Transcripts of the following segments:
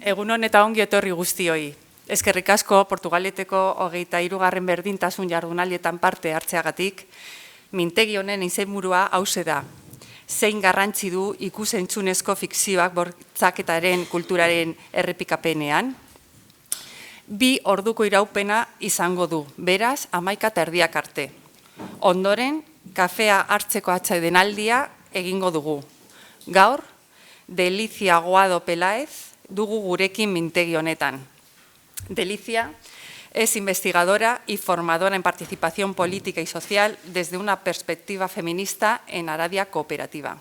Egunon eta ongi etorri guztioi. Eskerrik asko Portugaleteko 23. berdintasun jardunaldietan parte hartzeagatik, mintegi honen izenburua hauxe da. Zein garrantzi du ikus-entzunezko fikzioak bortxaketaren kulturaren errepikapenean? 2 orduko iraupena izango du, beraz 11:30 arte. Ondoren, kafea hartzeko atsedenaldia egingo dugu. Gaur, Delicia Guado Peláez dugu gurekin mintegi honetan. Delicia es investigadora y formadora en participación política y social desde una perspectiva feminista en Arabia Cooperativa.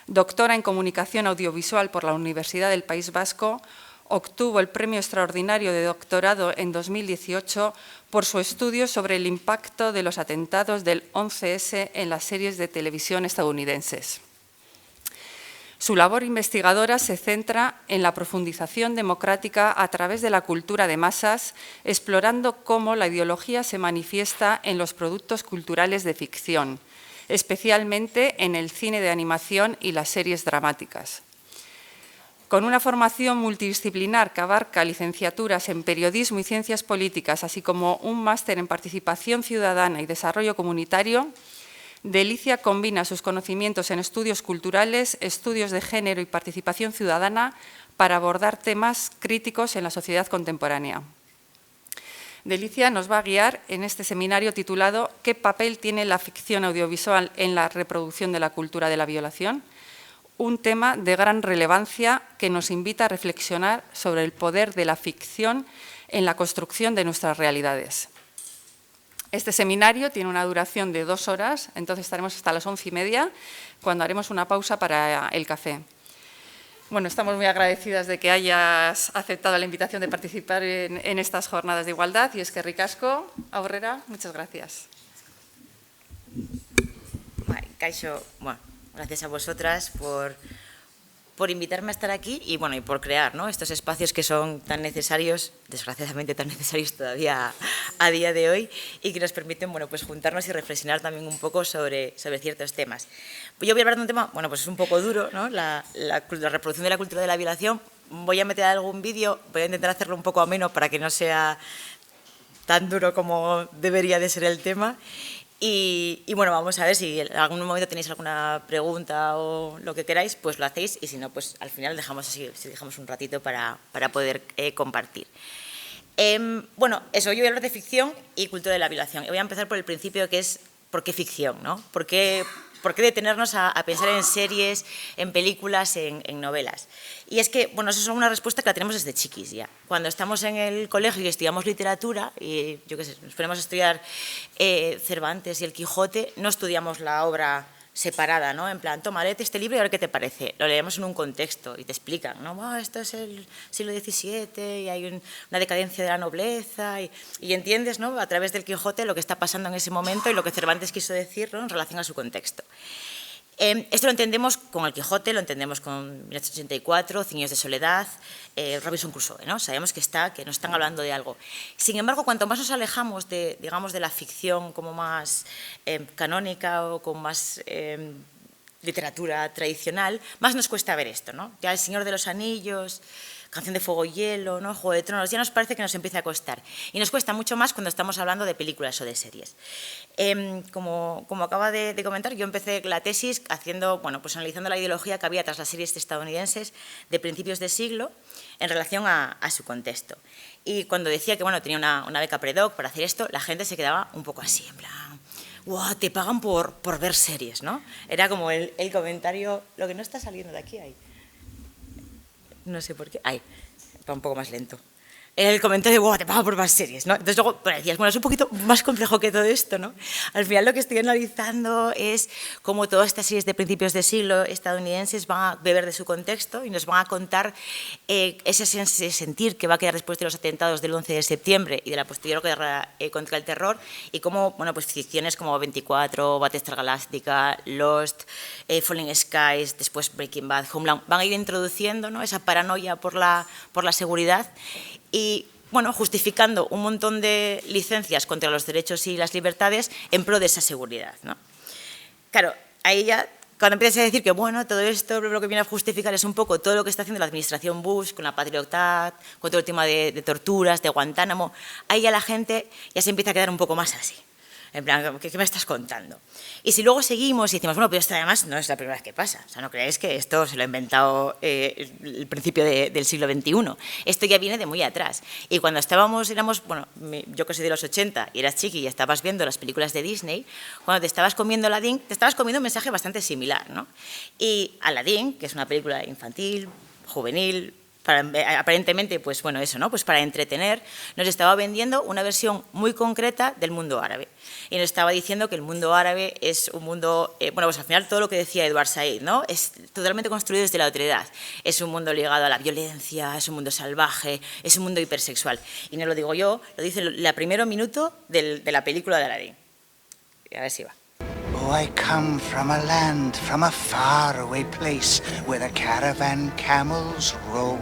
Doctora en Comunicación Audiovisual por la Universidad del País Vasco, obtuvo el Premio Extraordinario de Doctorado en 2018 por su estudio sobre el impacto de los atentados del 11S en las series de televisión estadounidenses. Su labor investigadora se centra en la profundización democrática a través de la cultura de masas, explorando cómo la ideología se manifiesta en los productos culturales de ficción, especialmente en el cine de animación y las series dramáticas. Con una formación multidisciplinar que abarca licenciaturas en periodismo y ciencias políticas, así como un máster en participación ciudadana y desarrollo comunitario, Delicia combina sus conocimientos en estudios culturales, estudios de género y participación ciudadana para abordar temas críticos en la sociedad contemporánea. Delicia nos va a guiar en este seminario titulado ¿Qué papel tiene la ficción audiovisual en la reproducción de la cultura de la violación? Un tema de gran relevancia que nos invita a reflexionar sobre el poder de la ficción en la construcción de nuestras realidades. Este seminario tiene una duración de 2 horas, entonces estaremos hasta las 11:30, cuando haremos una pausa para el café. Bueno, estamos muy agradecidas de que hayas aceptado la invitación de participar en estas jornadas de igualdad y eskerrik asko, Aurrera, muchas gracias. Kaixo, bueno, gracias a vosotras por invitarme a estar aquí y, bueno, y por crear, ¿no?, estos espacios que son tan necesarios, desgraciadamente tan necesarios todavía a día de hoy, y que nos permiten, bueno, pues juntarnos y reflexionar también un poco sobre ciertos temas. Yo voy a hablar de un tema, bueno, pues es un poco duro, ¿no?, la reproducción de la cultura de la violación. Voy a meter algún vídeo, voy a intentar hacerlo un poco ameno para que no sea tan duro como debería de ser el tema. Y bueno, vamos a ver si en algún momento tenéis alguna pregunta o lo que queráis, pues lo hacéis, y si no, pues al final dejamos un ratito para poder compartir. Bueno, eso, yo voy a hablar de ficción y cultura de la violación. Y voy a empezar por el principio, que es ¿por qué ficción, no? ¿Por qué detenernos a pensar en series, en películas, en novelas? Y es que, bueno, eso es una respuesta que la tenemos desde chiquis ya. Cuando estamos en el colegio y estudiamos literatura, y yo qué sé, nos ponemos a estudiar Cervantes y el Quijote, no estudiamos la obra separada, ¿no? En plan, toma, léete este libro y a ver qué te parece. Lo leemos en un contexto y te explican, ¿no? Esto es el siglo XVII y hay una decadencia de la nobleza y entiendes, ¿no?, a través del Quijote lo que está pasando en ese momento y lo que Cervantes quiso decir, ¿no?, en relación a su contexto. Esto lo entendemos con el Quijote, lo entendemos con 1884, 100 años de soledad, Robinson Crusoe, ¿no? Sabemos que nos están hablando de algo. Sin embargo, cuanto más nos alejamos de, digamos, de la ficción como más canónica o con más literatura tradicional, más nos cuesta ver esto, ¿no? Ya El Señor de los Anillos, Canción de Fuego y Hielo, ¿no?, Juego de Tronos, ya nos parece que nos empieza a costar. Y nos cuesta mucho más cuando estamos hablando de películas o de series. Como acaba de comentar, yo empecé la tesis haciendo, bueno, pues analizando la ideología que había tras las series estadounidenses de principios de siglo en relación a su contexto. Y cuando decía que, bueno, tenía una beca predoc para hacer esto, la gente se quedaba un poco así, en plan, ¡wow!, te pagan por ver series, ¿no? Era como el comentario, lo que no está saliendo de aquí ahí. No sé por qué. Ahí, va un poco más lento. El comentario de, wow, te pago por más series, ¿no? Entonces luego decías, bueno, es un poquito más complejo que todo esto, ¿no? Al final lo que estoy analizando es cómo todas estas series de principios de siglo estadounidenses van a beber de su contexto y nos van a contar ese sentir que va a quedar después de los atentados del 11 de septiembre y de la posterior guerra contra el terror, y cómo, bueno, pues ficciones como 24, Battlestar Galactica, Lost, Falling Skies, después Breaking Bad, Homeland, van a ir introduciendo, ¿no?, esa paranoia por la seguridad y, bueno, justificando un montón de licencias contra los derechos y las libertades en pro de esa seguridad, ¿no? Claro, ahí ya cuando empiezas a decir que, bueno, todo esto lo que viene a justificar es un poco todo lo que está haciendo la administración Bush con la Patriot Act, con todo el tema de torturas, de Guantánamo, ahí ya la gente ya se empieza a quedar un poco más así. En plan, ¿qué me estás contando? Y si luego seguimos y decimos, bueno, pero esto además no es la primera vez que pasa. O sea, no creáis que esto se lo ha inventado el principio del siglo XXI. Esto ya viene de muy atrás. Y cuando éramos, bueno, yo que soy de los 80 y eras chiqui y estabas viendo las películas de Disney, cuando te estabas comiendo Aladdin, te estabas comiendo un mensaje bastante similar, ¿no? Y Aladdin, que es una película infantil, juvenil, aparentemente, pues bueno, eso, ¿no? Pues para entretener, nos estaba vendiendo una versión muy concreta del mundo árabe. Y nos estaba diciendo que el mundo árabe es un mundo, bueno, pues al final todo lo que decía Edward Said, ¿no? Es totalmente construido desde la otredad. Es un mundo ligado a la violencia, es un mundo salvaje, es un mundo hipersexual. Y no lo digo yo, lo dice el primer minuto de la película de Aladdin. A ver si va. Oh, I come from a land, from a faraway place, where the caravan camels roam.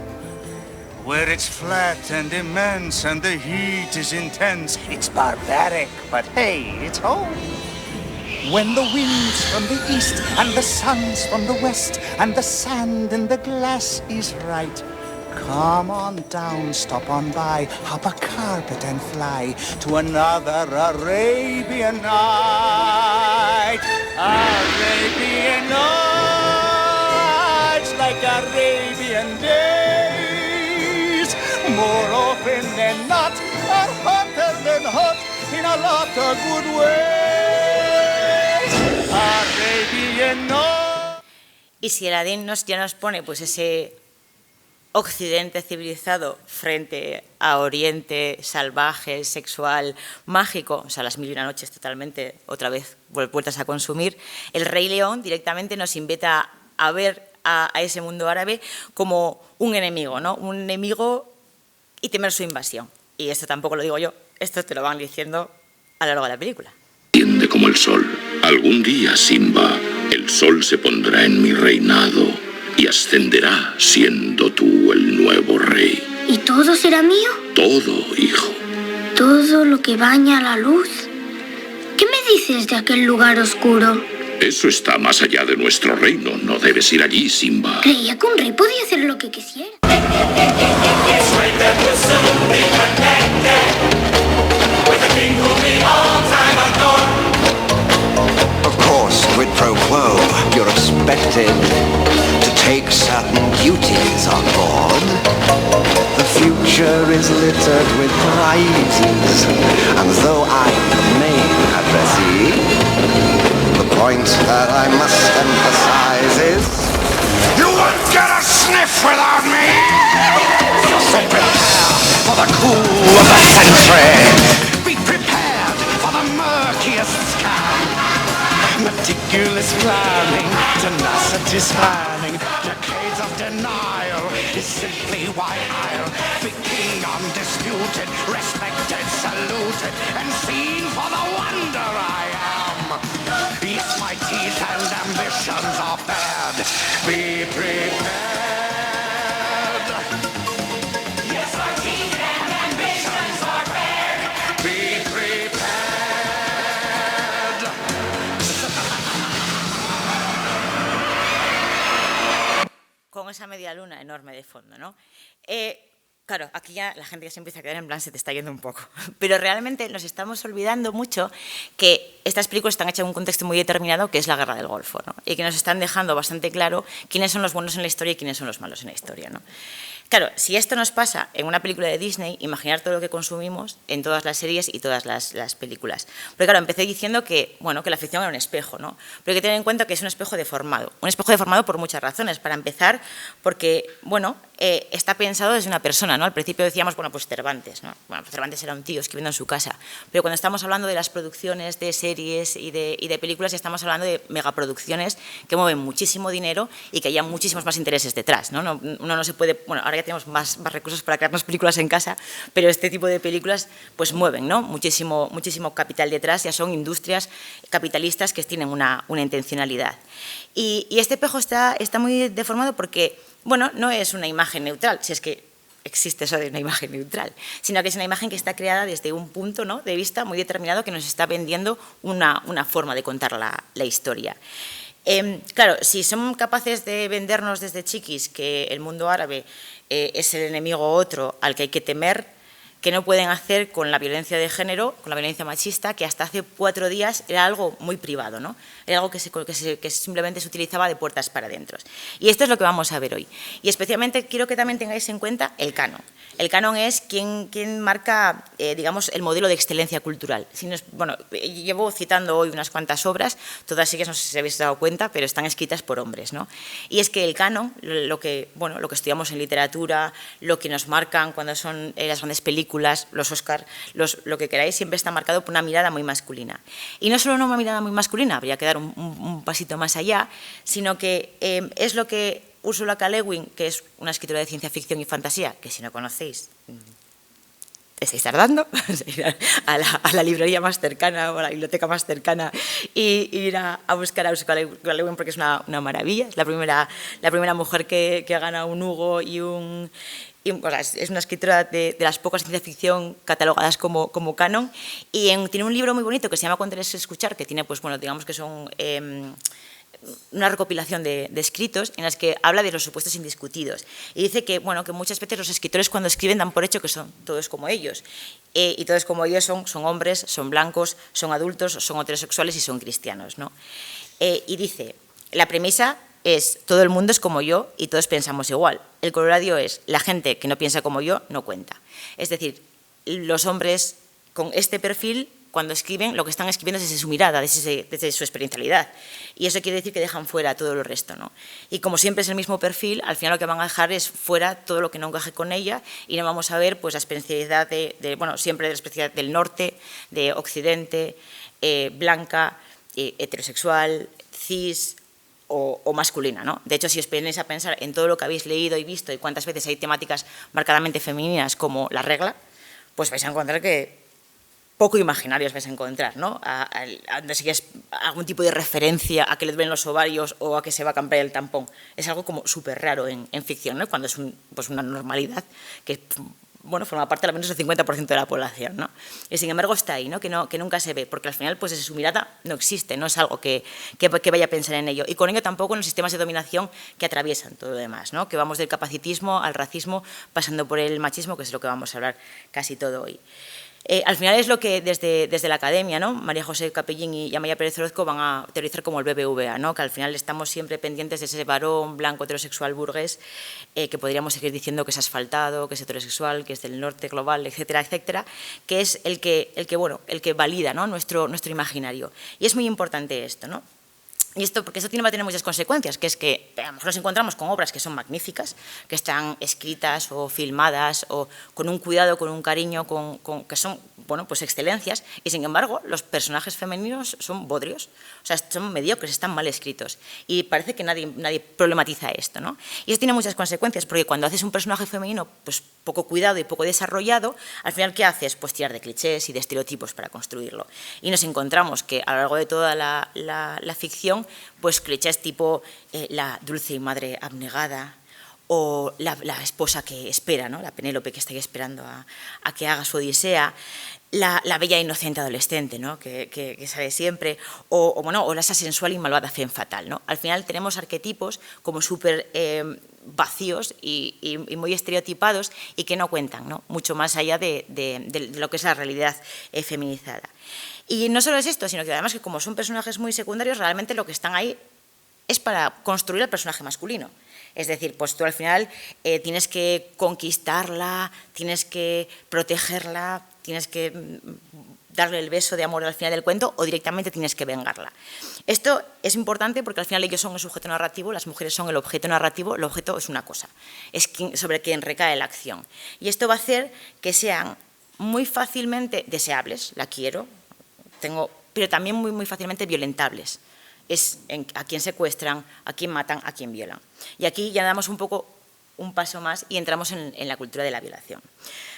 Where it's flat and immense and the heat is intense. It's barbaric, but hey, it's home. When the wind's from the east and the sun's from the west and the sand in the glass is right, come on down, stop on by, hop a carpet and fly to another Arabian night. Arabian nights like Arabian days. More often than not are hotter than hot in a lot of good ways. Arabian nights. Y si Aladdin ya nos pone pues ese Occidente civilizado frente a Oriente salvaje, sexual, mágico, o sea, las mil y una noches totalmente, otra vez, vueltas a consumir, el Rey León directamente nos invita a ver a ese mundo árabe como un enemigo, ¿no? Un enemigo y temer su invasión. Y esto tampoco lo digo yo, esto te lo van diciendo a lo largo de la película. Tiende como el sol. Algún día, Simba, el sol se pondrá en mi reinado y ascenderá siendo tú el nuevo rey. ¿Y todo será mío? Todo, hijo. Todo lo que baña la luz. ¿Qué me dices de aquel lugar oscuro? Eso está más allá de nuestro reino. No debes ir allí, Simba. Creía que un rey podía hacer lo que quisiera. Of course, quid pro quo, you're expected to take certain duties on board. The future is littered with prizes, and though I'm the main addressee, the point that I must emphasize is you won't get a sniff without me! So prepare for the coup of the century! Be prepared for the murkiest scam! Meticulous planning, tenacity spanning, decades of denial is simply why I'll be king undisputed, respected, saluted, and seen for the wonder I am. Yes, my teeth and ambitions are bad. Be prepared. Yes, my teeth and ambitions are bad. Be prepared. Con esa media luna enorme de fondo, ¿no? Claro, aquí ya la gente ya se empieza a quedar en plan, se te está yendo un poco. Pero realmente nos estamos olvidando mucho que estas películas están hechas en un contexto muy determinado, que es la Guerra del Golfo, ¿no? Y que nos están dejando bastante claro quiénes son los buenos en la historia y quiénes son los malos en la historia, ¿no? Claro, si esto nos pasa en una película de Disney, imaginar todo lo que consumimos en todas las series y todas las películas. Porque claro, empecé diciendo que, bueno, que la ficción era un espejo, ¿no? Pero hay que tener en cuenta que es un espejo deformado. Un espejo deformado por muchas razones. Para empezar, porque, bueno, está pensado desde una persona, ¿no? Al principio decíamos, bueno, pues Cervantes, ¿no? Bueno, pues Cervantes era un tío escribiendo en su casa. Pero cuando estamos hablando de las producciones de series y de películas, estamos hablando de megaproducciones que mueven muchísimo dinero y que haya muchísimos más intereses detrás, ¿no? Uno no se puede, bueno, ahora ya tenemos más recursos para crearnos películas en casa, pero este tipo de películas pues mueven, ¿no? Muchísimo capital detrás, ya son industrias capitalistas que tienen una intencionalidad. Y este espejo está muy deformado porque, bueno, no es una imagen neutral, si es que existe eso de una imagen neutral, sino que es una imagen que está creada desde un punto, ¿no?, de vista muy determinado que nos está vendiendo una forma de contar la historia. Claro, si son capaces de vendernos desde chiquis que el mundo árabe es el enemigo otro al que hay que temer, ¿qué no pueden hacer con la violencia de género, con la violencia machista, que hasta hace 4 días era algo muy privado, ¿no? Era algo que simplemente se utilizaba de puertas para adentro. Y esto es lo que vamos a ver hoy. Y especialmente quiero que también tengáis en cuenta el canon. El canon es quien marca, digamos, el modelo de excelencia cultural. Bueno, llevo citando hoy unas cuantas obras, todas ellas no sé si habéis dado cuenta, pero están escritas por hombres, ¿no? Y es que el canon, lo que estudiamos en literatura, lo que nos marcan cuando son las grandes películas, los Oscar, lo que queráis, siempre está marcado por una mirada muy masculina. Y no solo una mirada muy masculina, habría que dar un pasito más allá, sino que es lo que Ursula K. Le Guin, que es una escritora de ciencia ficción y fantasía, que si no conocéis, estáis tardando, a la librería más cercana o a la biblioteca más cercana y ir a buscar a Ursula K. Le Guin porque es una maravilla. Es la primera mujer que ha ganado un Hugo es una escritora de las pocas ciencia ficción catalogadas como canon y tiene un libro muy bonito que se llama Contar es escuchar, que tiene, pues bueno, digamos que son una recopilación de escritos en las que habla de los supuestos indiscutidos y dice que, bueno, que muchas veces los escritores cuando escriben dan por hecho que son todos como ellos y todos como ellos son hombres, son blancos, son adultos, son heterosexuales y son cristianos, ¿no? Y dice, la premisa es todo el mundo es como yo y todos pensamos igual. El corolario es la gente que no piensa como yo no cuenta. Es decir, los hombres con este perfil cuando escriben, lo que están escribiendo es desde su mirada, desde su experiencialidad. Y eso quiere decir que dejan fuera todo lo resto, ¿no? Y como siempre es el mismo perfil, al final lo que van a dejar es fuera todo lo que no encaje con ella y no vamos a ver pues, la experiencialidad siempre de la experiencialidad del norte, de occidente, blanca, heterosexual, cis o masculina, ¿no? De hecho, si os ponéis a pensar en todo lo que habéis leído y visto y cuántas veces hay temáticas marcadamente femeninas como la regla, pues vais a encontrar que poco imaginarios vais a encontrar, ¿no? No sé si es algún tipo de referencia a que le duelen los ovarios o a que se va a cambiar el tampón. Es algo como súper raro en ficción, ¿no? Cuando es pues una normalidad que forma parte al menos del 50% de la población, ¿no? Y sin embargo está ahí, ¿no? Que nunca se ve, porque al final pues desde su mirada no existe, no es algo que vaya a pensar en ello. Y con ello tampoco en los sistemas de dominación que atraviesan todo lo demás, ¿no? Que vamos del capacitismo al racismo, pasando por el machismo, que es lo que vamos a hablar casi todo hoy. Al final es lo que desde la academia, ¿no? María José Capellín y Amaia Pérez Orozco van a teorizar como el BBVA, ¿no? Que al final estamos siempre pendientes de ese varón blanco heterosexual burgués que podríamos seguir diciendo que es asfaltado, que es heterosexual, que es del norte global, etcétera, etcétera, que es el que valida, ¿no? nuestro imaginario. Y es muy importante esto, ¿no? Y esto, porque esto va a tener muchas consecuencias, que es que a lo mejor nos encontramos con obras que son magníficas, que están escritas o filmadas o con un cuidado, con un cariño, que son, pues excelencias, y sin embargo los personajes femeninos son bodrios, o sea, son mediocres, están mal escritos. Y parece que nadie problematiza esto, ¿no? Y eso tiene muchas consecuencias, porque cuando haces un personaje femenino pues poco cuidado y poco desarrollado, al final, ¿qué haces? Pues tirar de clichés y de estereotipos para construirlo. Y nos encontramos que a lo largo de toda la ficción, pues clichés tipo la dulce y madre abnegada o la esposa que espera, ¿no? La Penélope que está ahí esperando a que haga su odisea, la bella inocente adolescente, ¿no? que sale siempre, o la esa sensual y malvada femme fatal, ¿no? Al final tenemos arquetipos como súper vacíos y muy estereotipados y que no cuentan, ¿no? Mucho más allá de lo que es la realidad feminizada. Y no solo es esto, sino que además que como son personajes muy secundarios, realmente lo que están ahí es para construir al personaje masculino. Es decir, pues tú al final tienes que conquistarla, tienes que protegerla, tienes que darle el beso de amor al final del cuento o directamente tienes que vengarla. Esto es importante porque al final ellos son el sujeto narrativo, las mujeres son el objeto narrativo, el objeto es una cosa, es sobre quien recae la acción. Y esto va a hacer que sean muy fácilmente deseables, la quiero, pero también muy, muy fácilmente violentables. Es a quién secuestran, a quién matan, a quién violan. Y aquí ya damos un paso más y entramos en la cultura de la violación.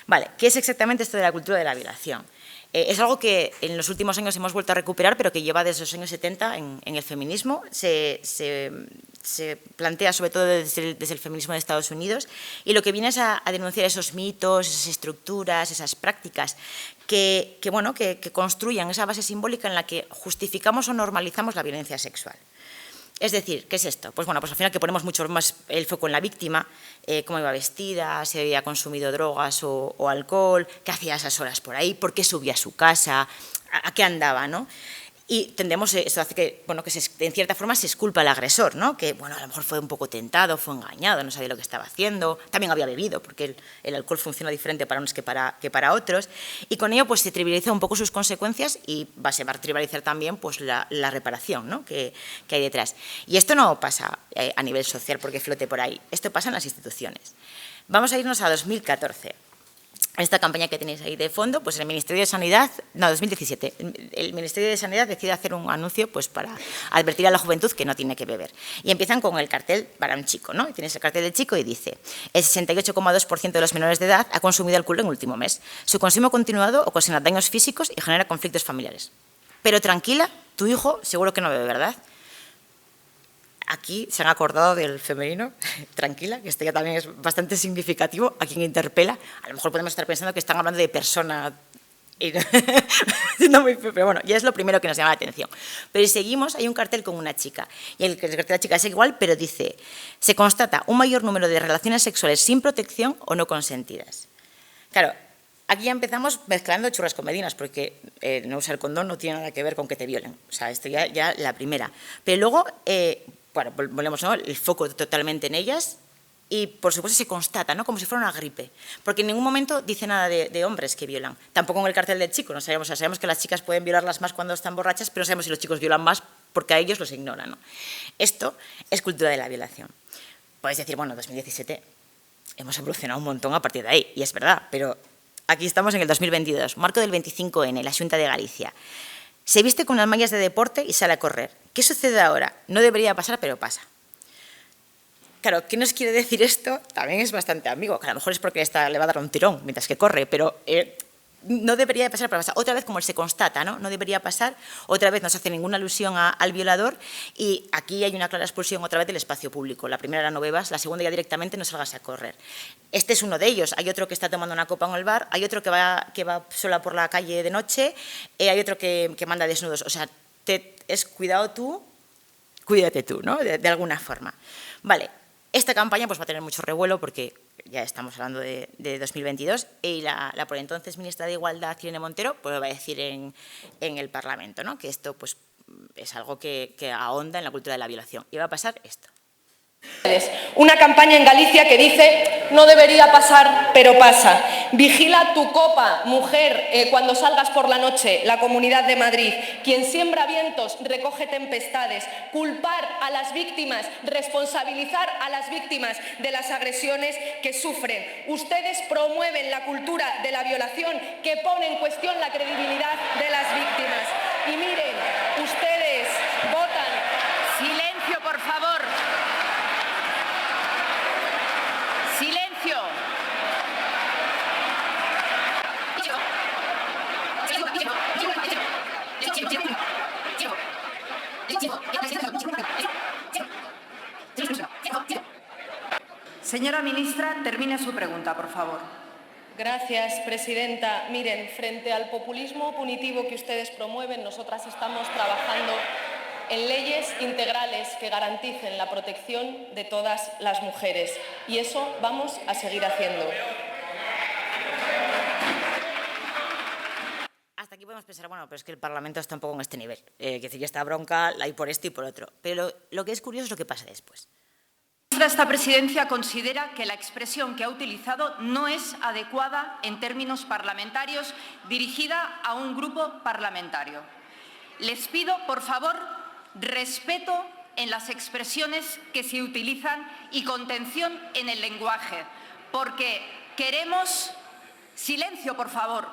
Vale, ¿qué es exactamente esto de la cultura de la violación? Es algo que en los últimos años hemos vuelto a recuperar, pero que lleva desde los años 70 en el feminismo. Se plantea sobre todo desde el feminismo de Estados Unidos y lo que viene es a denunciar esos mitos, esas estructuras, esas prácticas que construyan esa base simbólica en la que justificamos o normalizamos la violencia sexual. Es decir, ¿qué es esto? Pues bueno, pues al final que ponemos mucho más el foco en la víctima, cómo iba vestida, si había consumido drogas o alcohol, qué hacía a esas horas por ahí, por qué subía a su casa, a qué andaba, ¿no? Y tendemos, esto hace que, bueno, que en cierta forma se exculpa al agresor, ¿no? Que, bueno, a lo mejor fue un poco tentado, fue engañado, no sabía lo que estaba haciendo, también había bebido, porque el alcohol funciona diferente para unos que para otros, y con ello pues se trivializa un poco sus consecuencias y se va a trivializar también pues la reparación, ¿no? que hay detrás. Y esto no pasa a nivel social porque flote por ahí, esto pasa en las instituciones. Vamos a irnos a 2014. Esta campaña que tenéis ahí de fondo, pues el Ministerio de Sanidad, no, 2017, el Ministerio de Sanidad decide hacer un anuncio pues para advertir a la juventud que no tiene que beber. Y empiezan con el cartel para un chico, ¿no? Y tienes el cartel del chico y dice: el 68,2% de los menores de edad ha consumido alcohol en el último mes. Su consumo continuado ocasiona daños físicos y genera conflictos familiares. Pero tranquila, tu hijo seguro que no bebe, ¿verdad? Aquí se han acordado del femenino, tranquila, que esto ya también es bastante significativo a quien interpela. A lo mejor podemos estar pensando que están hablando de persona, pero bueno, ya es lo primero que nos llama la atención. Pero seguimos, hay un cartel con una chica, y el cartel de la chica es igual, pero dice: se constata un mayor número de relaciones sexuales sin protección o no consentidas. Claro, aquí ya empezamos mezclando churras con medinas, porque no usar condón no tiene nada que ver con que te violen. O sea, esto ya la primera. Pero luego, bueno, volvemos, ¿no?, el foco totalmente en ellas y, por supuesto, se constata, ¿no?, como si fuera una gripe, porque en ningún momento dice nada de hombres que violan, tampoco en el cartel del chico, no sabemos, o sea, sabemos que las chicas pueden violarlas más cuando están borrachas, pero no sabemos si los chicos violan más porque a ellos los ignoran, ¿no? Esto es cultura de la violación. Podéis decir, bueno, 2017 hemos evolucionado un montón a partir de ahí, y es verdad, pero aquí estamos en el 2022, marco del 25N, la Xunta de Galicia. Se viste con las mallas de deporte y sale a correr. ¿Qué sucede ahora? No debería pasar, pero pasa. Claro, ¿qué nos quiere decir esto? También es bastante ambiguo, que a lo mejor es porque le va a dar un tirón mientras que corre, pero no debería de pasar, pero pasa. Otra vez, como se constata, ¿no? No debería pasar, otra vez no se hace ninguna alusión al violador y aquí hay una clara expulsión otra vez del espacio público. La primera era no bebas, la segunda ya directamente no salgas a correr. Este es uno de ellos. Hay otro que está tomando una copa en el bar, hay otro que va sola por la calle de noche, hay otro que manda desnudos. O sea, es cuidado tú, cuídate tú, ¿no? De alguna forma. Vale, esta campaña pues va a tener mucho revuelo porque ya estamos hablando de 2022 y la por entonces ministra de Igualdad, Irene Montero, pues lo va a decir en el Parlamento, ¿no?, que esto pues es algo que ahonda en la cultura de la violación. Y va a pasar esto. Una campaña en Galicia que dice: no debería pasar, pero pasa. Vigila tu copa, mujer, cuando salgas por la noche. La Comunidad de Madrid. Quien siembra vientos recoge tempestades. Culpar a las víctimas, responsabilizar a las víctimas de las agresiones que sufren. Ustedes promueven la cultura de la violación que pone en cuestión la credibilidad de las víctimas. Y miren, ustedes votan. Silencio, por favor. ¡Silencio! Señora ministra, termine su pregunta, por favor. Gracias, presidenta. Miren, frente al populismo punitivo que ustedes promueven, nosotras estamos trabajando en leyes integrales que garanticen la protección de todas las mujeres. Y eso vamos a seguir haciendo. Hasta aquí podemos pensar, bueno, pero es que el Parlamento está un poco en este nivel. Que decir, ya está bronca, la hay por esto y por otro. Pero lo que es curioso es lo que pasa después. Esta presidencia considera que la expresión que ha utilizado no es adecuada en términos parlamentarios dirigida a un grupo parlamentario. Les pido, por favor, respeto en las expresiones que se utilizan y contención en el lenguaje, porque queremos... Silencio, por favor.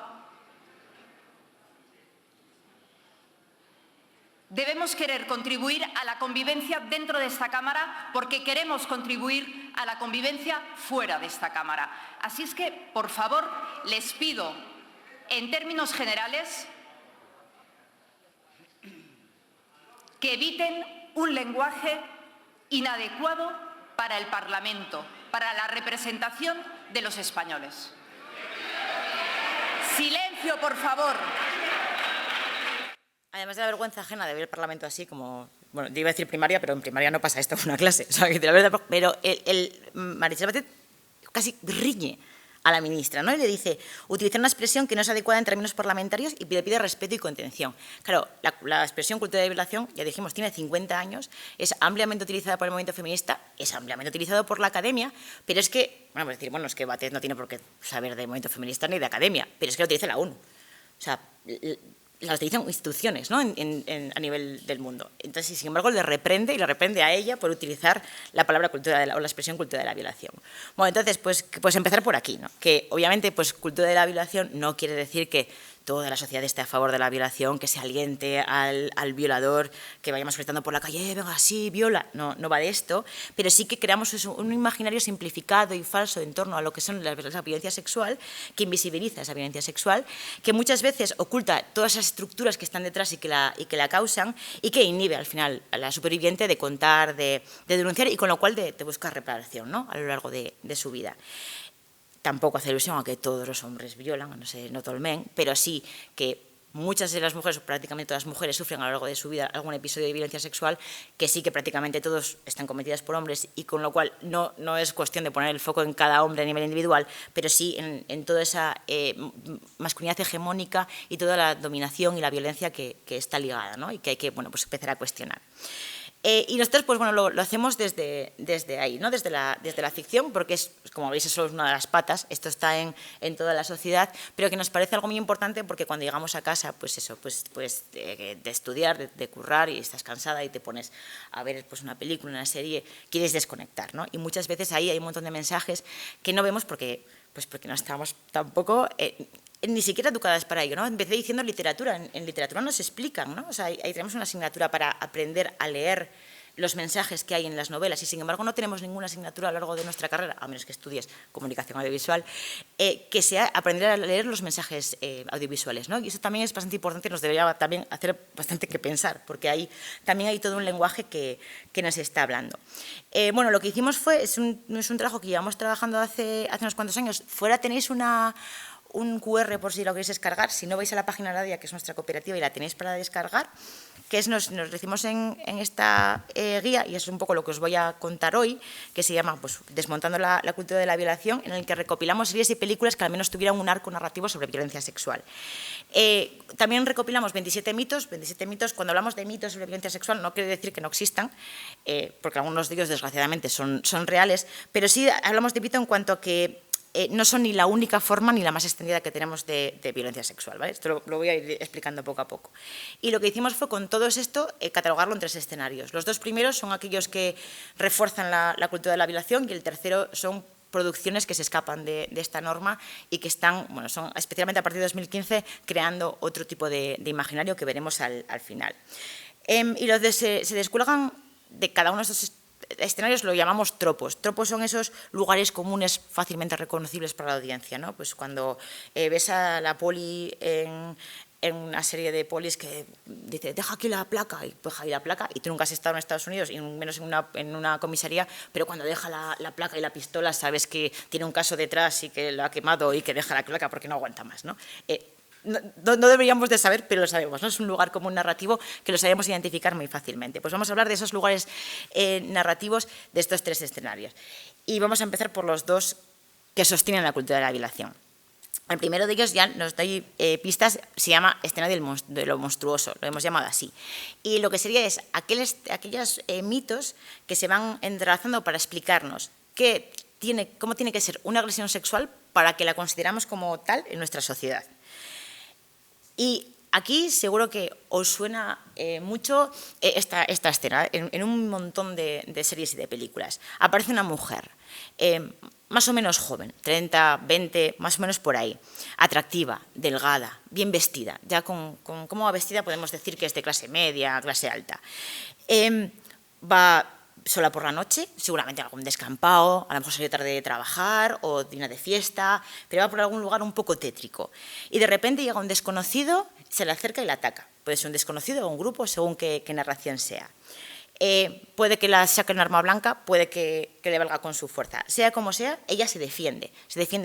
Debemos querer contribuir a la convivencia dentro de esta Cámara porque queremos contribuir a la convivencia fuera de esta Cámara. Así es que, por favor, les pido, en términos generales, que eviten un lenguaje inadecuado para el Parlamento, para la representación de los españoles. Silencio, por favor. Además de la vergüenza ajena de ver el Parlamento así, como bueno, yo iba a decir primaria, pero en primaria no pasa esto en una clase, o sea, que la verdad, pero Meritxell Batet casi riñe a la ministra, ¿no? Y le dice, utilizar una expresión que no es adecuada en términos parlamentarios y le pide respeto y contención. Claro, la expresión cultura de violación, ya dijimos, tiene 50 años, es ampliamente utilizada por el movimiento feminista, es ampliamente utilizado por la academia, pero es que, bueno, pues decir, bueno, es que Batet no tiene por qué saber de movimiento feminista ni de academia, pero es que lo utiliza la ONU. O sea, la utilizan instituciones, ¿no? a nivel del mundo. Entonces, sin embargo, le reprende a ella por utilizar la palabra cultura o la expresión cultura de la violación. Bueno, entonces, pues empezar por aquí, ¿no? Que obviamente, pues cultura de la violación no quiere decir que toda la sociedad esté a favor de la violación, que se aliente al violador, que vayamos gritando por la calle, venga, sí, viola. No va de esto, pero sí que creamos un imaginario simplificado y falso en torno a lo que son la violencia sexual, que invisibiliza esa violencia sexual, que muchas veces oculta todas esas estructuras que están detrás y que la causan, y que inhibe al final a la superviviente de contar, de denunciar, y con lo cual de buscar reparación, ¿no? A lo largo de su vida. Tampoco hace ilusión a que todos los hombres violan, no todo el men, pero sí que muchas de las mujeres, o prácticamente todas las mujeres, sufren a lo largo de su vida algún episodio de violencia sexual, que sí que prácticamente todos están cometidas por hombres, y con lo cual no es cuestión de poner el foco en cada hombre a nivel individual, pero sí en toda esa masculinidad hegemónica y toda la dominación y la violencia que está ligada, ¿no? Y que hay que, bueno, pues empezar a cuestionar. Y nosotros, pues bueno, lo hacemos desde ahí, ¿no? Desde la ficción, porque es, como veis, eso es una de las patas, esto está en toda la sociedad, pero que nos parece algo muy importante porque cuando llegamos a casa, pues eso, pues de estudiar, de currar, y estás cansada y te pones a ver pues una película, una serie, quieres desconectar, ¿no? Y muchas veces ahí hay un montón de mensajes que no vemos porque no estamos tampoco ni siquiera educadas para ello, ¿no? Empecé diciendo literatura, en literatura nos explican, ¿no? O sea, ahí tenemos una asignatura para aprender a leer los mensajes que hay en las novelas, y sin embargo no tenemos ninguna asignatura a lo largo de nuestra carrera, a menos que estudies comunicación audiovisual, que sea aprender a leer los mensajes audiovisuales, ¿no? Y eso también es bastante importante y nos debería también hacer bastante que pensar, porque ahí también hay todo un lenguaje que nos está hablando. Bueno, lo que hicimos es un trabajo que llevamos trabajando hace unos cuantos años. Fuera tenéis un QR por si lo queréis descargar, si no vais a la página Ladia, que es nuestra cooperativa, y la tenéis para descargar, que nos decimos en esta guía, y es un poco lo que os voy a contar hoy, que se llama pues, Desmontando la cultura de la violación, en el que recopilamos series y películas que al menos tuvieran un arco narrativo sobre violencia sexual. También recopilamos 27 mitos. Cuando hablamos de mitos sobre violencia sexual no quiere decir que no existan, porque algunos de ellos desgraciadamente son reales, pero sí hablamos de mito en cuanto a que no son ni la única forma ni la más extendida que tenemos de violencia sexual, ¿vale? Esto lo voy a ir explicando poco a poco. Y lo que hicimos fue, con todo esto, catalogarlo en 3 escenarios. Los 2 primeros son aquellos que refuerzan la cultura de la violación, y el tercero son producciones que se escapan de esta norma y que están, bueno, son especialmente a partir de 2015, creando otro tipo de imaginario que veremos al final. Y los se descuelgan de cada uno de estos escenarios, lo llamamos tropos. Tropos son esos lugares comunes fácilmente reconocibles para la audiencia, ¿no? Pues cuando ves a la poli en una serie de polis que dice, deja aquí la placa, y deja ahí la placa, y tú nunca has estado en Estados Unidos, y menos en una comisaría, pero cuando deja la placa y la pistola sabes que tiene un caso detrás y que lo ha quemado y que deja la placa porque no aguanta más, ¿no? No deberíamos de saber, pero lo sabemos, ¿no? Es un lugar común narrativo que lo sabemos identificar muy fácilmente. Pues vamos a hablar de esos lugares narrativos de estos 3 escenarios. Y vamos a empezar por los 2 que sostienen la cultura de la violación. El primero de ellos, ya nos doy pistas, se llama escena de lo monstruoso, lo hemos llamado así. Y lo que sería es aquellos mitos que se van entrelazando para explicarnos cómo tiene que ser una agresión sexual para que la consideramos como tal en nuestra sociedad. Y aquí seguro que os suena mucho esta escena, en un montón de series y de películas. Aparece una mujer, más o menos joven, 30, 20, más o menos por ahí, atractiva, delgada, bien vestida. Ya con cómo va vestida podemos decir que es de clase media, clase alta. Va sola por la noche, seguramente a algún descampado, a lo mejor salió tarde de trabajar o viene de fiesta, pero va por algún lugar un poco tétrico. Y de repente llega un desconocido, se le acerca y la ataca. Puede ser un desconocido o un grupo, según qué narración sea. Puede que la saque un arma blanca, puede que le valga con su fuerza. Sea como sea, ella se defiende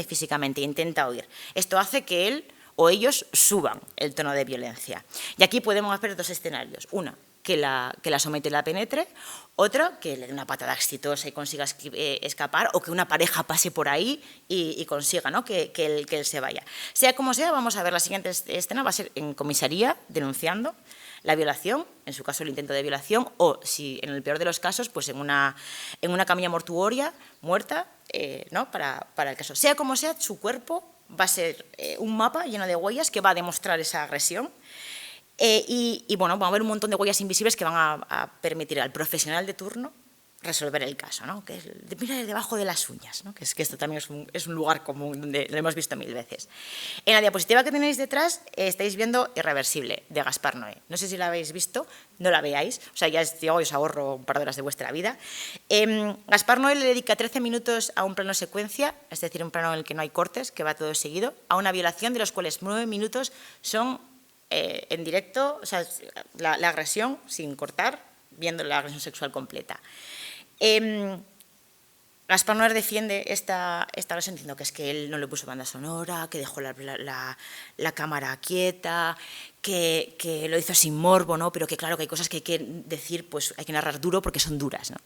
físicamente e intenta huir. Esto hace que él o ellos suban el tono de violencia. Y aquí podemos ver 2 escenarios. Una, que la somete y la penetre, otra que le dé una patada exitosa y consiga escapar, o que una pareja pase por ahí y consiga, ¿no?, que él se vaya. Sea como sea, vamos a ver la siguiente escena, va a ser en comisaría denunciando la violación, en su caso el intento de violación, o si en el peor de los casos, pues en una camilla mortuoria, muerta, ¿no?, para el caso. Sea como sea, su cuerpo va a ser un mapa lleno de huellas que va a demostrar esa agresión. Bueno, va a haber un montón de huellas invisibles que van a permitir al profesional de turno resolver el caso, ¿no?, que es mirar debajo de las uñas, ¿no?, que esto también es un lugar común donde lo hemos visto 1000 veces. En la diapositiva que tenéis detrás estáis viendo Irreversible, de Gaspar Noé. No sé si la habéis visto, no la veáis, o sea, ya os ahorro un par de horas de vuestra vida. Gaspar Noé le dedica 13 minutos a un plano secuencia, es decir, un plano en el que no hay cortes, que va todo seguido, a una violación, de los cuales 9 minutos son en directo, o sea, la agresión sin cortar, viendo la agresión sexual completa. Gaspar Noé defiende esta agresión diciendo que es que él no le puso banda sonora, que dejó la cámara quieta, que lo hizo sin morbo, ¿no?, pero que claro que hay cosas que hay que decir, pues hay que narrar duro porque son duras, ¿no?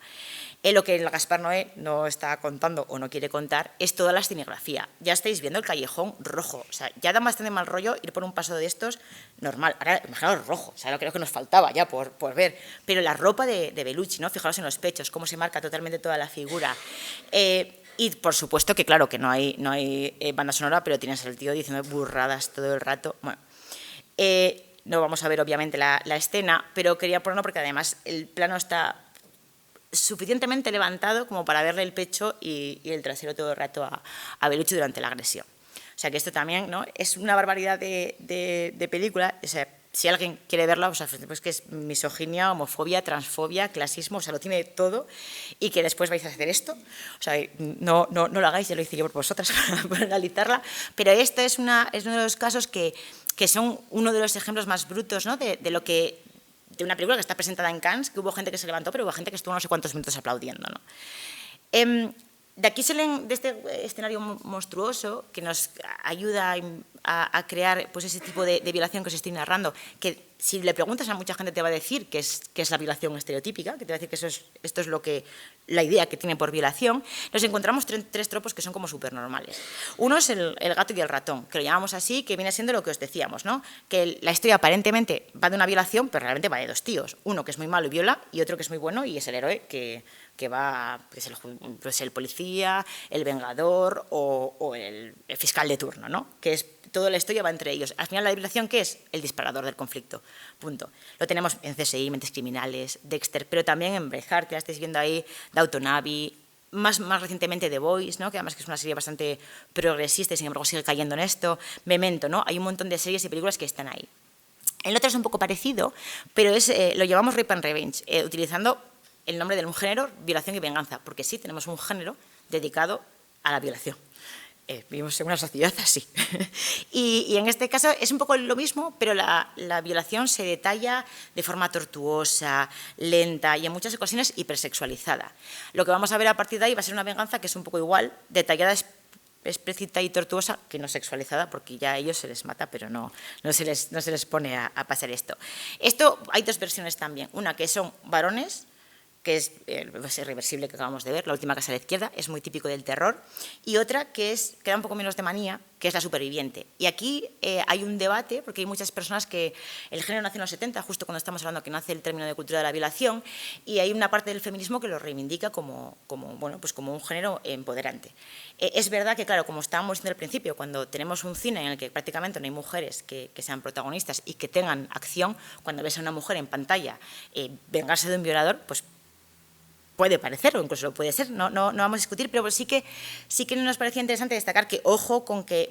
Lo que el Gaspar Noé no está contando o no quiere contar es toda la escenografía. Ya estáis viendo el callejón rojo, o sea, ya da bastante mal rollo ir por un paso de estos normal. Ahora, imaginaos rojo, o sea, lo creo que nos faltaba ya por ver. Pero la ropa de Bellucci, ¿no?, fijaros en los pechos, cómo se marca totalmente toda la figura. Y por supuesto que claro que no hay banda sonora, pero tienes al tío diciendo burradas todo el rato. Bueno, no vamos a ver obviamente la escena, pero quería ponerlo porque además el plano está suficientemente levantado como para verle el pecho y el trasero todo el rato a Bellucci durante la agresión. O sea que esto también, ¿no?, es una barbaridad de película. O sea, si alguien quiere verla, pues que es misoginia, homofobia, transfobia, clasismo, o sea, lo tiene todo, y que después vais a hacer esto. O sea, no lo hagáis, ya lo hice yo por vosotras para analizarla, pero esto es uno de los casos que son uno de los ejemplos más brutos, ¿no?, de una película que está presentada en Cannes, que hubo gente que se levantó, pero hubo gente que estuvo no sé cuántos minutos aplaudiendo, ¿no? De aquí de este escenario monstruoso que nos ayuda a crear pues ese tipo de violación que os estoy narrando, que si le preguntas a mucha gente te va a decir que es la violación estereotípica, que te va a decir que esto es la idea que tiene por violación. Nos encontramos tres tropos que son como súper normales. Uno es el gato y el ratón, que lo llamamos así, que viene siendo lo que os decíamos, ¿no?, que la historia aparentemente va de una violación, pero realmente va de dos tíos. Uno que es muy malo y viola, y otro que es muy bueno y es el héroe que va, pues el policía, el vengador o el fiscal de turno, ¿no?, que es toda la historia va entre ellos. Al final, la violación, ¿qué es? El disparador del conflicto. Punto. Lo tenemos en CSI, Mentes Criminales, Dexter, pero también en Braveheart, que la estáis viendo ahí, Downton Abbey, más recientemente The Boys, ¿no?, que además que es una serie bastante progresista y sin embargo sigue cayendo en esto. Memento, ¿no? Hay un montón de series y películas que están ahí. El otro es un poco parecido, pero lo llamamos Rape and Revenge, utilizando el nombre de un género, violación y venganza, porque sí, tenemos un género dedicado a la violación. Vivimos en una sociedad así. y en este caso es un poco lo mismo, pero la violación se detalla de forma tortuosa, lenta y en muchas ocasiones hipersexualizada. Lo que vamos a ver a partir de ahí va a ser una venganza que es un poco igual, detallada, explícita y tortuosa, que no sexualizada, porque ya a ellos se les mata, pero no se les pone a pasar esto. Esto hay dos versiones también, una que son varones, que es Irreversible, que acabamos de ver, La última casa a la izquierda, es muy típico del terror, y otra que da un poco menos de manía, que es La superviviente. Y aquí hay un debate, porque hay muchas personas que el género nace en los 70, justo cuando estamos hablando que nace el término de cultura de la violación, y hay una parte del feminismo que lo reivindica como un género empoderante. Es verdad que, claro, como estábamos diciendo al principio, cuando tenemos un cine en el que prácticamente no hay mujeres que sean protagonistas y que tengan acción, cuando ves a una mujer en pantalla vengarse de un violador, pues puede parecer, o incluso lo puede ser, no vamos a discutir, pero sí que nos parecía interesante destacar que, ojo, con que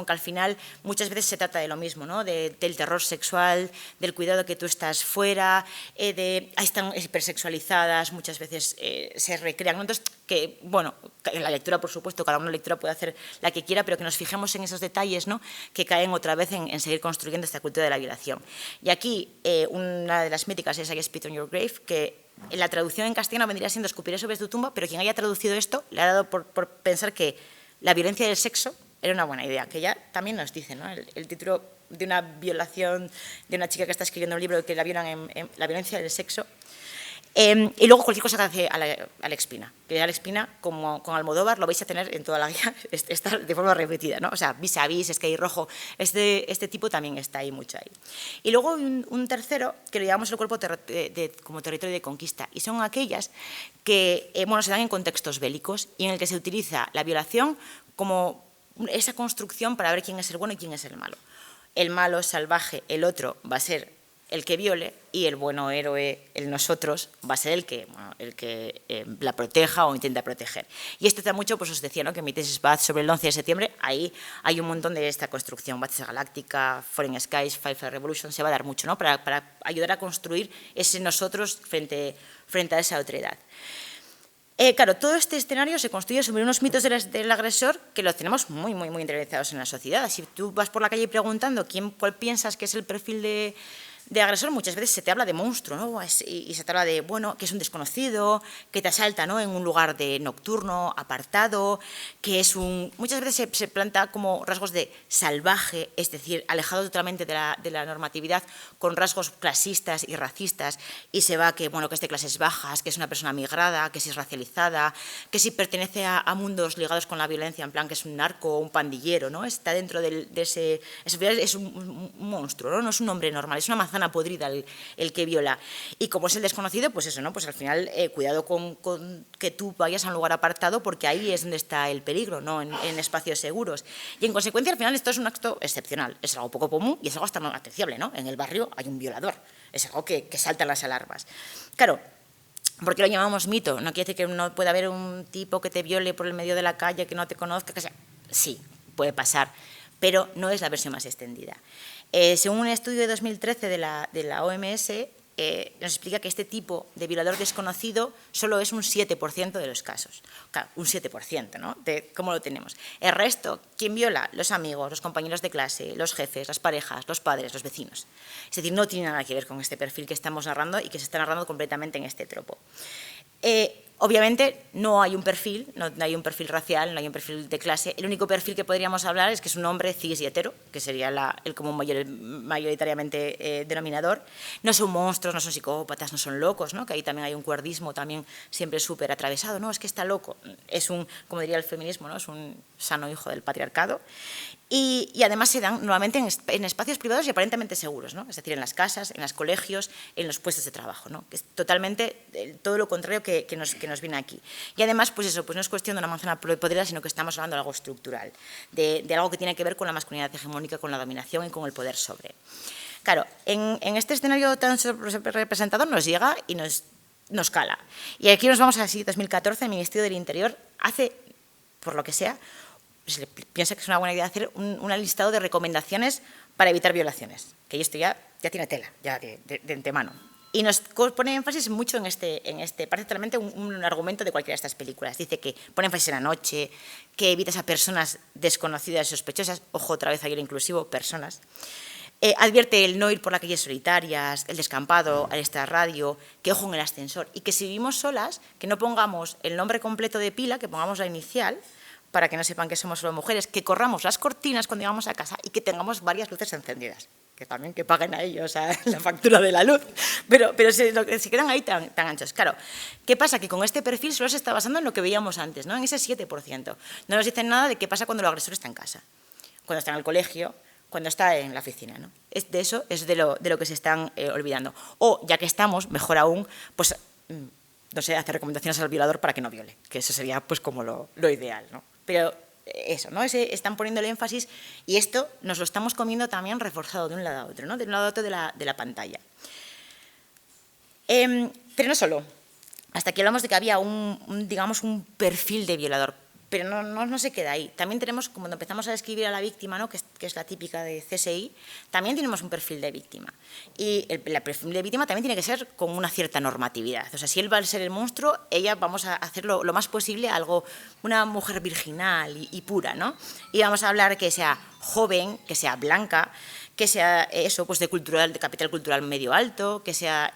al final muchas veces se trata de lo mismo, ¿no?, del terror sexual, del cuidado que tú estás fuera, ahí están hipersexualizadas, muchas veces se recrean, ¿no? Entonces, que, en la lectura, por supuesto, cada una lectura puede hacer la que quiera, pero que nos fijemos en esos detalles, ¿no?, que caen otra vez en seguir construyendo esta cultura de la violación. Y aquí, una de las míticas es I Spit on Your Grave, que en la traducción en castellano vendría siendo Escupiré sobre tu tumba, pero quien haya traducido esto le ha dado por pensar que la violencia del sexo era una buena idea, que ella también nos dice, ¿no? El título de una violación de una chica que está escribiendo un libro que la violan en la violencia del sexo. Y luego cualquier cosa que hace Alex Pina, que Alex Pina, como con Almodóvar, lo vais a tener en toda la guía, está de forma repetida, ¿no? O sea, Vis a Vis, Sky Rojo, este tipo también está ahí mucho ahí. Y luego un tercero, que le llamamos el cuerpo como territorio de conquista, y son aquellas que bueno, se dan en contextos bélicos y en el que se utiliza la violación como esa construcción para ver quién es el bueno y quién es el malo. El malo salvaje, el otro, va a ser el que viole, y el bueno héroe, el nosotros, va a ser el que la proteja o intenta proteger. Y esto está mucho, pues os decía, ¿no?, que mi tesis va sobre el 11 de septiembre, ahí hay un montón de esta construcción, Battlestar Galáctica, Foreign Skies, Firefly Revolution, se va a dar mucho, ¿no?, para ayudar a construir ese nosotros frente a esa otredad. Claro, todo este escenario se construye sobre unos mitos del agresor que los tenemos muy interiorizados en la sociedad. Si tú vas por la calle preguntando cuál piensas que es el perfil de agresor, muchas veces se te habla de monstruo, ¿no? Y se te habla de, bueno, que es un desconocido, que te asalta, ¿no?, en un lugar nocturno, apartado, que es muchas veces se planta como rasgos de salvaje, es decir, alejado totalmente de la normatividad, con rasgos clasistas y racistas, y se va que es de clases bajas, que es una persona migrada, que si es racializada, que si pertenece a mundos ligados con la violencia, en plan que es un narco o un pandillero, ¿no? Está dentro de ese... Es un monstruo, ¿no? No es un hombre normal, es una manzana podrida el que viola. Y como es el desconocido, pues eso, ¿no? Pues al final, cuidado con que tú vayas a un lugar apartado, porque ahí es donde está el peligro, ¿no? En espacios seguros. Y en consecuencia, al final, esto es un acto excepcional, es algo poco común y es algo hasta no apreciable, ¿no? En el barrio hay un violador, es algo que saltan las alarmas. Claro, ¿por qué lo llamamos mito? No quiere decir que no pueda haber un tipo que te viole por el medio de la calle, que no te conozca, que sea. Sí, puede pasar, pero no es la versión más extendida. Según un estudio de 2013 de la OMS, nos explica que este tipo de violador desconocido solo es un 7% de los casos. Claro, un 7%, ¿no? ¿Cómo lo tenemos? El resto, ¿quién viola? Los amigos, los compañeros de clase, los jefes, las parejas, los padres, los vecinos. Es decir, no tiene nada que ver con este perfil que estamos narrando y que se está narrando completamente en este tropo. Obviamente no hay un perfil, no hay un perfil racial, no hay un perfil de clase. El único perfil que podríamos hablar es que es un hombre cis y hetero, que sería el común mayoritariamente denominador. No son monstruos, no son psicópatas, no son locos, ¿no? Que ahí también hay un cuerdismo también siempre súper atravesado. No, es que está loco. Es como diría el feminismo, ¿no? Es un sano hijo del patriarcado. Y además se dan normalmente en espacios privados y aparentemente seguros, ¿no? Es decir, en las casas, en los colegios, en los puestos de trabajo, ¿no? Que es totalmente todo lo contrario que nos viene aquí. Y además, pues eso, pues no es cuestión de una manzana podrida, sino que estamos hablando de algo estructural, de algo que tiene que ver con la masculinidad hegemónica, con la dominación y con el poder sobre. Claro, en este escenario tan representado nos llega y nos cala. Y aquí nos vamos a 2014, el Ministerio del Interior hace, por lo que sea, se piensa que es una buena idea hacer un listado de recomendaciones para evitar violaciones, que esto ya tiene tela, ya de antemano. Y nos pone énfasis mucho en este parece totalmente un argumento de cualquiera de estas películas. Dice que pone énfasis en la noche, que evitas a personas desconocidas y sospechosas, ojo, otra vez ayer inclusivo, personas. Advierte el no ir por las calles solitarias, el descampado, al extrarradio, que ojo en el ascensor, y que si vivimos solas, que no pongamos el nombre completo de pila, que pongamos la inicial, para que no sepan que somos solo mujeres, que corramos las cortinas cuando llegamos a casa y que tengamos varias luces encendidas, que también que paguen a ellos la factura de la luz, pero se quedan ahí tan anchos. Claro, ¿qué pasa? Que con este perfil solo se está basando en lo que veíamos antes, ¿no? En ese 7%. No nos dicen nada de qué pasa cuando el agresor está en casa, cuando está en el colegio, cuando está en la oficina, ¿no? De eso es de lo que se están olvidando. O, ya que estamos, mejor aún, pues, no sé, hacer recomendaciones al violador para que no viole, que eso sería pues como lo ideal, ¿no? Pero eso, ¿no? Están poniendo el énfasis y esto nos lo estamos comiendo también reforzado de un lado a otro, ¿no? De un lado a otro de la pantalla. Pero no solo. Hasta aquí hablamos de que había digamos, un perfil de violador, pero no se queda ahí. También tenemos, cuando empezamos a describir a la víctima, ¿no? que es la típica de CSI, también tenemos un perfil de víctima. Y el perfil de víctima también tiene que ser con una cierta normatividad. O sea, si él va a ser el monstruo, ella vamos a hacerlo lo más posible una mujer virginal y pura, ¿no? Y vamos a hablar que sea joven, que sea blanca, que sea eso, pues de capital cultural medio alto, que sea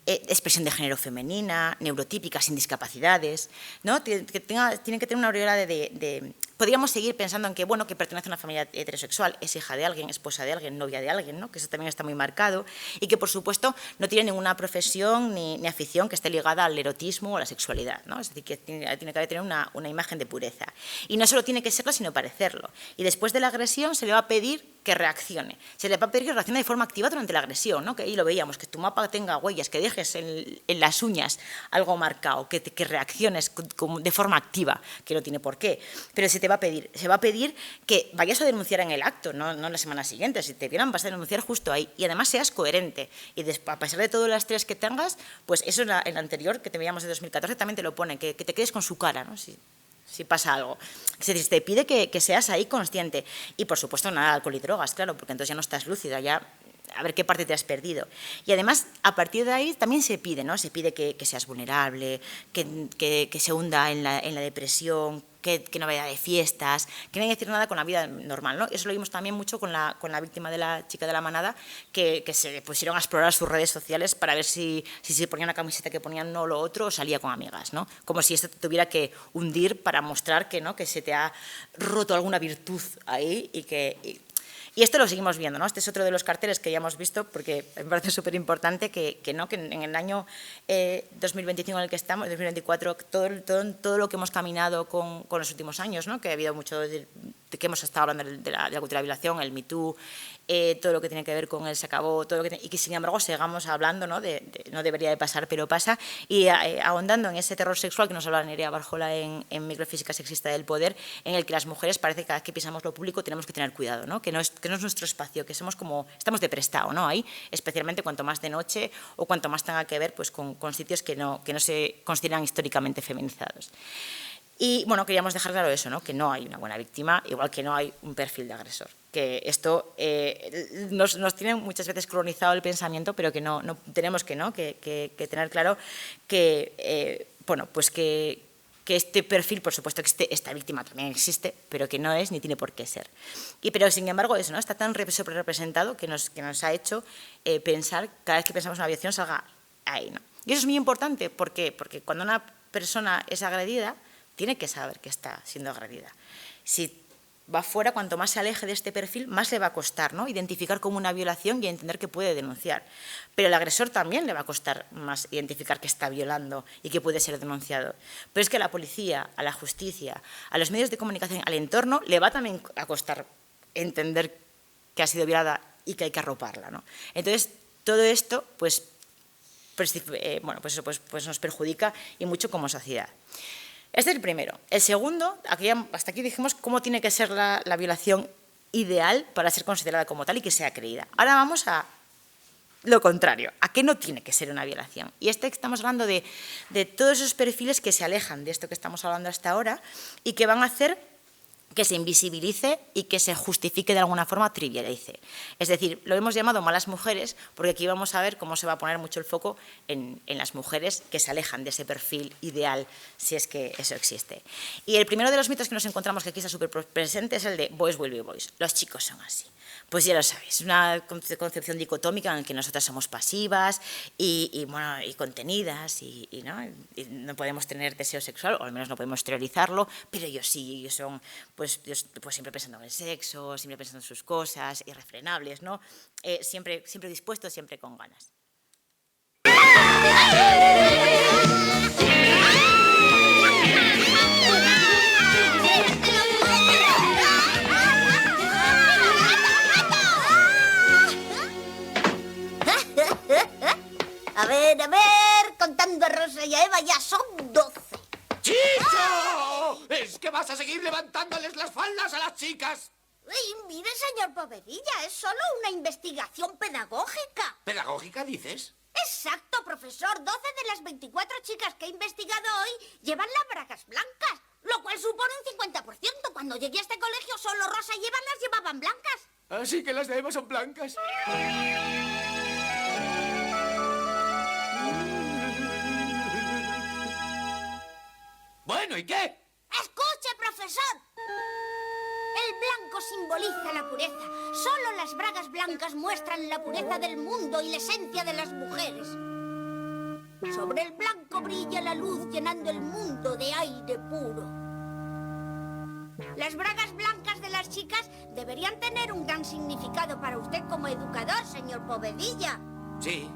expresión de género femenina, neurotípica, sin discapacidades, ¿no? Tienen que tener una aureola de... Podríamos seguir pensando en que, bueno, que pertenece a una familia heterosexual, es hija de alguien, esposa de alguien, novia de alguien, ¿no? Que eso también está muy marcado, y que, por supuesto, no tiene ninguna profesión ni afición que esté ligada al erotismo o a la sexualidad, ¿no? Es decir, que tiene que tener una imagen de pureza. Y no solo tiene que serlo, sino parecerlo. Y después de la agresión se le va a pedir que reaccione. Se le va a pedir que reaccione de forma activa durante la agresión, ¿no? Que ahí lo veíamos, que tu mapa tenga huellas, que dejes en las uñas algo marcado, que reacciones de forma activa, que no tiene por qué. Pero se va a pedir que vayas a denunciar en el acto, no en la semana siguiente. Si te vieran, vas a denunciar justo ahí. Y además seas coherente. Y a pesar de todo el estrés que tengas, pues eso en la anterior, que te veíamos de 2014, también te lo pone, que te quedes con su cara, ¿no? Si pasa algo. Es decir, te pide que seas ahí consciente. Y, por supuesto, nada de alcohol y drogas, claro, porque entonces ya no estás lúcida, ya a ver qué parte te has perdido. Y además, a partir de ahí también se pide, ¿no? Se pide que seas vulnerable, que se hunda en la depresión, que no vaya de fiestas, que no hay que decir nada con la vida normal, ¿no? Eso lo vimos también mucho con la víctima de la chica de la manada, que se pusieron a explorar sus redes sociales para ver si se ponía una camiseta que ponían no lo otro o salía con amigas, ¿no? Como si esto te tuviera que hundir para mostrar que, ¿no? Que se te ha roto alguna virtud ahí y esto lo seguimos viendo, ¿no? Este es otro de los carteles que ya hemos visto, porque me parece súper importante que en el año 2025 en el que estamos, 2024, todo lo que hemos caminado con los últimos años, ¿no? Que ha habido mucho de que hemos estado hablando de la cultura de la violación, el Me Too, todo lo que tiene que ver con el se acabó, y que sin embargo sigamos hablando, ¿no? No debería de pasar, pero pasa, y ahondando en ese terror sexual que nos habla Nerea Barjola en Microfísica sexista del poder, en el que las mujeres parece que cada vez que pisamos lo público tenemos que tener cuidado, ¿no? Que no es nuestro espacio, que somos como, estamos de prestado, ¿no? Ahí, especialmente cuanto más de noche o cuanto más tenga que ver pues, con sitios que no se consideran históricamente feminizados. Y, bueno, queríamos dejar claro eso, ¿no? Que no hay una buena víctima, igual que no hay un perfil de agresor. Que esto nos tiene muchas veces colonizado el pensamiento, pero que no tenemos que tener claro que, bueno, pues que este perfil, por supuesto que esta víctima también existe, pero que no es ni tiene por qué ser. Pero, sin embargo, eso, ¿no? Está tan representado que nos ha hecho pensar, cada vez que pensamos en una violación, salga ahí, ¿no? Y eso es muy importante, porque cuando una persona es agredida, tiene que saber que está siendo agredida. Si va fuera, cuanto más se aleje de este perfil, más le va a costar, ¿no? Identificar como una violación y entender que puede denunciar. Pero al agresor también le va a costar más identificar que está violando y que puede ser denunciado. Pero es que a la policía, a la justicia, a los medios de comunicación, al entorno, le va también a costar entender que ha sido violada y que hay que arroparla, ¿no? Entonces, todo esto, pues nos perjudica y mucho como sociedad. Este es el primero. El segundo, hasta aquí dijimos cómo tiene que ser la violación ideal para ser considerada como tal y que sea creída. Ahora vamos a lo contrario, a qué no tiene que ser una violación. Y estamos hablando de todos esos perfiles que se alejan de esto que estamos hablando hasta ahora y que van a hacer que se invisibilice y que se justifique de alguna forma, trivialice. Es decir, lo hemos llamado malas mujeres porque aquí vamos a ver cómo se va a poner mucho el foco en las mujeres que se alejan de ese perfil ideal, si es que eso existe. Y el primero de los mitos que nos encontramos que aquí está súper presente es el de boys will be boys, los chicos son así. Pues ya lo sabéis, una concepción dicotómica en la que nosotras somos pasivas y contenidas y no podemos tener deseo sexual, o al menos no podemos exteriorizarlo, pero ellos sí, ellos son pues siempre pensando en el sexo, siempre pensando en sus cosas, irrefrenables, ¿no? Siempre dispuestos, siempre con ganas. A ver, contando a Rosa y a Eva ya son 12. ¡Chicho! ¿Es que vas a seguir levantándoles las faldas a las chicas? Mire, señor Poverilla, es solo una investigación pedagógica. ¿Pedagógica, dices? Exacto, profesor. 12 de las 24 chicas que he investigado hoy llevan las bragas blancas, lo cual supone un 50%. Cuando llegué a este colegio, solo Rosa y Eva las llevaban blancas. Así que las de Eva son blancas. Bueno, ¿y qué? ¡Escuche, profesor! El blanco simboliza la pureza. Solo las bragas blancas muestran la pureza del mundo y la esencia de las mujeres. Sobre el blanco brilla la luz llenando el mundo de aire puro. Las bragas blancas de las chicas deberían tener un gran significado para usted como educador, señor Povedilla. Sí,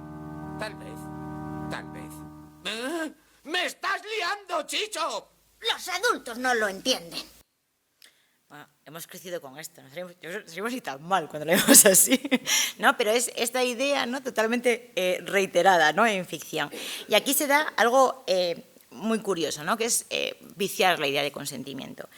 tal vez. Tal vez. ¡Me estás liando, Chicho! Los adultos no lo entienden. Bueno, hemos crecido con esto, no seríamos ni tan mal cuando lo vemos así, ¿no? Pero es esta idea, ¿no?, totalmente reiterada, ¿no?, en ficción. Y aquí se da algo muy curioso, ¿no?, que es viciar la idea de consentimiento.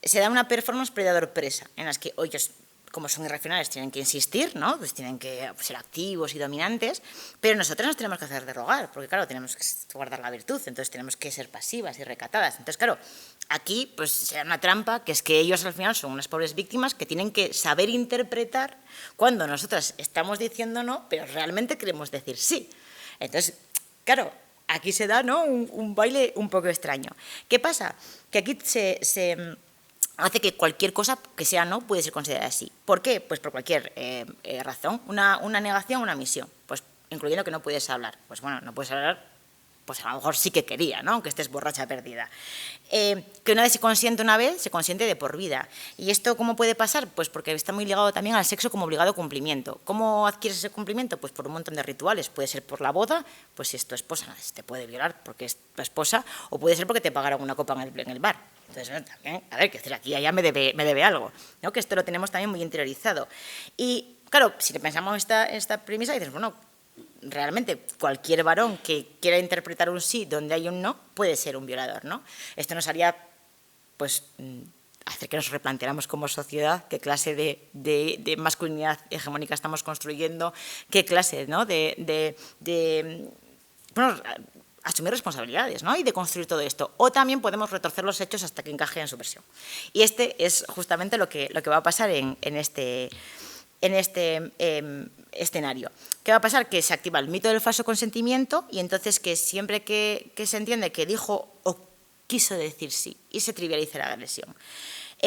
Se da una performance predador-presa, en las que ellos, como son irracionales, tienen que insistir, ¿no?, pues tienen que ser activos y dominantes, pero nosotros nos tenemos que hacer de rogar, porque claro, tenemos que guardar la virtud, entonces tenemos que ser pasivas y recatadas. Entonces, claro, aquí pues se da una trampa, que es que ellos al final son unas pobres víctimas que tienen que saber interpretar cuando nosotras estamos diciendo no, pero realmente queremos decir sí. Entonces, claro, aquí se da, ¿no?, un baile un poco extraño. ¿Qué pasa? Que aquí se hace que cualquier cosa que sea no puede ser considerada así. ¿Por qué? Pues por cualquier razón. Una negación, una omisión. Pues incluyendo que no puedes hablar. Pues bueno, no puedes hablar, pues a lo mejor sí que quería, ¿no?, aunque estés borracha perdida. Que una vez se consiente una vez, se consiente de por vida. ¿Y esto cómo puede pasar? Pues porque está muy ligado también al sexo como obligado cumplimiento. ¿Cómo adquieres ese cumplimiento? Pues por un montón de rituales. Puede ser por la boda, pues si es tu esposa, te puede violar porque es tu esposa, o puede ser porque te pagaron una copa en el bar. Entonces, también, a ver, que decir, aquí allá me debe algo, ¿no?, que esto lo tenemos también muy interiorizado. Y, claro, si pensamos esta premisa, dices, bueno, realmente cualquier varón que quiera interpretar un sí donde hay un no puede ser un violador, ¿no? Esto nos haría, pues, hacer que nos replanteáramos como sociedad qué clase de masculinidad hegemónica estamos construyendo, qué clase, ¿no?, bueno, asumir responsabilidades, ¿no?, y de construir todo esto. O también podemos retorcer los hechos hasta que encaje en su versión. Y este es justamente lo que va a pasar en este escenario. ¿Qué va a pasar? Que se activa el mito del falso consentimiento y entonces que siempre que se entiende que dijo o quiso decir sí y se trivializa la agresión.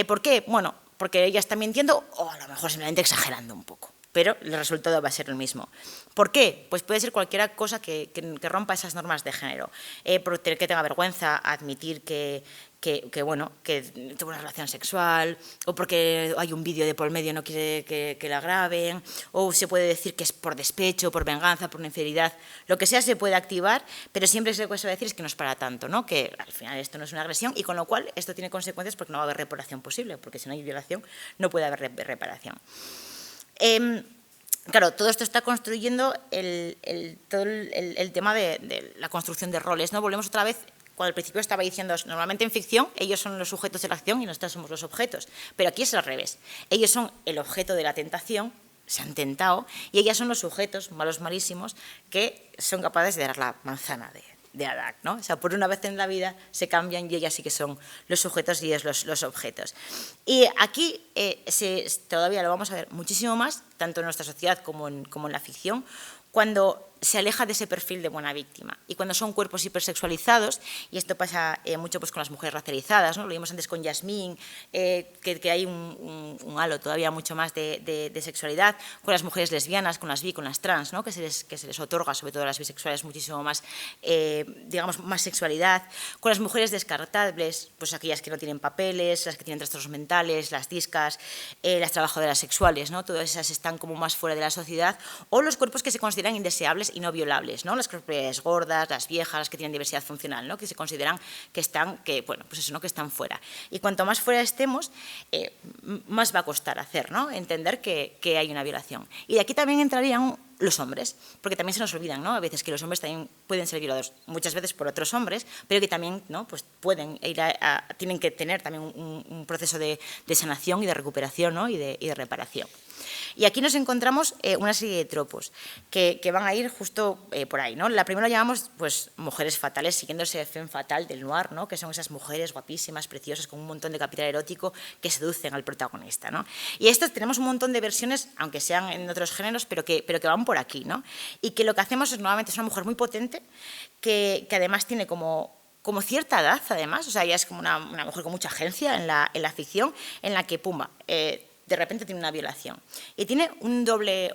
¿Por qué? Bueno, porque ella está mintiendo o a lo mejor simplemente exagerando un poco, pero el resultado va a ser el mismo. ¿Por qué? Pues puede ser cualquier cosa que rompa esas normas de género. Porque tenga vergüenza, admitir que tuvo una relación sexual, o porque hay un vídeo de por medio y no quiere que la graben, o se puede decir que es por despecho, por venganza, por una infidelidad. Lo que sea se puede activar, pero siempre lo que se va a decir es que no es para tanto, ¿no?, que al final esto no es una agresión y con lo cual esto tiene consecuencias porque no va a haber reparación posible, porque si no hay violación no puede haber reparación. Claro, todo esto está construyendo todo el tema de la construcción de roles, ¿no? Volvemos otra vez, cuando al principio estaba diciendo, normalmente en ficción ellos son los sujetos de la acción y nosotros somos los objetos, pero aquí es al revés. Ellos son el objeto de la tentación, se han tentado, y ellas son los sujetos, malos malísimos, que son capaces de dar la manzana de Adán, ¿no? O sea, por una vez en la vida se cambian y ellas sí que son los sujetos y ellos los objetos. Y aquí todavía lo vamos a ver muchísimo más, tanto en nuestra sociedad como en la ficción, cuando se aleja de ese perfil de buena víctima y cuando son cuerpos hipersexualizados, y esto pasa mucho pues, con las mujeres racializadas, ¿no? Lo vimos antes con Yasmín, que hay un halo todavía mucho más de sexualidad, con las mujeres lesbianas, con las bi, con las trans, ¿no? que se les otorga, sobre todo a las bisexuales, muchísimo más, digamos, más sexualidad, con las mujeres descartables, pues aquellas que no tienen papeles, las que tienen trastornos mentales, las discas, las trabajadoras sexuales, ¿no? Todas esas están como más fuera de la sociedad, o los cuerpos que se consideran indeseables y no violables, ¿no? Las corporalidades gordas, las viejas, las que tienen diversidad funcional, ¿no? Que se consideran que están fuera. Y cuanto más fuera estemos, más va a costar hacer, ¿no? Entender que hay una violación. Y de aquí también entrarían los hombres, porque también se nos olvidan, ¿no? A veces que los hombres también pueden ser violados, muchas veces por otros hombres, pero que también, ¿no? Pues pueden tienen que tener también un proceso de sanación y de recuperación, ¿no? y de reparación. Y aquí nos encontramos una serie de tropos que van a ir justo por ahí, ¿no? La primera llamamos pues, mujeres fatales, siguiendo ese femme fatal del noir, ¿no? Que son esas mujeres guapísimas, preciosas, con un montón de capital erótico que seducen al protagonista, ¿no? Y estas tenemos un montón de versiones, aunque sean en otros géneros, pero que van por aquí, ¿no? Y que lo que hacemos es, nuevamente, es una mujer muy potente que además tiene como cierta edad, además, o sea, ella es como una mujer con mucha agencia en la ficción, en la que, pumba, de repente tiene una violación. Y tiene un doble,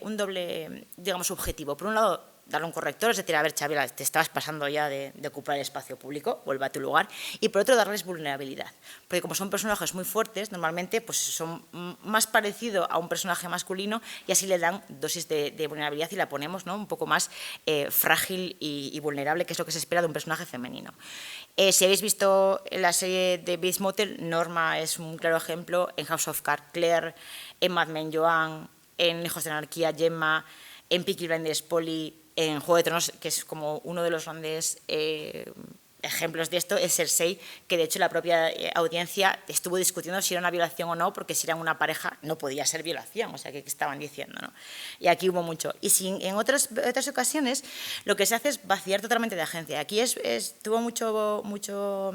digamos, objetivo. Por un lado, darle un corrector, es decir, a ver, Xavi, te estabas pasando ya de ocupar el espacio público, vuelve a tu lugar, y por otro, darles vulnerabilidad, porque como son personajes muy fuertes, normalmente pues, son más parecidos a un personaje masculino y así le dan dosis de vulnerabilidad y la ponemos, ¿no?, un poco más frágil y vulnerable, que es lo que se espera de un personaje femenino. Si habéis visto la serie de Bates Motel, Norma es un claro ejemplo, en House of Cards, Claire, en Mad Men, Joan, en Hijos de la Anarquía, Gemma, en Peaky Blinders, Polly, en Juego de Tronos, que es como uno de los grandes ejemplos de esto, es Cersei, que de hecho la propia audiencia estuvo discutiendo si era una violación o no, porque si eran una pareja no podía ser violación, o sea, ¿qué estaban diciendo, ¿no? Y aquí hubo mucho. Y si en otras ocasiones lo que se hace es vaciar totalmente de agencia. Aquí tuvo mucho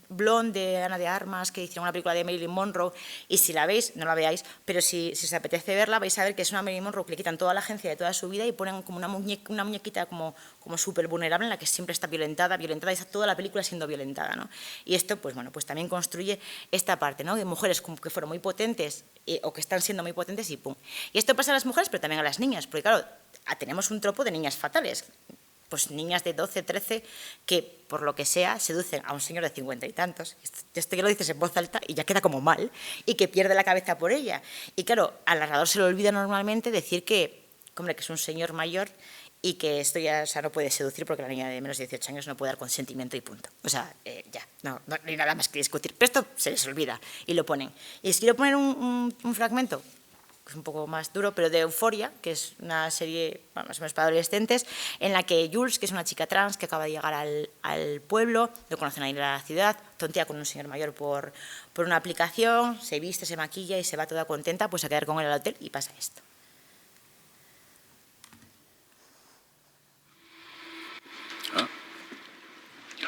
Blonde de Ana de Armas, que hicieron una película de Marilyn Monroe, y si la veis, no la veáis, pero si os apetece verla, vais a ver que es una Marilyn Monroe que le quitan toda la agencia de toda su vida y ponen como una muñequita como súper vulnerable en la que siempre está violentada y está toda la película siendo violentada, ¿no? Y esto, pues bueno, pues también construye esta parte, ¿no?, de mujeres que fueron muy potentes o que están siendo muy potentes y pum. Y esto pasa a las mujeres, pero también a las niñas, porque claro, tenemos un tropo de niñas fatales, pues niñas de 12, 13, que por lo que sea seducen a un señor de 50 y tantos, esto ya lo dices en voz alta y ya queda como mal, y que pierde la cabeza por ella. Y claro, al narrador se le olvida normalmente decir que, hombre, que es un señor mayor y que esto ya, o sea, no puede seducir porque la niña de menos de 18 años no puede dar consentimiento y punto. O sea, ya, no hay nada más que discutir. Pero esto se les olvida y lo ponen. Y os quiero poner un fragmento, que es un poco más duro, pero de Euphoria, que es una serie, bueno, más o menos para adolescentes, en la que Jules, que es una chica trans que acaba de llegar al pueblo, lo conocen ahí en la ciudad, tontea con un señor mayor por una aplicación, se viste, se maquilla y se va toda contenta pues a quedar con él al hotel y pasa esto.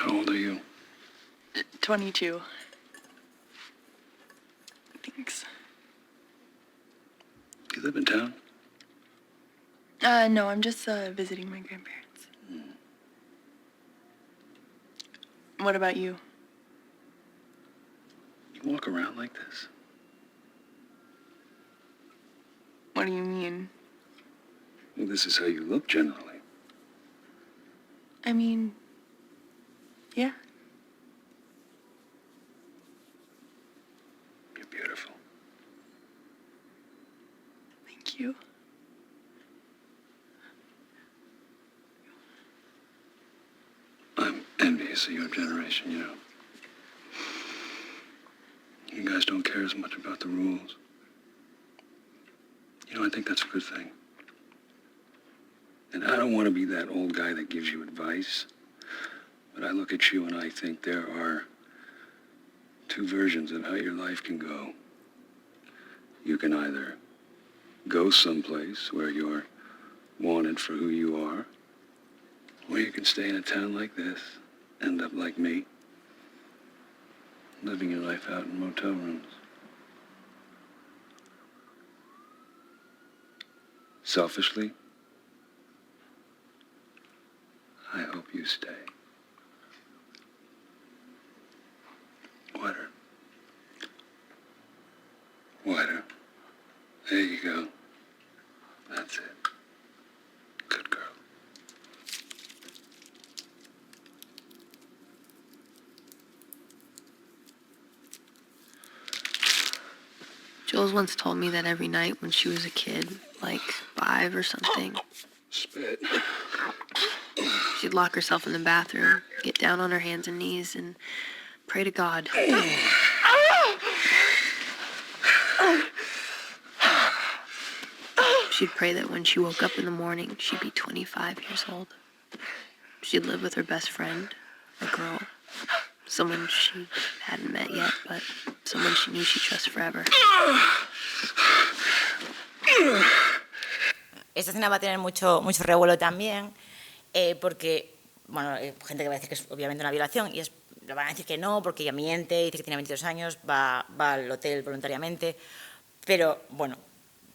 How old are you? 22. Thanks. You live in town? No, I'm just visiting my grandparents. What about you? You walk around like this? What do you mean? Well, this is how you look generally. I mean, yeah. You're beautiful. Thank you. I'm envious of your generation, you know. You guys don't care as much about the rules. You know, I think that's a good thing. And I don't want to be that old guy that gives you advice, but I look at you and I think there are two versions of how your life can go. You can either go someplace where you're wanted for who you are, or you can stay in a town like this, end up like me, living your life out in motel rooms. Selfishly, I hope you stay. Wider. Wider. There you go. That's it. Good girl. Jules once told me that every night when she was a kid, like 5 or something, Spit. she'd lock herself in the bathroom, get down on her hands and knees, and pray to God. She'd pray that when she woke up in the morning, she'd be 25 years old. She'd live with her best friend, a girl, someone she hadn't met yet, but someone she knew she'd trust forever. Esta escena va a tener mucho revuelo también, porque, bueno, gente que va a decir que es obviamente una violación, y le van a decir que no, porque ella miente, dice que tiene 22 años, va al hotel voluntariamente, pero, bueno,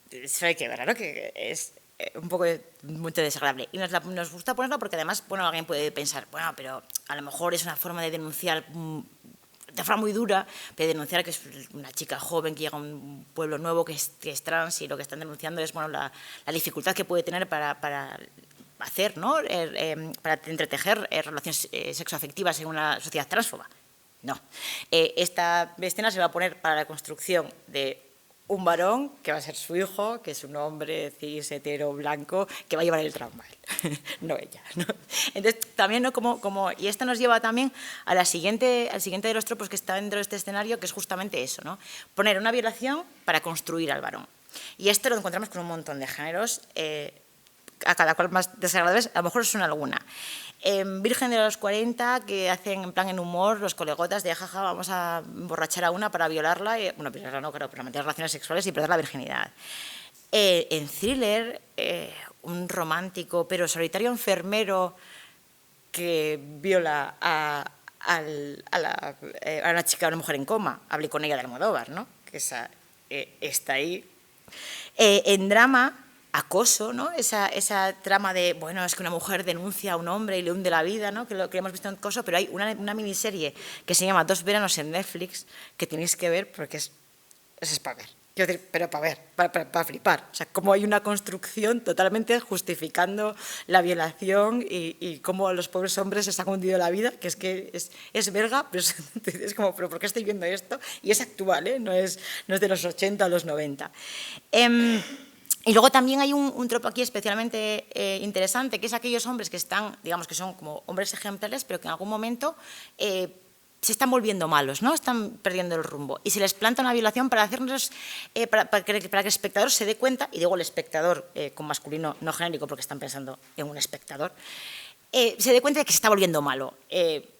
eso hay que ver, ¿no?, que es un poco mucho desagradable. Y nos gusta ponerlo porque además, bueno, alguien puede pensar, bueno, pero a lo mejor es una forma de denunciar de forma muy dura, pero denunciar que es una chica joven que llega a un pueblo nuevo que es trans, y lo que están denunciando es, bueno, la dificultad que puede tener para hacer, ¿no? Para entretejer relaciones sexoafectivas en una sociedad transfoba. No. Esta escena se va a poner para la construcción de un varón que va a ser su hijo, que es un hombre cis, hetero, blanco, que va a llevar el trauma, no ella, ¿no? Entonces, también, ¿no? Y esto nos lleva también al siguiente de los tropos que está dentro de este escenario, que es justamente eso, ¿no? Poner una violación para construir al varón. Y esto lo encontramos con un montón de géneros, a cada cual más desagradables, a lo mejor os suena alguna. Virgen de los 40, que hacen en plan en humor los colegotas de jaja, vamos a emborrachar a una para violarla, bueno, violarla no, claro, para mantener relaciones sexuales y perder la virginidad. En Thriller, un romántico pero solitario enfermero que viola a una chica, a una mujer en coma. Hablé con ella de Almodóvar, ¿no? Que esa está ahí. En drama, acoso, ¿no? Esa trama de, bueno, es que una mujer denuncia a un hombre y le hunde la vida, ¿no? Que lo que hemos visto en Acoso, pero hay una miniserie que se llama 2 veranos en Netflix que tenéis que ver porque es para ver. Quiero decir, pero para ver, para flipar. O sea, cómo hay una construcción totalmente justificando la violación y cómo a los pobres hombres les ha hundido la vida, que es verga, pero es como, ¿pero por qué estoy viendo esto? Y es actual, ¿eh? No es de los 80 o los 90. Y luego también hay un tropo aquí especialmente interesante, que es aquellos hombres que están, digamos que son como hombres ejemplares, pero que en algún momento se están volviendo malos, ¿no? Están perdiendo el rumbo. Y se les planta una violación para hacernos, para que el espectador se dé cuenta, y digo el espectador con masculino no genérico porque están pensando en un espectador, se dé cuenta de que se está volviendo malo.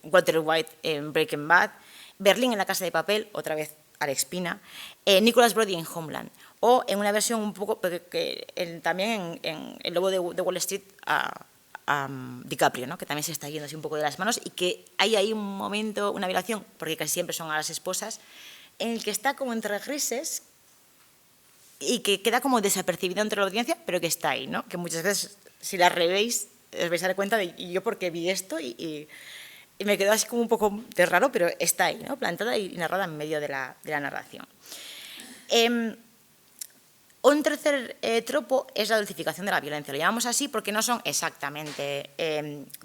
Walter White en Breaking Bad, Berlín en La Casa de Papel, otra vez Alex Pina, Nicholas Brody en Homeland, o en una versión un poco, también en El Lobo de Wall Street, a DiCaprio, ¿no? Que también se está yendo así un poco de las manos y que hay ahí un momento, una violación, porque casi siempre son a las esposas, en el que está como entre grises y que queda como desapercibido entre la audiencia, pero que está ahí, ¿no? Que muchas veces, si la revéis, os vais a dar cuenta de ¿y yo por qué vi esto? Y me quedó así como un poco de raro, pero está ahí, ¿no? Plantada y narrada en medio de la narración. Un tercer tropo es la dulcificación de la violencia. Lo llamamos así porque no son exactamente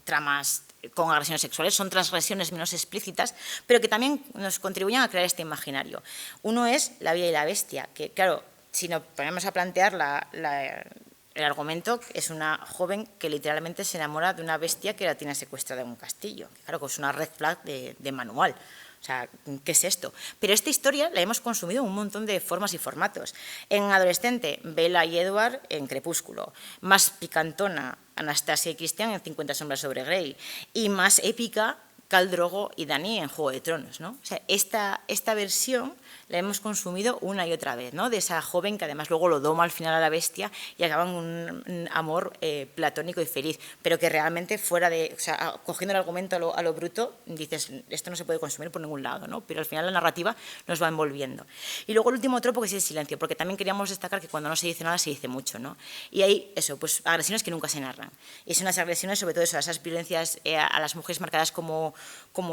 tramas con agresiones sexuales, son transgresiones menos explícitas, pero que también nos contribuyen a crear este imaginario. Uno es La Bella y la Bestia, que claro, si nos ponemos a plantear el argumento, es una joven que literalmente se enamora de una bestia que la tiene secuestrada en un castillo. Claro, que es una red flag de manual. O sea, ¿qué es esto? Pero esta historia la hemos consumido en un montón de formas y formatos. En adolescente, Bella y Edward en Crepúsculo. Más picantona, Anastasia y Christian en 50 sombras sobre Grey. Y más épica, Khal Drogo y Dany en Juego de Tronos, ¿no? O sea, esta versión la hemos consumido una y otra vez, ¿no? De esa joven que además luego lo doma al final a la bestia y acaba en un amor platónico y feliz, pero que realmente fuera de, o sea, cogiendo el argumento a lo bruto, dices, esto no se puede consumir por ningún lado, ¿no? Pero al final la narrativa nos va envolviendo. Y luego el último tropo, que es el silencio, porque también queríamos destacar que cuando no se dice nada se dice mucho, ¿no? Y hay eso, pues agresiones que nunca se narran. Y son unas agresiones, sobre todo eso, esas violencias a las mujeres marcadas como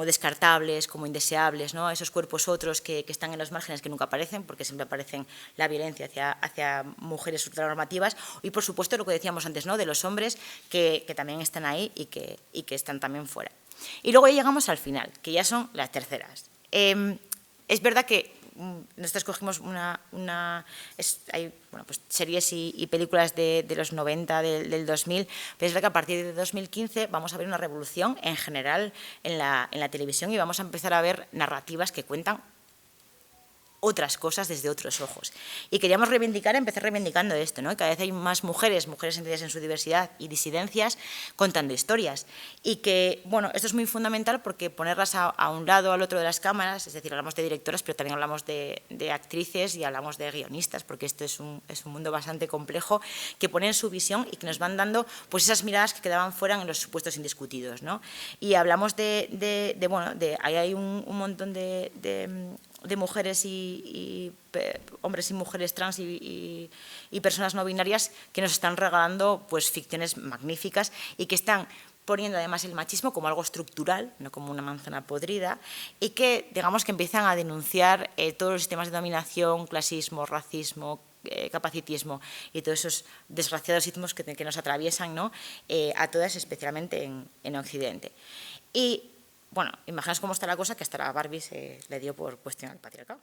descartables, como indeseables, ¿no? Esos cuerpos otros que están en los márgenes, que nunca aparecen, porque siempre aparecen la violencia hacia mujeres ultranormativas, y por supuesto lo que decíamos antes, ¿no? De los hombres que también están ahí y que están también fuera. Y luego ya llegamos al final, que ya son las terceras. Es verdad que nosotros cogimos hay pues series y películas de los 90, del 2000, pero es verdad que a partir de 2015 vamos a ver una revolución en general en la televisión y vamos a empezar a ver narrativas que cuentan otras cosas desde otros ojos. Y queríamos empezar reivindicando esto, ¿no? Cada vez hay más mujeres entendidas en su diversidad y disidencias contando historias. Y que, bueno, esto es muy fundamental porque ponerlas a un lado, al otro de las cámaras, es decir, hablamos de directoras, pero también hablamos de actrices y hablamos de guionistas, porque esto es un mundo bastante complejo, que ponen su visión y que nos van dando pues esas miradas que quedaban fuera en los supuestos indiscutidos, ¿no? Y hablamos ahí hay un montón de mujeres y hombres y mujeres trans y personas no binarias que nos están regalando pues ficciones magníficas y que están poniendo además el machismo como algo estructural, no como una manzana podrida, y que, digamos, que empiezan a denunciar todos los sistemas de dominación, clasismo, racismo, capacitismo y todos esos desgraciados ismos que nos atraviesan, ¿no? A todas, especialmente en Occidente. Y, bueno, imaginaos cómo está la cosa, que hasta a Barbie se le dio por cuestionar el patriarcado.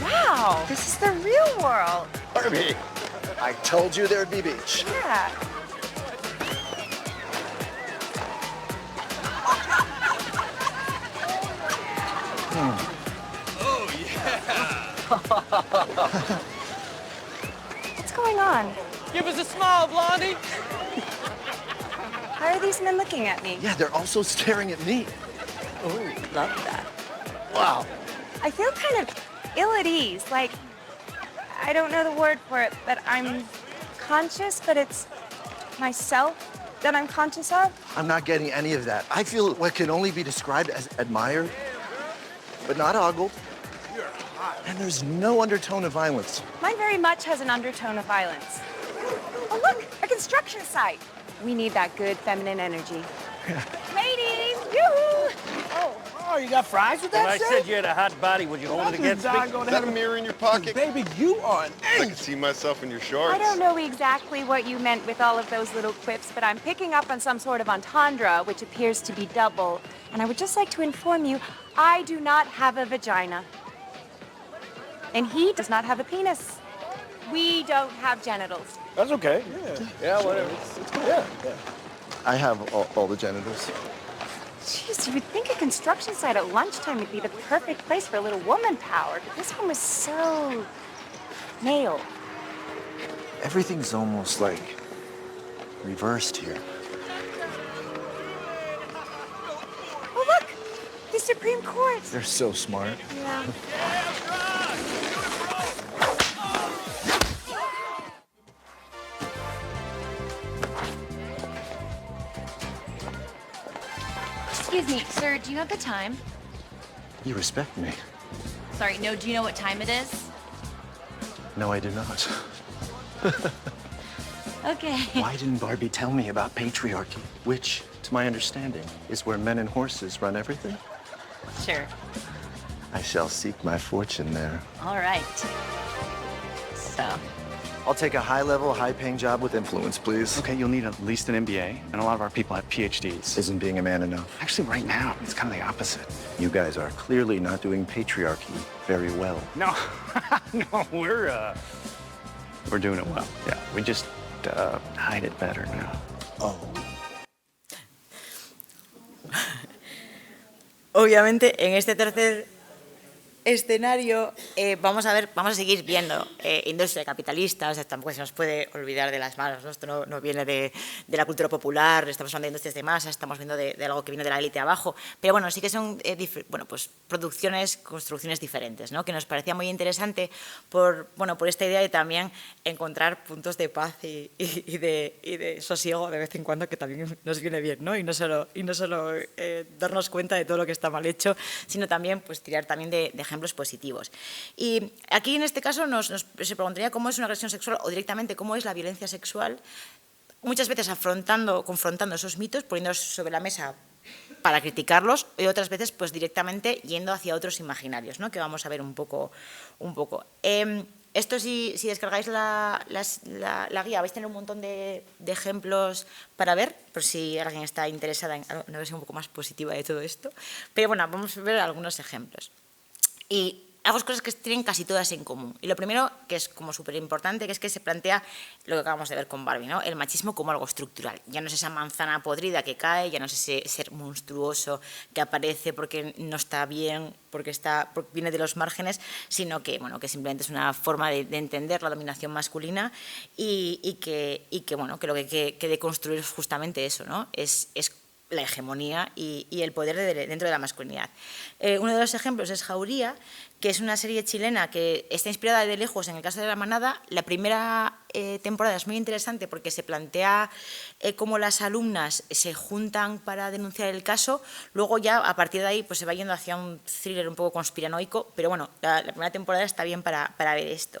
Wow, this is the real world. Barbie, I told you there'd be beach. Yeah. Oh, yeah. What's going on? Give us a smile, Blondie. Why are these men looking at me? Yeah, they're also staring at me. Oh, love that. Wow. I feel kind of ill at ease, like, I don't know the word for it, but I'm conscious, but it's myself that I'm conscious of. I'm not getting any of that. I feel what can only be described as admired, but not ogled. And there's no undertone of violence. Mine very much has an undertone of violence. Oh, look, a construction site. We need that good feminine energy. Ladies, yoo-hoo! Oh, you got fries with that When I said you had a hot body, would you hold it against me? Is that a mirror in your pocket? Baby, you are an I can see myself in your shorts. I don't know exactly what you meant with all of those little quips, but I'm picking up on some sort of entendre, which appears to be double. And I would just like to inform you, I do not have a vagina. And he does not have a penis. We don't have genitals. That's okay. Yeah, whatever. It's cool. Yeah. I have all the genitals. Jeez, you would think a construction site at lunchtime would be the perfect place for a little woman power, but this one was so male. Everything's almost like reversed here. Oh, look! The Supreme Court! They're so smart. Yeah. Excuse me, sir, do you have the time? You respect me. Sorry, no, do you know what time it is? No, I do not. Okay. Why didn't Barbie tell me about patriarchy, which, to my understanding, is where men and horses run everything? Sure. I shall seek my fortune there. All right. So, I'll take a high-level, high-paying job with influence, please. Okay, you'll need at least an MBA, and a lot of our people have PhDs. Isn't being a man enough? Actually, right now, it's kind of the opposite. You guys are clearly not doing patriarchy very well. No, no, we're doing it well. Yeah, we just hide it better now. Oh. Obviamente, en este tercer escenario vamos a seguir viendo industria capitalista, o sea, tampoco se nos puede olvidar de las manos, ¿no? Esto no viene de la cultura popular, estamos hablando de industrias de masa, estamos viendo de algo que viene de la élite abajo, pero bueno, sí que son pues producciones, construcciones diferentes, ¿no? Que nos parecía muy interesante por esta idea de también encontrar puntos de paz y de sosiego de vez en cuando, que también nos viene bien, ¿no? Y no solo darnos cuenta de todo lo que está mal hecho, sino también pues tirar también de ejemplos positivos. Y aquí en este caso se preguntaría cómo es una agresión sexual o directamente cómo es la violencia sexual, muchas veces confrontando esos mitos, poniéndolos sobre la mesa para criticarlos, y otras veces pues directamente yendo hacia otros imaginarios, ¿no? Que vamos a ver un poco. Esto si descargáis la guía vais a tener un montón de ejemplos para ver, por si alguien está interesada en una versión un poco más positiva de todo esto. Pero bueno, vamos a ver algunos ejemplos. Y algunas cosas que tienen casi todas en común. Y lo primero, que es como súper importante, que es que se plantea lo que acabamos de ver con Barbie, ¿no? El machismo como algo estructural. Ya no es esa manzana podrida que cae, ya no es ese ser monstruoso que aparece porque no está bien, porque viene de los márgenes, sino que simplemente es una forma de entender la dominación masculina y que lo que de construir es justamente eso, ¿no? Es la hegemonía y el poder dentro de la masculinidad. Uno de los ejemplos es Jauría, que es una serie chilena que está inspirada de lejos en el caso de La Manada. La primera temporada es muy interesante porque se plantea cómo las alumnas se juntan para denunciar el caso. Luego ya a partir de ahí pues se va yendo hacia un thriller un poco conspiranoico, pero bueno, la primera temporada está bien para ver esto.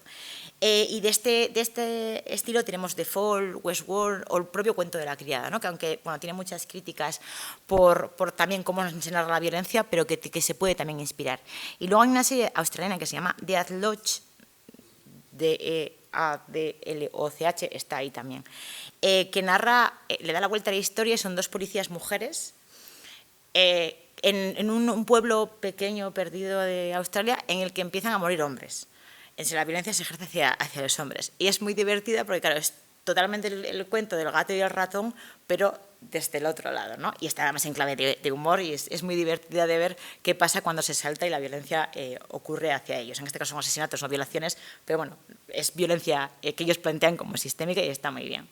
Y de este estilo tenemos The Fall, Westworld o el propio Cuento de la criada, ¿no? Que aunque bueno, tiene muchas críticas por también cómo nos enseña la violencia, pero que se puede también inspirar. Y luego hay una serie australiana que se llama Death Lodge, DEADLOCH, está ahí también, que narra, le da la vuelta a la historia, son dos policías mujeres en un pueblo pequeño perdido de Australia en el que empiezan a morir hombres. La violencia se ejerce hacia los hombres. Y es muy divertida porque, claro, es totalmente el cuento del gato y el ratón, pero desde el otro lado, ¿no? Y está además en clave de humor y es muy divertida de ver qué pasa cuando se salta y la violencia ocurre hacia ellos. En este caso son asesinatos, no violaciones, pero bueno, es violencia que ellos plantean como sistémica y está muy bien.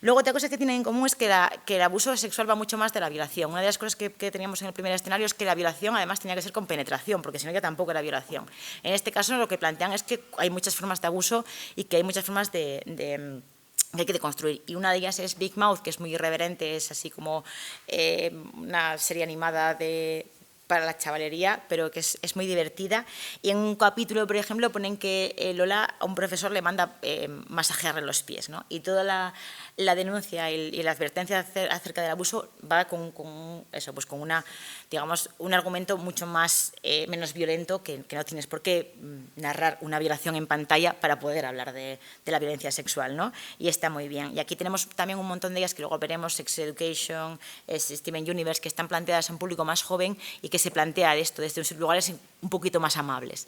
Luego, otra cosa que tienen en común es que el abuso sexual va mucho más de la violación. Una de las cosas que teníamos en el primer escenario es que la violación además tenía que ser con penetración, porque si no ya tampoco era violación. En este caso lo que plantean es que hay muchas formas de abuso y que hay muchas formas que hay que deconstruir. Y una de ellas es Big Mouth, que es muy irreverente, es así como una serie animada para la chavalería, pero que es muy divertida. Y en un capítulo, por ejemplo, ponen que Lola a un profesor le manda masajearle los pies, ¿no? Y toda la denuncia y la advertencia acerca del abuso va con un argumento mucho más menos violento, que no tienes por qué narrar una violación en pantalla para poder hablar de la violencia sexual, ¿no? Y está muy bien. Y aquí tenemos también un montón de ellas que luego veremos, Sex Education, Steven Universe, que están planteadas a un público más joven y que se plantea esto desde lugares un poquito más amables.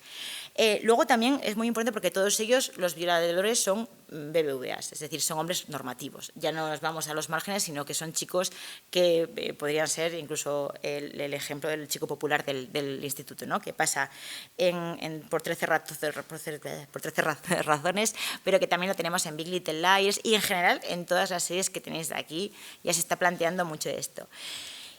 Luego también es muy importante porque todos ellos, los violadores, son BBVAs, es decir, son hombres normativos. Ya no nos vamos a los márgenes, sino que son chicos que podrían ser incluso el ejemplo del chico popular del instituto, ¿no? Que pasa por 13 razones, pero que también lo tenemos en Big Little Lies y en general en todas las series que tenéis de aquí ya se está planteando mucho esto.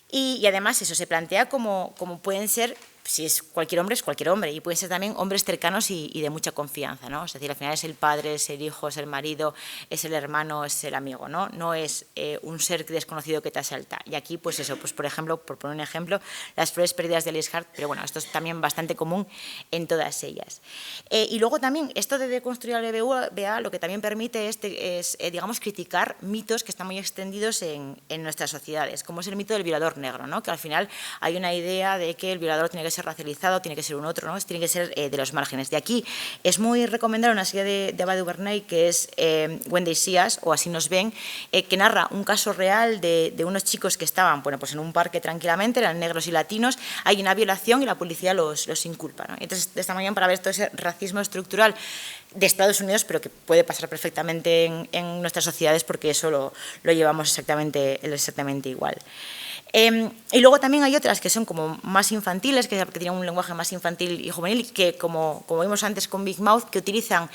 Y además eso se plantea como pueden ser, si es cualquier hombre, es cualquier hombre, y pueden ser también hombres cercanos y de mucha confianza, ¿no? Es decir, al final es el padre, es el hijo, es el marido, es el hermano, es el amigo, ¿no? No es un ser desconocido que te asalta. Y aquí, pues eso, pues por ejemplo, por poner un ejemplo, las flores perdidas de Alice Hart, pero bueno, esto es también bastante común en todas ellas. Y luego también, esto de deconstruir al BBVA, lo que también permite es digamos, criticar mitos que están muy extendidos en nuestras sociedades, como es el mito del violador negro, ¿no? Que al final hay una idea de que el violador tiene que ser racializado, tiene que ser un otro, ¿no? Tiene que ser de los márgenes. De aquí es muy recomendable una serie de Ava DuVernay que es When They See Us, o Así nos ven, que narra un caso real de unos chicos que estaban pues en un parque tranquilamente, eran negros y latinos, hay una violación y la policía los inculpa, ¿no? Entonces, está muy bien para ver todo ese racismo estructural de Estados Unidos, pero que puede pasar perfectamente en nuestras sociedades porque eso lo llevamos exactamente igual. Y luego también hay otras que son como más infantiles, que tienen un lenguaje más infantil y juvenil, que como vimos antes con Big Mouth, que utilizan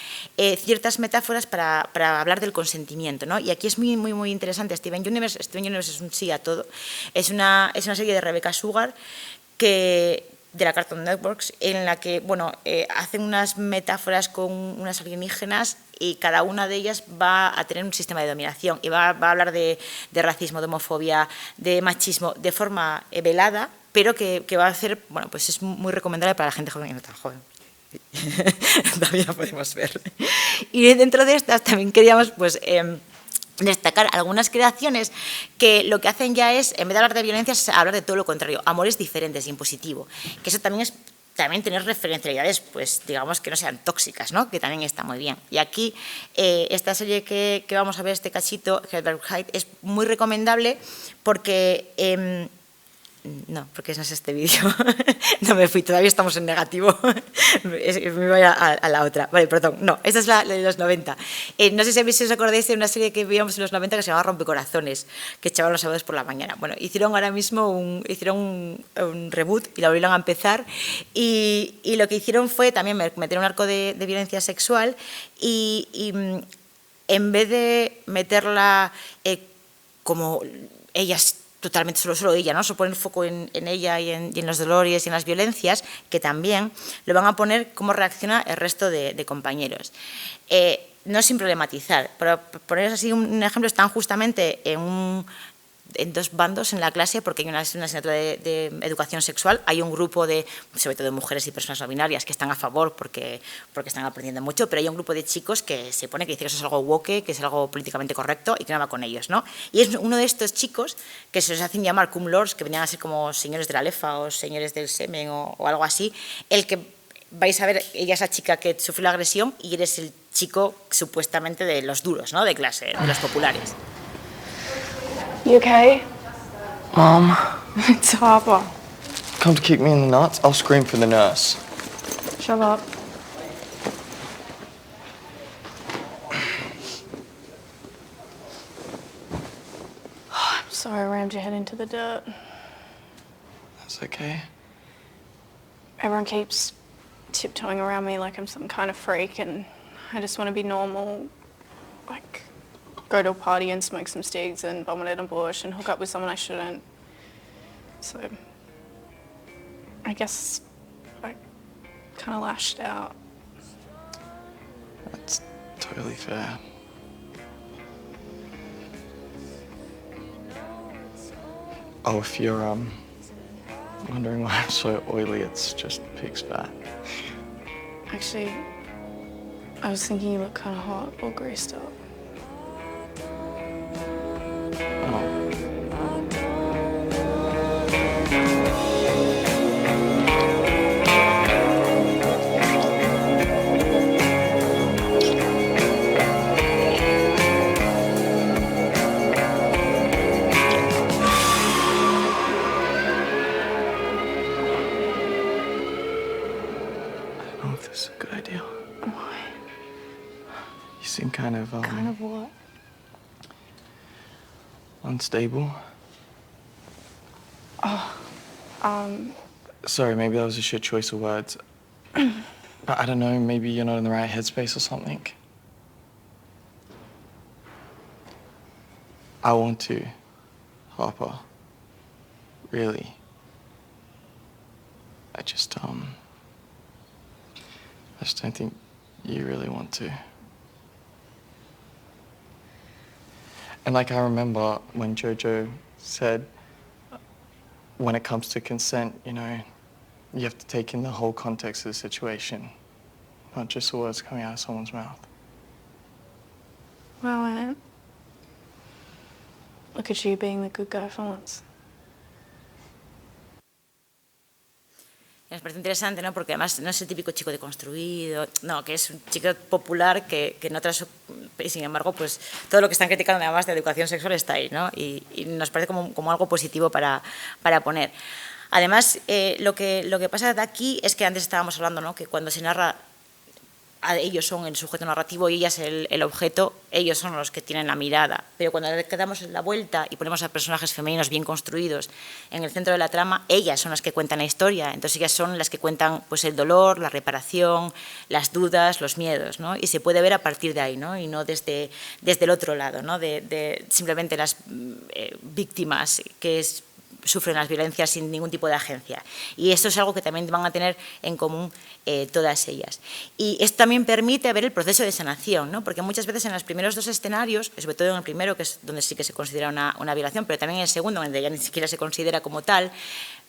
ciertas metáforas para hablar del consentimiento, ¿no? Y aquí es muy, muy, muy interesante Steven Universe. Steven Universe es un sí a todo. Es una serie de Rebecca Sugar de la Cartoon Networks, en la que hacen unas metáforas con unas alienígenas y cada una de ellas va a tener un sistema de dominación y va a hablar de racismo, de homofobia, de machismo, de forma velada, pero que va a hacer, pues es muy recomendable para la gente joven y no tan joven. Todavía podemos ver. Y dentro de estas también queríamos, destacar algunas creaciones que lo que hacen ya es, en vez de hablar de violencia, es hablar de todo lo contrario, amores diferentes y impositivo, que eso también es tener referencialidades, pues digamos que no sean tóxicas, ¿no? Que también está muy bien. Y aquí esta serie que vamos a ver, este cachito, Herbert Hyde, es muy recomendable porque no, porque no es este vídeo. No me fui, todavía estamos en negativo. Me voy a la otra. Vale, perdón. No, esta es la de los 90. No sé si os acordáis de una serie que veíamos en los 90 que se llamaba Rompecorazones, que echaban los sábados por la mañana. Bueno, hicieron ahora mismo un reboot y la volvieron a empezar. Y lo que hicieron fue también meter un arco de violencia sexual y en vez de meterla como ellas totalmente solo ella, ¿no? Solo poner foco en ella y en los dolores y en las violencias, que también lo van a poner cómo reacciona el resto de compañeros. No sin problematizar, pero poneros así un ejemplo, están justamente en dos bandos en la clase, porque hay una asignatura de educación sexual, hay un grupo de, sobre todo de mujeres y personas no binarias, que están a favor porque están aprendiendo mucho, pero hay un grupo de chicos que se pone que dice que eso es algo woke, que es algo políticamente correcto y que no va con ellos, ¿no? Y es uno de estos chicos que se les hacen llamar cum lords, que venían a ser como señores de la lefa o señores del semen o algo así, el que vais a ver, ella es la chica que sufrió la agresión y eres el chico supuestamente de los duros, ¿no? De clase, de los populares. You okay? Mom, It's Harper. come to kick me in the nuts? I'll scream for the nurse. Shut up. I'm sorry I rammed your head into the dirt. That's okay. Everyone keeps tiptoeing around me like I'm some kind of freak, and I just want to be normal. Like, go to a party and smoke some sticks and vomit in a bush and hook up with someone I shouldn't. So, I guess I kind of lashed out. That's totally fair. Oh, if you're wondering why I'm so oily, it's just pig's fat. Actually, I was thinking you look kind of hot or greased up. I don't know if this is a good idea. Why? You seem kind of Kind of what? unstable. Oh, Sorry, maybe that was a shit choice of words. But I don't know, maybe you're not in the right headspace or something. I want to, Harper. Really. I just don't think you really want to. And like I remember when Jojo said, when it comes to consent, you know, you have to take in the whole context of the situation, not just the words coming out of someone's mouth. well, Aunt. Look at you being the good guy for once. Nos parece interesante, ¿no? Porque además no es el típico chico deconstruido, no, que es un chico popular que en otras, y sin embargo, pues todo lo que están criticando además de educación sexual está ahí, ¿no? Y nos parece como algo positivo para poner. Además, lo que pasa de aquí es que antes estábamos hablando, ¿no? Que cuando se narra, ellos son el sujeto narrativo y ella es el objeto, ellos son los que tienen la mirada. Pero cuando le damos la vuelta y ponemos a personajes femeninos bien construidos en el centro de la trama, ellas son las que cuentan la historia. Entonces ellas son las que cuentan pues, el dolor, la reparación, las dudas, los miedos, ¿no? Y se puede ver a partir de ahí, ¿no? Y no desde el otro lado, ¿no? De simplemente las víctimas que sufren las violencias sin ningún tipo de agencia. Y esto es algo que también van a tener en común todas ellas. Y esto también permite ver el proceso de sanación, ¿no? Porque muchas veces en los primeros dos escenarios, sobre todo en el primero, que es donde sí que se considera una violación, pero también en el segundo, donde ya ni siquiera se considera como tal,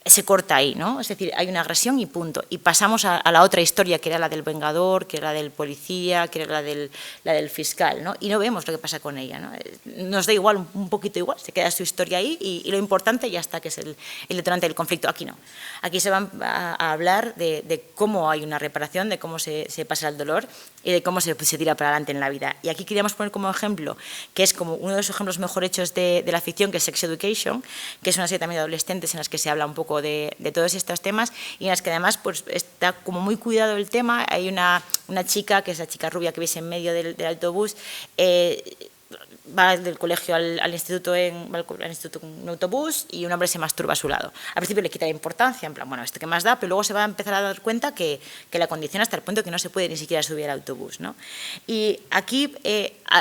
se corta ahí, ¿no? Es decir, hay una agresión y punto. Y pasamos a la otra historia, que era la del vengador, que era la del policía, que era la del fiscal, ¿no? Y no vemos lo que pasa con ella, ¿no? Nos da igual, un poquito igual, se queda su historia ahí y lo importante ya está, que es el detonante del conflicto. Aquí no. Aquí se van a hablar de cómo hay una reparación, de cómo se pasa el dolor y de cómo se tira para adelante en la vida. Y aquí queríamos poner como ejemplo, que es como uno de los ejemplos mejor hechos de la ficción, que es Sex Education, que es una serie también de adolescentes en las que se habla un poco de todos estos temas y en las que además pues, está como muy cuidado el tema. Hay una chica, que es la chica rubia que veis en medio del autobús, va del colegio al instituto con un autobús y un hombre se masturba a su lado. Al principio le quita la importancia, en plan, bueno, ¿esto qué más da? Pero luego se va a empezar a dar cuenta que la condiciona hasta el punto que no se puede ni siquiera subir al autobús, ¿no? Y aquí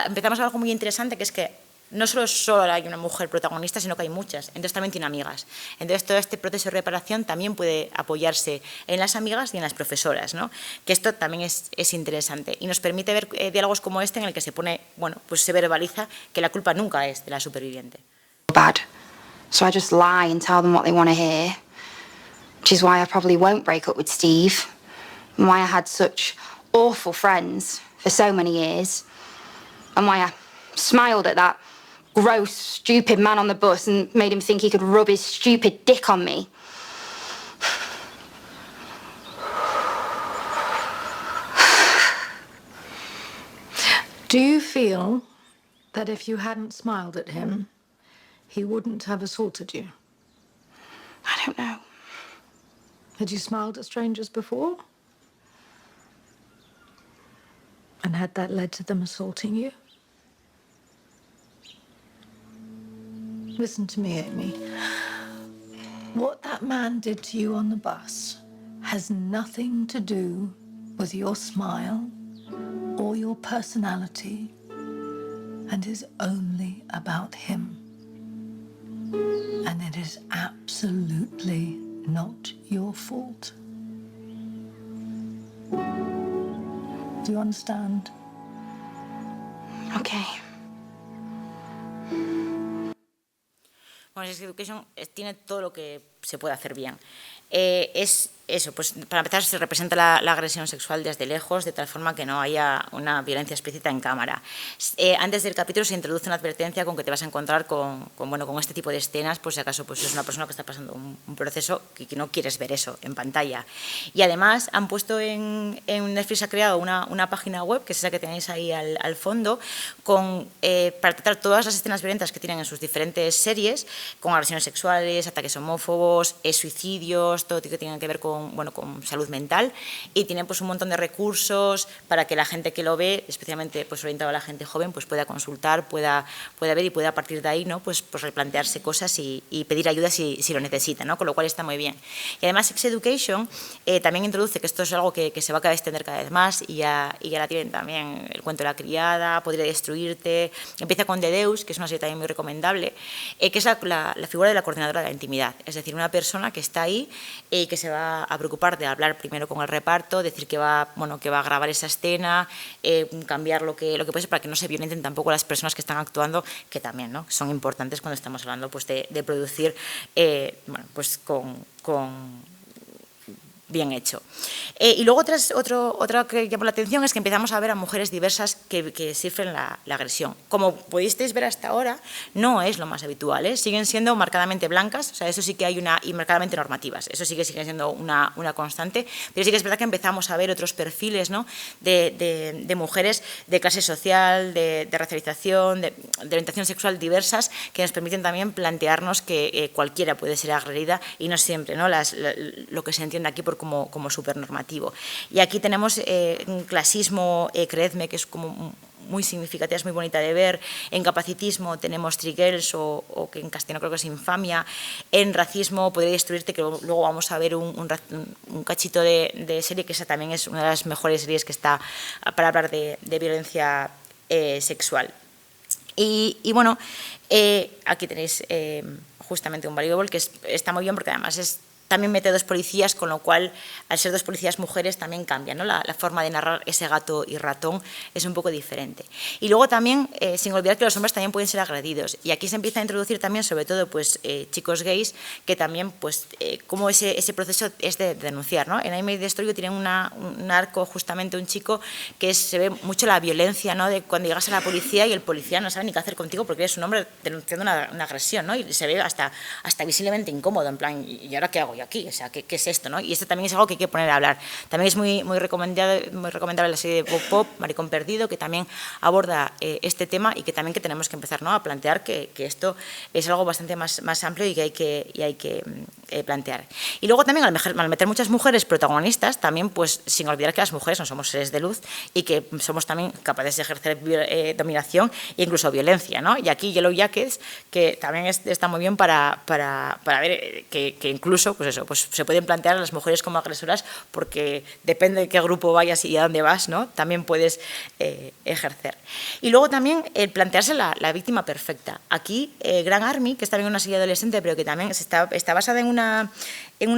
empezamos a algo muy interesante, que es que no solo hay una mujer protagonista, sino que hay muchas, entonces también tiene amigas. Entonces todo este proceso de reparación también puede apoyarse en las amigas y en las profesoras, ¿no? Que esto también es interesante y nos permite ver diálogos como este en el que se pone, bueno, pues se verbaliza que la culpa nunca es de la superviviente. Bad. So I just lie and tell them what they want to hear, which is why I probably won't break up with Steve, and why I had such awful friends for so many years, and why I smiled at that gross, stupid man on the bus and made him think he could rub his stupid dick on me. Do you feel that if you hadn't smiled at him, he wouldn't have assaulted you? I don't know. Had you smiled at strangers before? And had that led to them assaulting you? Listen to me, Amy. What that man did to you on the bus has nothing to do with your smile or your personality and is only about him. And it is absolutely not your fault. Do you understand? Okay. Bueno, Sex Education tiene todo lo que se puede hacer bien. Es eso, pues para empezar se representa la agresión sexual desde lejos, de tal forma que no haya una violencia explícita en cámara. Antes del capítulo se introduce una advertencia con que te vas a encontrar con este tipo de escenas, pues si acaso pues es una persona que está pasando un proceso que no quieres ver eso en pantalla. Y además han puesto en Netflix, ha creado una página web, que es esa que tenéis ahí al fondo, para tratar todas las escenas violentas que tienen en sus diferentes series, con agresiones sexuales, ataques homófobos, suicidios, todo lo que tenga que ver con salud mental, y tienen pues un montón de recursos para que la gente que lo ve, especialmente pues orientado a la gente joven, pues pueda consultar, pueda ver y pueda a partir de ahí, ¿no? pues replantearse cosas y pedir ayuda si lo necesita, ¿no? Con lo cual está muy bien. Y además Sex Education también introduce, que esto es algo que se va a extender cada vez más, y ya la tienen también, el cuento de la criada, Podría destruirte, empieza con The Deus, que es una serie también muy recomendable, que es la figura de la coordinadora de la intimidad, es decir, una persona que está ahí y que se va a preocupar de hablar primero con el reparto, decir que va a grabar esa escena, cambiar lo que puede ser para que no se violenten tampoco las personas que están actuando, que también, ¿no? Son importantes cuando estamos hablando pues de producir pues con bien hecho. Y luego otra que llama la atención es que empezamos a ver a mujeres diversas que sufren la agresión. Como pudisteis ver hasta ahora, no es lo más habitual, ¿eh? Siguen siendo marcadamente blancas, o sea, eso sí que hay y marcadamente normativas, eso sí que sigue siendo una constante, pero sí que es verdad que empezamos a ver otros perfiles, ¿no? de mujeres de clase social, de racialización, de orientación sexual diversas, que nos permiten también plantearnos que cualquiera puede ser agredida y no siempre, ¿no? Lo que se entiende aquí como supernormativo. Y aquí tenemos un clasismo, creedme, que es como muy significativa, es muy bonita de ver. En capacitismo tenemos Trigirls, o que en castellano creo que es infamia. En racismo, Podría destruirte, que luego vamos a ver un cachito de serie, que esa también es una de las mejores series que está para hablar de violencia sexual. Y bueno, aquí tenéis justamente un Variable que está muy bien, porque además también mete dos policías, con lo cual, al ser dos policías mujeres, también cambia, ¿no? La forma de narrar ese gato y ratón es un poco diferente. Y luego también, sin olvidar que los hombres también pueden ser agredidos. Y aquí se empieza a introducir también, sobre todo, pues, chicos gays, que también, pues, cómo ese proceso es de denunciar, ¿no? En I May Destroy You tienen un arco, justamente, un chico que se ve mucho la violencia, ¿no? De cuando llegas a la policía y el policía no sabe ni qué hacer contigo porque eres un hombre denunciando una agresión, ¿no? Y se ve hasta visiblemente incómodo, en plan, ¿y ahora qué hago yo aquí? O sea, ¿qué es esto, no? Y esto también es algo que hay que poner a hablar. También es muy recomendable la serie de Pop Pop, Maricón Perdido, que también aborda este tema, y que también tenemos que empezar, ¿no? A plantear que esto es algo bastante más amplio y que hay que plantear. Y luego también al meter muchas mujeres protagonistas, también pues sin olvidar que las mujeres no somos seres de luz y que somos también capaces de ejercer dominación e incluso violencia, ¿no? Y aquí Yellow Jackets, que también está muy bien para ver que incluso pues eso, pues se pueden plantear a las mujeres como agresoras porque depende de qué grupo vayas y a dónde vas, ¿no? También puedes ejercer. Y luego también el plantearse la víctima perfecta. Aquí Grand Army, que es también una serie adolescente, pero que también está basada en una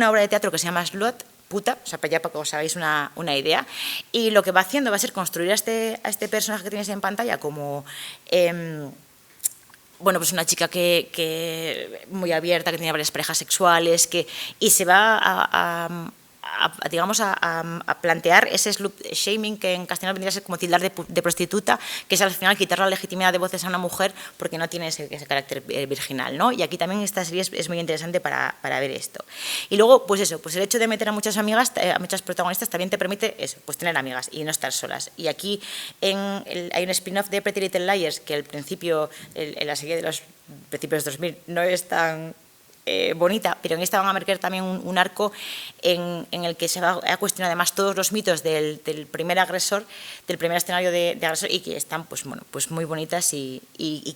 obra de teatro que se llama Slut, puta, o sea, ya para que os hagáis una idea, y lo que va haciendo va a ser construir a este personaje que tienes en pantalla como bueno, pues una chica que muy abierta, que tiene varias parejas sexuales, y se va a plantear ese slut shaming que en castellano vendría a ser como tildar de prostituta, que es al final quitar la legitimidad de voces a una mujer porque no tiene ese carácter virginal, ¿no? Y aquí también esta serie es muy interesante para ver esto. Y luego, pues eso, pues el hecho de meter a muchas amigas, a muchas protagonistas, también te permite eso, pues tener amigas y no estar solas. Y aquí hay un spin-off de Pretty Little Liars que al principio, en la serie de los principios de 2000, no es tan bonita, pero en esta van a marcar también un arco en el que se va a cuestionar además todos los mitos del primer agresor, del primer escenario de agresor, y que están pues, bueno, pues muy bonitas y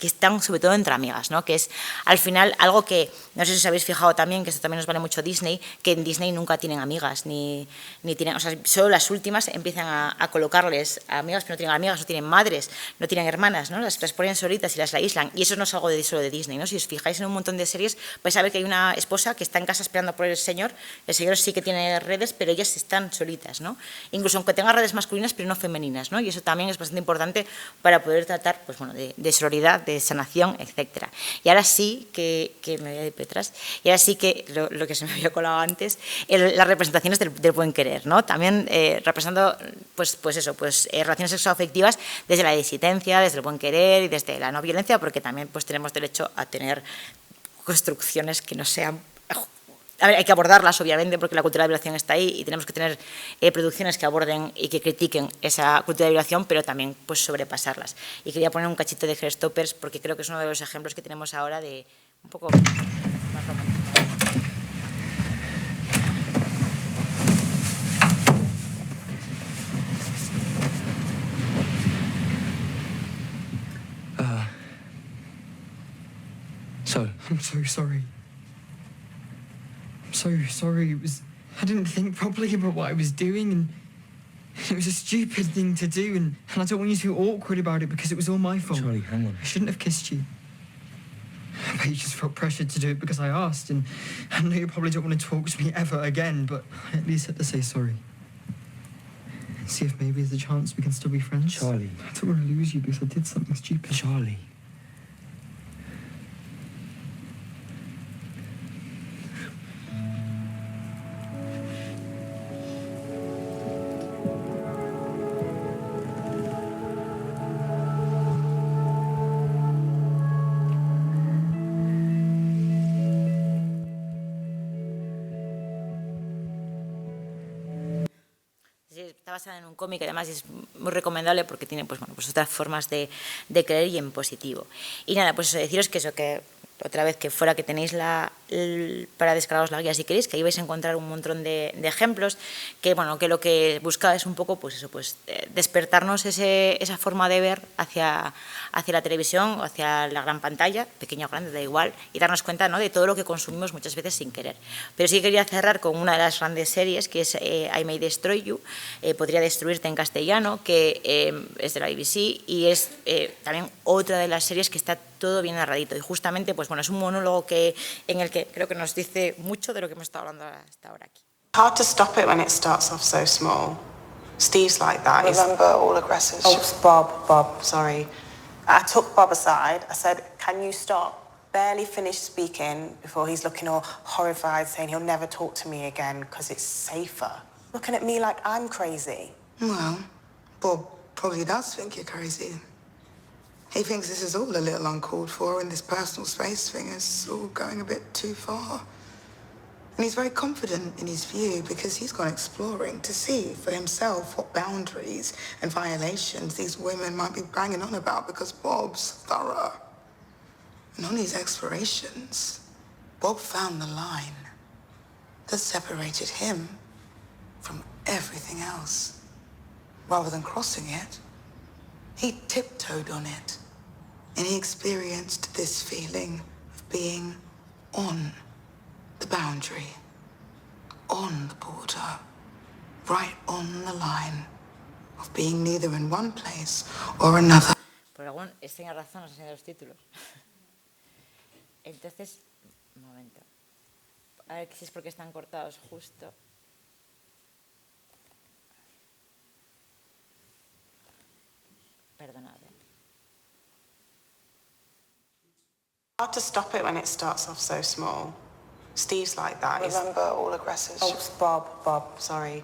que están sobre todo entre amigas, ¿no? Que es al final algo que, no sé si os habéis fijado también, que esto también nos vale mucho Disney, que en Disney nunca tienen amigas, ni tienen, o sea, solo las últimas empiezan a colocarles amigas, pero no tienen amigas, no tienen madres, no tienen hermanas, ¿no? Las ponen solitas y las aíslan, y eso no es algo solo de Disney, ¿no? Si os fijáis en un montón de series, vais a ver que hay una esposa que está en casa esperando por el señor sí que tiene redes, pero ellas están solitas, ¿no? Incluso aunque tenga redes masculinas, pero no femeninas, ¿no? Y eso también es bastante importante para poder tratar, pues bueno, de sororidad, de sanación, etcétera. Y ahora sí que me voy a ir detrás, y ahora sí que lo que se me había colado antes, las representaciones del buen querer, ¿no? También representando, pues eso, pues relaciones sexoafectivas desde la disidencia, desde el buen querer y desde la no violencia, porque también pues tenemos derecho a tener construcciones que no sean... A ver, hay que abordarlas, obviamente, porque la cultura de violación está ahí y tenemos que tener producciones que aborden y que critiquen esa cultura de violación, pero también pues, sobrepasarlas. Y quería poner un cachito de Heartstoppers porque creo que es uno de los ejemplos que tenemos ahora de un poco más romántico. I'm so sorry. I'm so sorry. I didn't think properly about what I was doing, and it was a stupid thing to do, and I don't want you to feel awkward about it because it was all my fault. Charlie, hang on. I shouldn't have kissed you. But you just felt pressured to do it because I asked, and I know you probably don't want to talk to me ever again, but I at least had to say sorry. See if maybe there's a chance we can still be friends. Charlie. I don't want to lose you because I did something stupid. Charlie. Está basada en un cómic, además es muy recomendable porque tiene pues, bueno, pues otras formas de creer y en positivo. Y nada, pues deciros que eso, que otra vez que fuera que tenéis para descargaros la guía si queréis, que ahí vais a encontrar un montón de ejemplos, que bueno, que lo que busca es un poco pues eso, pues despertarnos esa forma de ver hacia la televisión o hacia la gran pantalla, pequeña o grande, da igual, y darnos cuenta, ¿no?, de todo lo que consumimos muchas veces sin querer. Pero sí quería cerrar con una de las grandes series, que es I May Destroy You, Podría destruirte en castellano, que es de la BBC y es también otra de las series que está todo bien narradito, y justamente pues bueno, es un monólogo en el que creo que nos dice mucho de lo que hemos estado hablando hasta ahora aquí. Hard to stop it when it starts off so small. Steve's like that. Remember, all aggressors. Oh, Bob, sorry. I took Bob aside. I said, can you stop? Barely finished speaking before he's looking all horrified, saying he'll never talk to me again because it's safer. Looking at me like I'm crazy. Well, Bob probably does think you're crazy. He thinks this is all a little uncalled for, and this personal space thing is all going a bit too far. And he's very confident in his view because he's gone exploring to see for himself what boundaries and violations these women might be banging on about because Bob's thorough. And on these explorations, Bob found the line that separated him from everything else. Rather than crossing it, he tiptoed on it, and he experienced this feeling of being on the boundary, on the border, right on the line of being neither in one place or another. Por algún extraña razón nos enseñan los títulos. Entonces, un momento. A ver si es porque están cortados justo. Perdonad. Hard to stop it when it starts off so small. Steve's like that. Remember, all aggressors. Oh, it's Bob, sorry.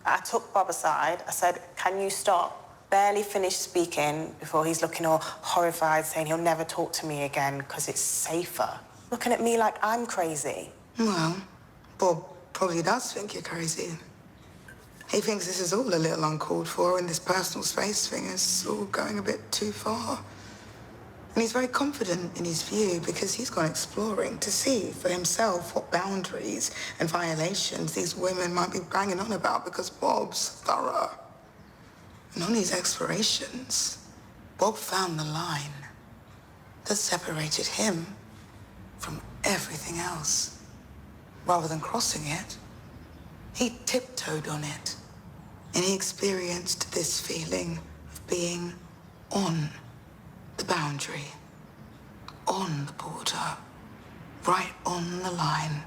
I took Bob aside. I said, can you stop? Barely finished speaking before he's looking all horrified, saying he'll never talk to me again because it's safer. Looking at me like I'm crazy. Well, Bob probably does think you're crazy. He thinks this is all a little uncalled for and this personal space thing is all going a bit too far. And he's very confident in his view because he's gone exploring to see for himself what boundaries and violations these women might be banging on about because Bob's thorough. And on these explorations, Bob found the line that separated him from everything else. Rather than crossing it, he tiptoed on it. And he experienced this feeling of being on the boundary, on the border, right on the line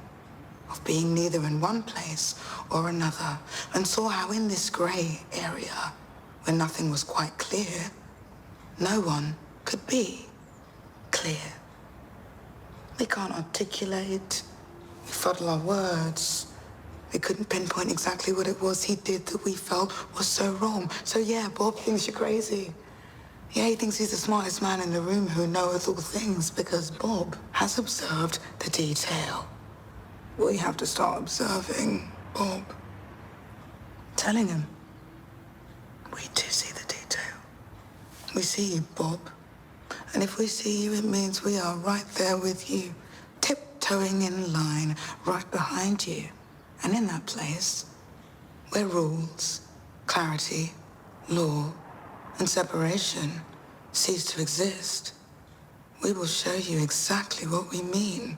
of being neither in one place or another, and saw how in this grey area, where nothing was quite clear, no one could be clear. We can't articulate, we fuddle our words. We couldn't pinpoint exactly what it was he did that we felt was so wrong. So yeah, Bob thinks you're crazy. Yeah, he thinks he's the smartest man in the room who knoweth all things because Bob has observed the detail. We have to start observing Bob. Telling him. We do see the detail. We see you, Bob. And if we see you, it means we are right there with you, tiptoeing in line, right behind you. And in that place, where rules, clarity, law, and separation cease to exist, we will show you exactly what we mean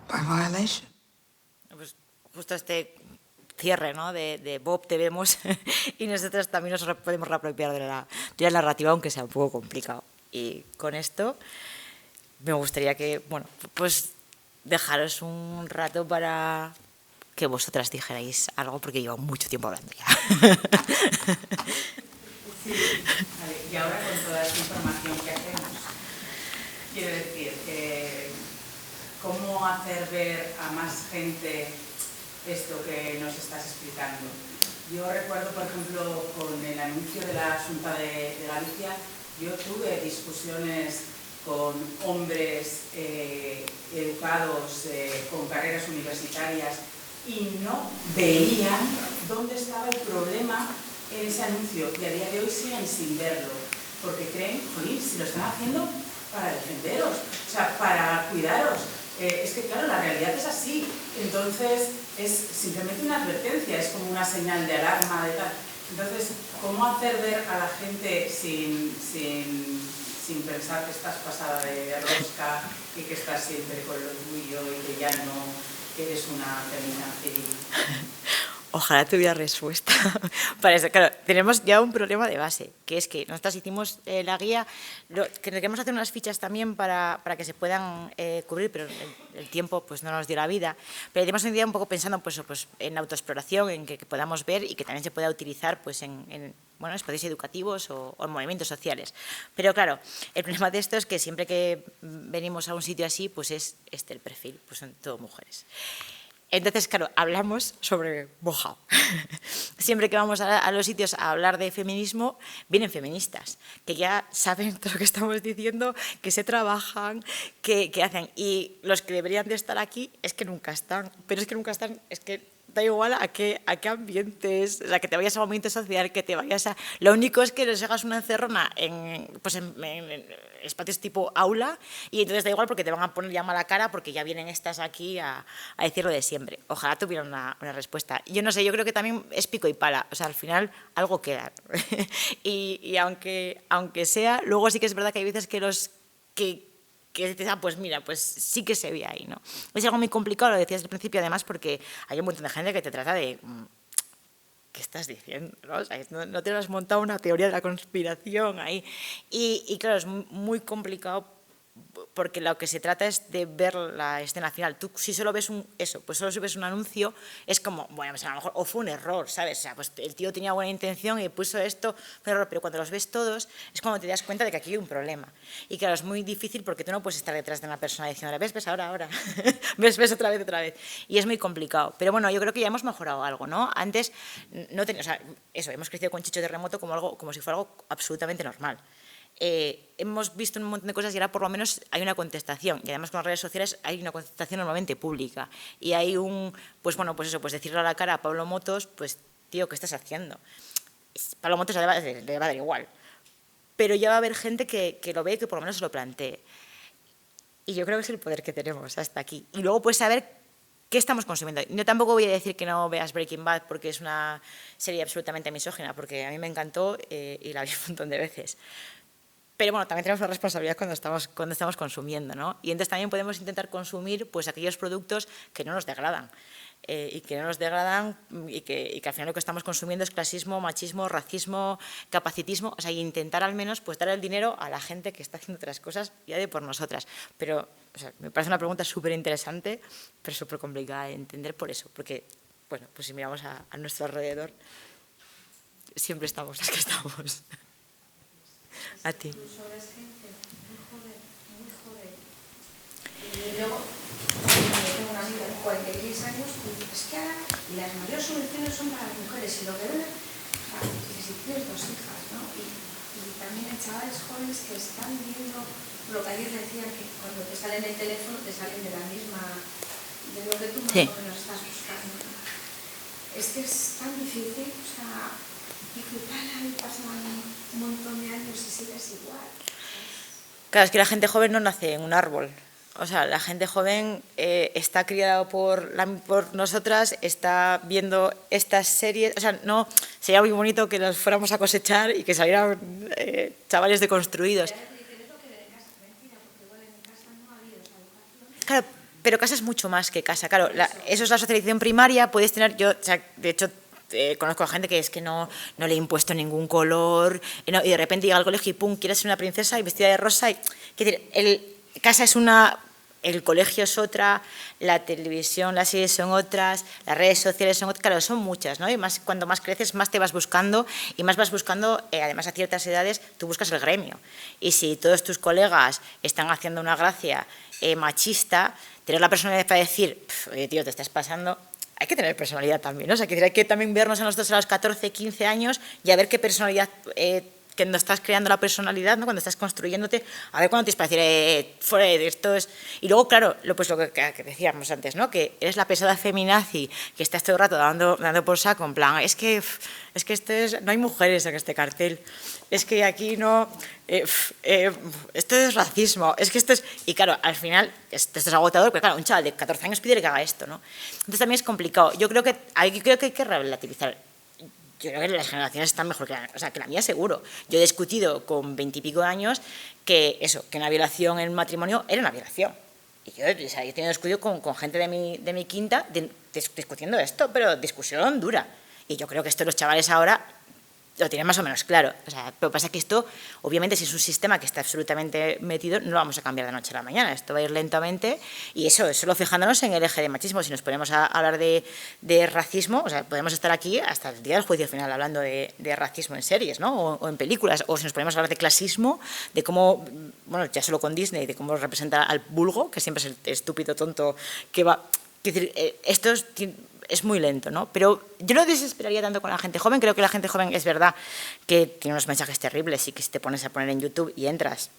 by violation. Pues justo este cierre, ¿no? de Bob te vemos y nosotros también nos podemos reapropiar de la narrativa, aunque sea un poco complicado. Y con esto me gustaría que, bueno, pues dejaros un rato para que vosotras dijerais algo, porque llevo mucho tiempo hablando ya. Sí, vale. Y ahora con toda esta información que hacemos, quiero decir, ¿cómo hacer ver a más gente esto que nos estás explicando? Yo recuerdo, por ejemplo, con el anuncio de la Xunta de Galicia, yo tuve discusiones con hombres educados, con carreras universitarias, y no veían dónde estaba el problema en ese anuncio, y a día de hoy siguen sin verlo, porque creen, jolín, si lo están haciendo para defenderos, o sea, para cuidaros. Es que claro, la realidad es así, entonces es simplemente una advertencia, es como una señal de alarma, de tal. Entonces, ¿cómo hacer ver a la gente sin pensar que estás pasada de rosca y que estás siempre con lo tuyo y que ya no eres una feminazi? Ojalá tuviera respuesta para eso. Claro, tenemos ya un problema de base, que es que nosotros hicimos la guía, que queremos hacer unas fichas también para que se puedan cubrir, pero el tiempo pues no nos dio la vida. Pero tenemos una idea un poco pensando pues en autoexploración, en que podamos ver y que también se pueda utilizar pues en bueno, espacios educativos o en movimientos sociales. Pero claro, el problema de esto es que siempre que venimos a un sitio así, pues es el perfil, pues son todo mujeres. Entonces, claro, hablamos sobre mojado. Siempre que vamos a los sitios a hablar de feminismo, vienen feministas, que ya saben todo lo que estamos diciendo, que se trabajan, que hacen. Y los que deberían de estar aquí es que nunca están. Pero es que nunca están, es que da igual a qué ambientes, o sea, que te vayas a un ambiente social, que te vayas a... Lo único es que les hagas una encerrona en espacios tipo aula, y entonces da igual porque te van a poner ya mala cara porque ya vienen estas aquí a decir lo de siempre. Ojalá tuvieran una respuesta. Yo no sé, yo creo que también es pico y pala, o sea, al final algo queda. y aunque sea, luego sí que es verdad que hay veces que que dices, pues mira, pues sí que se ve ahí, ¿no? Es algo muy complicado, lo decías al principio, además, porque hay un montón de gente que te trata de... ¿qué estás diciendo? ¿No? O sea, no te has montado una teoría de la conspiración ahí. Y claro, es muy complicado porque lo que se trata es de ver la escena final. Tú, si solo ves pues solo si ves un anuncio, es como, bueno, pues a lo mejor, o fue un error, ¿sabes? O sea, pues el tío tenía buena intención y puso esto, fue un error, pero cuando los ves todos, es cuando te das cuenta de que aquí hay un problema. Y claro, es muy difícil porque tú no puedes estar detrás de una persona diciendo, ves, ahora, ves otra vez. Y es muy complicado. Pero bueno, yo creo que ya hemos mejorado algo, ¿no? Antes, no teníamos, o sea, eso, hemos crecido con Chicho Terremoto como si fuera algo absolutamente normal. Hemos visto un montón de cosas y ahora por lo menos hay una contestación, y además con las redes sociales hay una contestación normalmente pública y hay pues decirle a la cara a Pablo Motos, pues tío, ¿qué estás haciendo? Pablo Motos le va a dar igual, pero ya va a haber gente que lo ve y que por lo menos se lo plantee, y yo creo que es el poder que tenemos hasta aquí, y luego puedes saber qué estamos consumiendo. Yo tampoco voy a decir que no veas Breaking Bad porque es una serie absolutamente misógina, porque a mí me encantó y la vi un montón de veces. Pero bueno, también tenemos una responsabilidad cuando estamos consumiendo, ¿no? Y entonces también podemos intentar consumir pues aquellos productos que no nos degradan. Y que al final lo que estamos consumiendo es clasismo, machismo, racismo, capacitismo, o sea, y intentar al menos pues dar el dinero a la gente que está haciendo otras cosas ya de por nosotras. Pero, o sea, me parece una pregunta súper interesante, pero súper complicada de entender por eso, porque, bueno, pues si miramos a nuestro alrededor, siempre estamos las que estamos. A ti. Incluso ves gente muy joven. Y luego, tengo una amiga de 46 años y dice, es que ahora las mayores subvenciones son para las mujeres y lo que ven, si tienes 2 hijas, ¿no? Y también hay chavales jóvenes que están viendo lo que ayer decían, que cuando te salen el teléfono te salen de la misma, de lo que tú más o menos estás buscando. Es que es tan difícil, o sea, y que pasan un montón de años y sigues igual. Claro, es que la gente joven no nace en un árbol. O sea, la gente joven está criada por nosotras, está viendo estas series. O sea, no, sería muy bonito que nos fuéramos a cosechar y que salieran chavales deconstruidos. Claro, pero casa es mucho más que casa. Claro, eso es la socialización primaria. Puedes tener, o sea, de hecho, conozco a gente que es que no le he impuesto ningún color y de repente llega al colegio y pum, quieres ser una princesa y vestida de rosa. Quiero decir, casa es una, el colegio es otra, la televisión, las series son otras, las redes sociales son otras, claro, son muchas, ¿no? Y más, cuando más creces, más te vas buscando y más vas buscando, además a ciertas edades, tú buscas el gremio. Y si todos tus colegas están haciendo una gracia machista, tener la personalidad para decir, oye tío, te estás pasando... Hay que tener personalidad también, ¿no? O sea, hay que también vernos a nosotros a los 14, 15 años y a ver qué personalidad, que no estás creando la personalidad, ¿no? Cuando estás construyéndote, a ver cuándo tienes para decir, fuera de esto es... Y luego, claro, lo que decíamos antes, ¿no? Que eres la pesada feminazi, que estás todo el rato dando por saco, en plan, es que no hay mujeres en este cartel, es que aquí no... esto es racismo, es que esto es... Y claro, al final, esto es agotador, pero claro, un chaval de 14 años pide que haga esto, ¿no? Entonces también es complicado. Yo creo que hay que relativizar. Yo creo que las generaciones están mejor que la mía, seguro. Yo he discutido con 20 y pico de años que una violación en matrimonio era una violación. Y yo he tenido discutido con gente de mi quinta discutiendo esto, pero discusión dura. Y yo creo que esto los chavales ahora lo tienen más o menos claro. O sea, pero pasa que esto, obviamente, si es un sistema que está absolutamente metido, no lo vamos a cambiar de noche a la mañana. Esto va a ir lentamente y eso, solo fijándonos en el eje de machismo. Si nos ponemos a hablar de racismo, o sea, podemos estar aquí hasta el día del juicio final hablando de racismo en series, ¿no? O en películas. O si nos ponemos a hablar de clasismo, de cómo, bueno, ya solo con Disney, de cómo representa al vulgo, que siempre es el estúpido tonto que va... Es decir, esto es muy lento, ¿no? Pero yo no desesperaría tanto con la gente joven. Creo que la gente joven es verdad que tiene unos mensajes terribles y que si te pones a poner en YouTube y entras,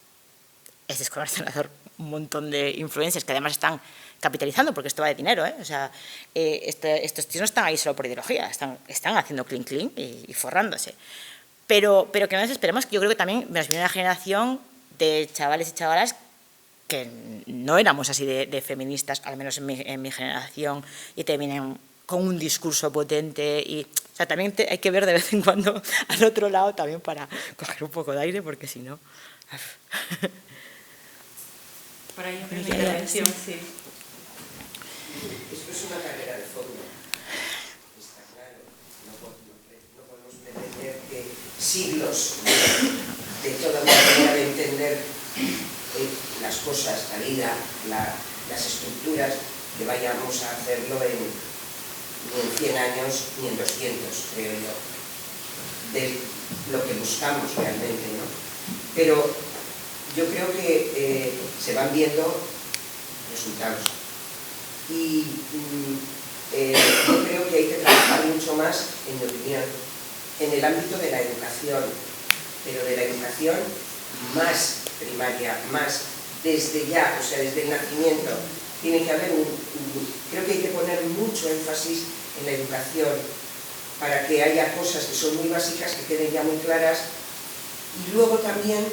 es descorazonador un montón de influencers que además están capitalizando, porque esto va de dinero, ¿eh? O sea, estos tíos no están ahí solo por ideología, están haciendo clean y forrándose. Pero que no desesperemos, que yo creo que también nos viene una generación de chavales y chavalas que no éramos así de feministas, al menos en mi generación, y te vienen con un discurso potente. O sea, también hay que ver de vez en cuando al otro lado también para coger un poco de aire, porque si no... Por ahí Pero una ya, intervención, sí. sí. Esto es una carrera de fondo, está claro. No podemos pretender que siglos de toda una manera de entender las cosas, la vida, las estructuras, que vayamos a hacerlo ni en 100 años ni en 200, creo yo, de lo que buscamos realmente, ¿no? Pero yo creo que se van viendo resultados. Y yo creo que hay que trabajar mucho más, en mi opinión, en el ámbito de la educación, pero de la educación más primaria, más desde ya, o sea, desde el nacimiento. Tiene que haber creo que hay que poner mucho énfasis en la educación para que haya cosas que son muy básicas, que queden ya muy claras. Y luego también,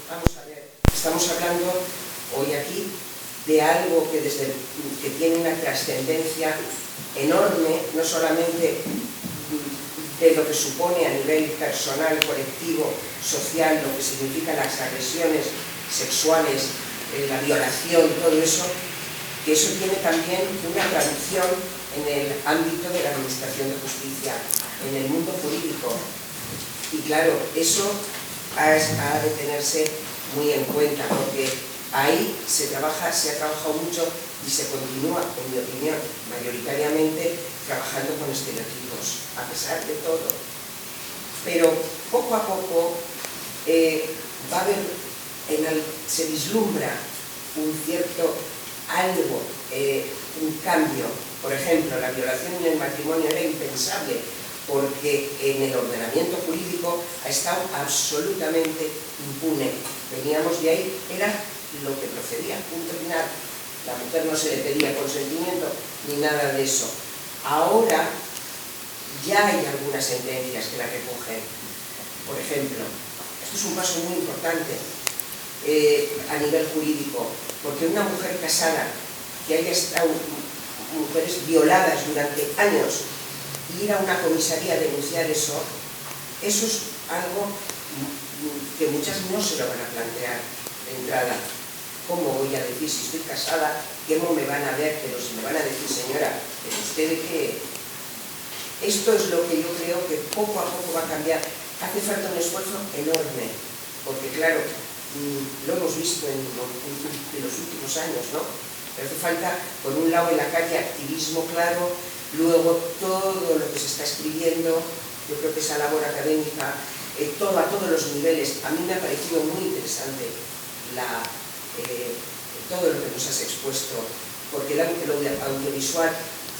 vamos a ver, estamos hablando hoy aquí de algo que tiene una trascendencia enorme, no solamente de lo que supone a nivel personal, colectivo, social, lo que significan las agresiones sexuales, la violación, todo eso, que eso tiene también una traducción en el ámbito de la administración de justicia, en el mundo jurídico. Y claro, eso ha de tenerse muy en cuenta, porque ahí se ha trabajado mucho y se continúa, en mi opinión, mayoritariamente trabajando con estereotipos, a pesar de todo. Pero poco a poco va a haber, se vislumbra un cierto algo, un cambio. Por ejemplo, la violación en el matrimonio era impensable, porque en el ordenamiento jurídico ha estado absolutamente impune. Veníamos de ahí, era lo que procedía, punto final. La mujer no se le pedía consentimiento ni nada de eso. Ahora ya hay algunas sentencias que la recogen. Por ejemplo, esto es un paso muy importante a nivel jurídico, porque una mujer casada que haya estado, mujeres violadas durante años, ir a una comisaría a denunciar eso es algo que muchas no se lo van a plantear de entrada. ¿Cómo voy a decir si estoy casada? ¿Cómo me van a ver? Pero si me van a decir, señora, ¿pero usted de qué? Esto es lo que yo creo que poco a poco va a cambiar. Hace falta un esfuerzo enorme, porque claro, lo hemos visto en los últimos años, ¿no? Pero hace falta, por un lado, en la calle, activismo claro, luego todo lo que se está escribiendo, yo creo que esa labor académica, a todos los niveles. A mí me ha parecido muy interesante todo lo que nos has expuesto, porque el audiovisual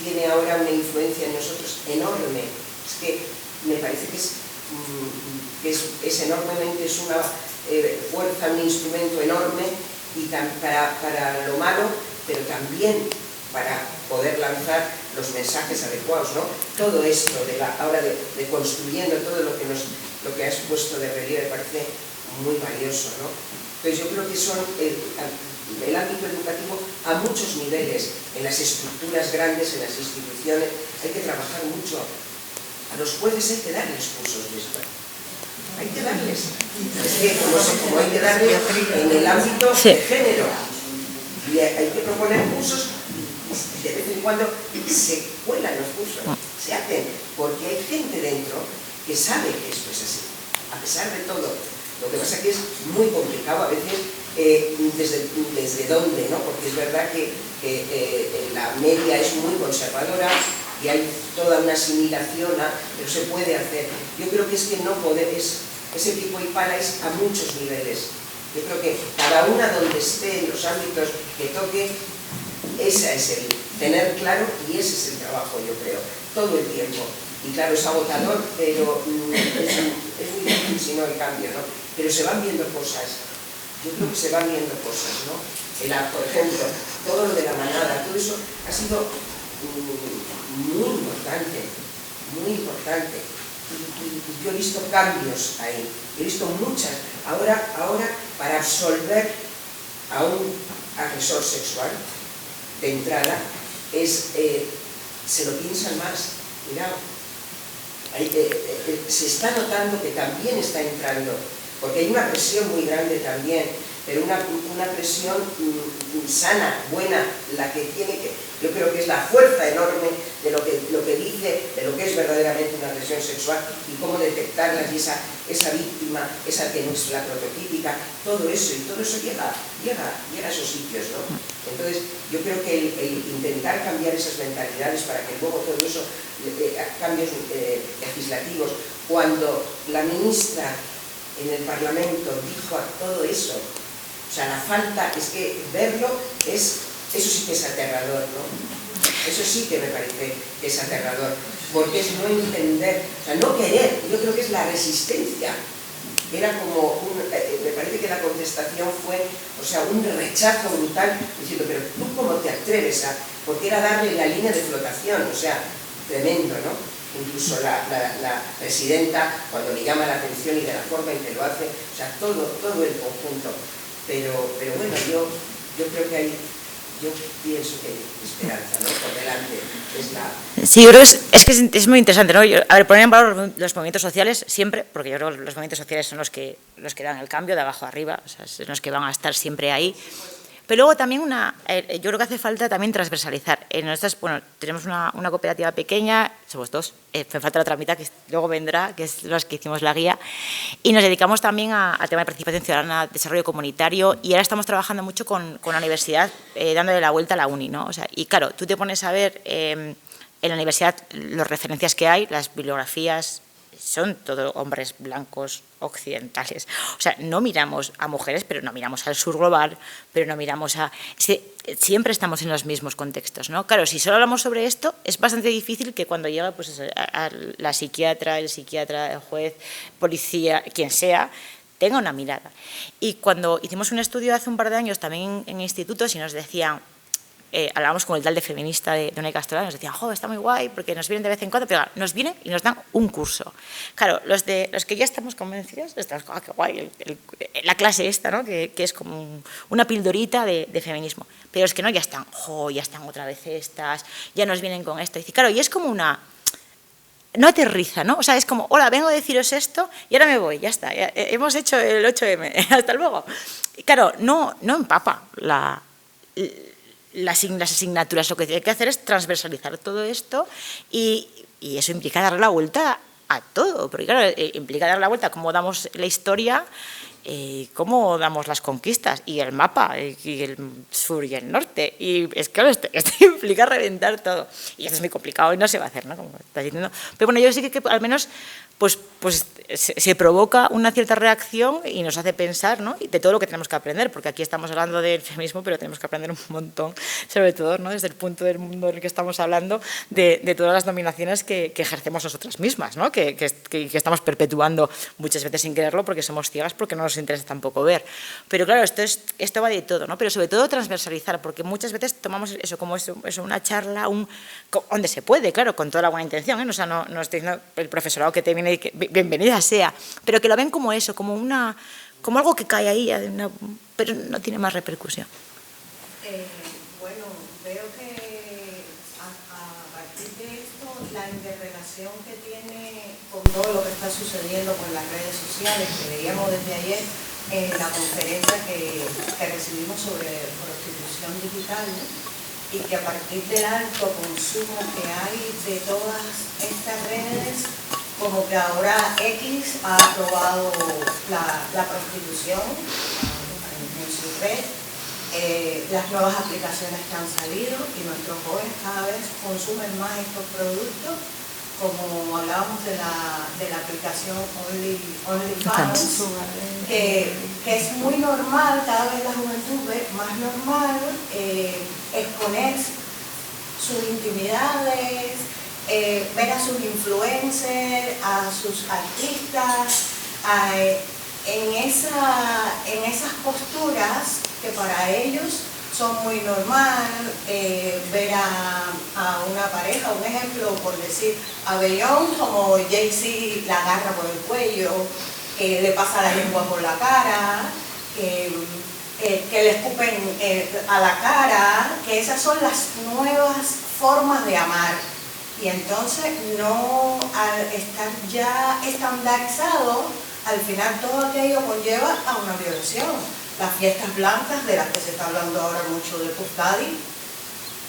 tiene ahora una influencia en nosotros enorme. Es que me parece que es enormemente, es una fuerza, un instrumento enorme y para lo malo, pero también para poder lanzar los mensajes adecuados, ¿no? Todo esto ahora de construyendo todo lo que has puesto de relieve parece muy valioso, ¿no? Entonces yo creo que son el ámbito educativo a muchos niveles, en las estructuras grandes, en las instituciones, hay que trabajar mucho. A los jueces hay que darles cursos de esto. Hay que darles. Es que como hay que darle en el ámbito de género. Y hay que proponer cursos y de vez en cuando se cuelan los cursos, se hacen, porque hay gente dentro que sabe que esto es así, a pesar de todo. Lo que pasa es que es muy complicado a veces desde dónde, ¿no? Porque es verdad que la media es muy conservadora y hay toda una asimilación, pero se puede hacer. Yo creo que es que no podemos, ese pico y pala es a muchos niveles. Yo creo que cada una donde esté, en los ámbitos que toque, esa es el tener claro, y ese es el trabajo, yo creo, todo el tiempo. Y claro, es agotador, pero es muy difícil si no hay cambio, ¿no? Pero se van viendo cosas. Yo creo que se van viendo cosas, ¿no? Por ejemplo, todo lo de la manada, todo eso ha sido muy importante, muy importante. Y yo he visto cambios ahí, he visto muchas. Ahora para absolver a un agresor sexual, de entrada, se lo piensan más. Mirad, se está notando que también está entrando, porque hay una presión muy grande también, pero una presión sana, buena, la que tiene que, yo creo que es la fuerza enorme de lo que dice, de lo que es verdaderamente una agresión sexual y cómo detectarlas, y esa víctima, esa que no es la prototípica, todo eso llega a esos sitios, ¿no? Entonces, yo creo que el intentar cambiar esas mentalidades para que luego todo eso, cambios legislativos, cuando la ministra en el Parlamento dijo todo eso, o sea, la falta, es que verlo eso sí que es aterrador, ¿no? Eso sí que me parece que es aterrador, porque es no entender, o sea, no querer, yo creo que es la resistencia. Era como, me parece que la contestación fue, o sea, un rechazo brutal, diciendo, pero tú cómo te atreves a, porque era darle la línea de flotación, o sea, tremendo, ¿no? Incluso la presidenta, cuando le llama la atención y de la forma en que lo hace, o sea, todo el conjunto. Pero bueno, yo creo que yo pienso que hay esperanza, ¿no? Por delante Sí, yo creo que es muy interesante, ¿no? A ver, poner en valor los movimientos sociales siempre, porque yo creo que los movimientos sociales son los que dan el cambio de abajo a arriba, o sea, son los que van a estar siempre ahí. Pero luego también yo creo que hace falta también transversalizar. Nosotros, bueno, tenemos una cooperativa pequeña, somos dos, me falta la otra mitad que luego vendrá, que es los que hicimos la guía, y nos dedicamos también al tema de participación ciudadana, desarrollo comunitario, y ahora estamos trabajando mucho con la universidad, dándole la vuelta a la uni, ¿no? O sea, y claro, tú te pones a ver en la universidad las referencias que hay, las bibliografías, son todos hombres blancos occidentales. O sea, no miramos a mujeres, pero no miramos al sur global, pero no miramos a... Siempre estamos en los mismos contextos, ¿no? Claro, si solo hablamos sobre esto, es bastante difícil que cuando llega pues, a la psiquiatra, el juez, policía, quien sea, tenga una mirada. Y cuando hicimos un estudio hace un par de años también en institutos y nos decían... hablábamos con el tal de feminista de Unai Castola, nos decían, está muy guay, porque nos vienen de vez en cuando, pero nos vienen y nos dan un curso. Claro, los que ya estamos convencidos, estamos, qué guay, la clase esta, ¿no? que es como una pildorita de feminismo. Pero los que no, ya están otra vez estas, ya nos vienen con esto. Y claro, y es como una... No aterriza, ¿no? O sea, es como, hola, vengo a deciros esto y ahora me voy, ya está, ya, hemos hecho el 8M, hasta luego. Y claro, no empapa las asignaturas. Lo que hay que hacer es transversalizar todo esto y eso implica darle la vuelta a todo, porque claro, implica darle la vuelta a cómo damos la historia, cómo damos las conquistas y el mapa, y el sur y el norte, y es que claro, esto implica reventar todo, y eso es muy complicado y no se va a hacer, ¿no? Como estás diciendo. Pero bueno, yo sí que al menos pues se provoca una cierta reacción y nos hace pensar, ¿no? De todo lo que tenemos que aprender, porque aquí estamos hablando del feminismo, pero tenemos que aprender un montón, sobre todo, ¿no? Desde el punto del mundo en el que estamos hablando, de todas las dominaciones que ejercemos nosotras mismas, ¿no? Que estamos perpetuando muchas veces sin quererlo porque somos ciegas, porque no nos interesa tampoco ver. Pero claro, esto va de todo, ¿no? Pero sobre todo transversalizar, porque muchas veces tomamos eso como una charla, donde se puede, claro, con toda la buena intención, ¿eh? O sea, no estoy diciendo el profesorado que te viene y que bienvenida sea, pero que lo ven como eso, como algo que cae ahí, pero no tiene más repercusión. Bueno, veo que a partir de esto, la interrelación que tiene con todo lo que está sucediendo con las redes sociales, que veíamos desde ayer en la conferencia que recibimos sobre prostitución digital, ¿no? Y que a partir del alto consumo que hay de todas estas redes, como que ahora X ha aprobado la prostitución en su red, las nuevas aplicaciones que han salido y nuestros jóvenes cada vez consumen más estos productos, como hablábamos de la aplicación OnlyFans, que es muy normal, cada vez la juventud ve más normal exponer sus intimidades, ver a sus influencers, a sus artistas, en esas posturas que para ellos son muy normal, ver a una pareja, un ejemplo, por decir, a Beyoncé, como Jay-Z la agarra por el cuello, le pasa la lengua por la cara, que le escupen a la cara, que esas son las nuevas formas de amar. Y entonces, no, al estar ya estandarizado, al final todo aquello conlleva a una violación. las fiestas blancas, de las que se está hablando ahora mucho de Puff Daddy,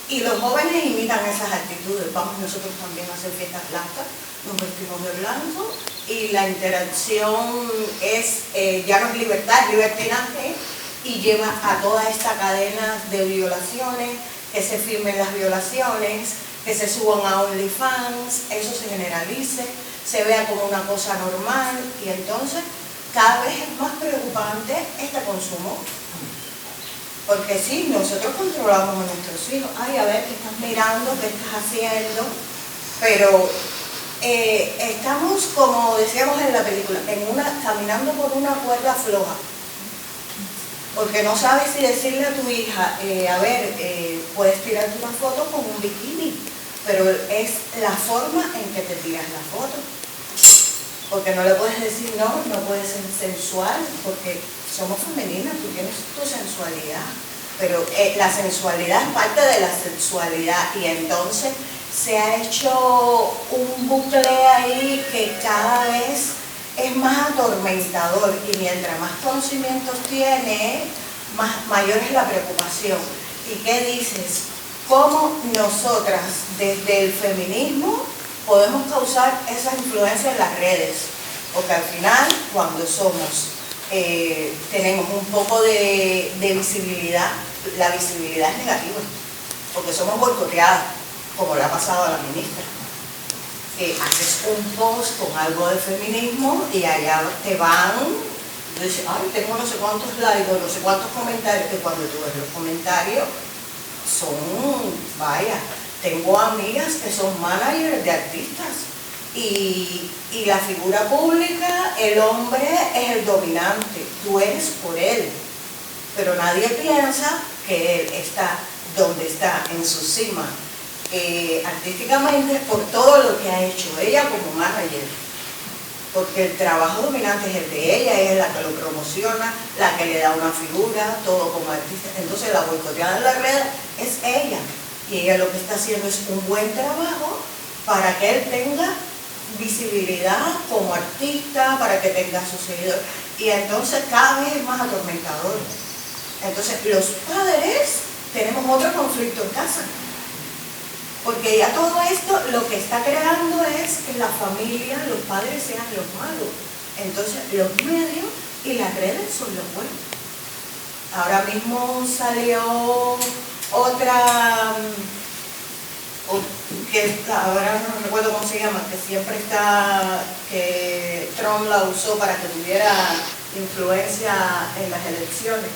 y los jóvenes imitan esas actitudes. Vamos nosotros también a hacer fiestas blancas, nos vestimos de blanco, y la interacción es, ya no es libertad, es libertinaje, y lleva a toda esta cadena de violaciones, que se firmen las violaciones, que se suban a OnlyFans, eso se generalice, se vea como una cosa normal, y entonces cada vez es más preocupante este consumo. Porque sí, nosotros controlamos a nuestros hijos. Ay, a ver, ¿qué estás mirando? ¿Qué estás haciendo? Pero estamos, como decíamos en la película, caminando por una cuerda floja. Porque no sabes si decirle a tu hija, a ver, puedes tirarte una foto con un bikini, pero es la forma en que te tiras la foto. Porque no le puedes decir, no puedes ser sensual, porque somos femeninas, tú tienes tu sensualidad. Pero la sensualidad es parte de la sexualidad, y entonces se ha hecho un bucle ahí que cada vez es más atormentador, y mientras más conocimientos tiene, mayor es la preocupación. ¿Y qué dices? ¿Cómo nosotras, desde el feminismo, podemos causar esa influencia en las redes? Porque al final, cuando tenemos un poco de visibilidad, la visibilidad es negativa, porque somos boicoteadas, como le ha pasado a la ministra. Haces un post con algo de feminismo y allá te van, y dices, ay, tengo no sé cuántos likes, no sé cuántos comentarios, que cuando tú ves los comentarios son, vaya, tengo amigas que son managers de artistas, y la figura pública, el hombre es el dominante, tú eres por él, pero nadie piensa que él está donde está, en su cima, artísticamente, por todo lo que ha hecho ella como manager, porque el trabajo dominante es el de ella es la que lo promociona, la que le da una figura, todo como artista. Entonces la boicoteada en la red es ella, y ella lo que está haciendo es un buen trabajo para que él tenga visibilidad como artista, para que tenga sus seguidores, y entonces cada vez es más atormentador. Entonces los padres tenemos otro conflicto en casa, porque ya todo esto lo que está creando es que la familia, los padres sean los malos. Entonces los medios y las redes son los buenos. Ahora mismo salió otra, que ahora no recuerdo cómo se llama, que siempre está, que Trump la usó para que tuviera influencia en las elecciones,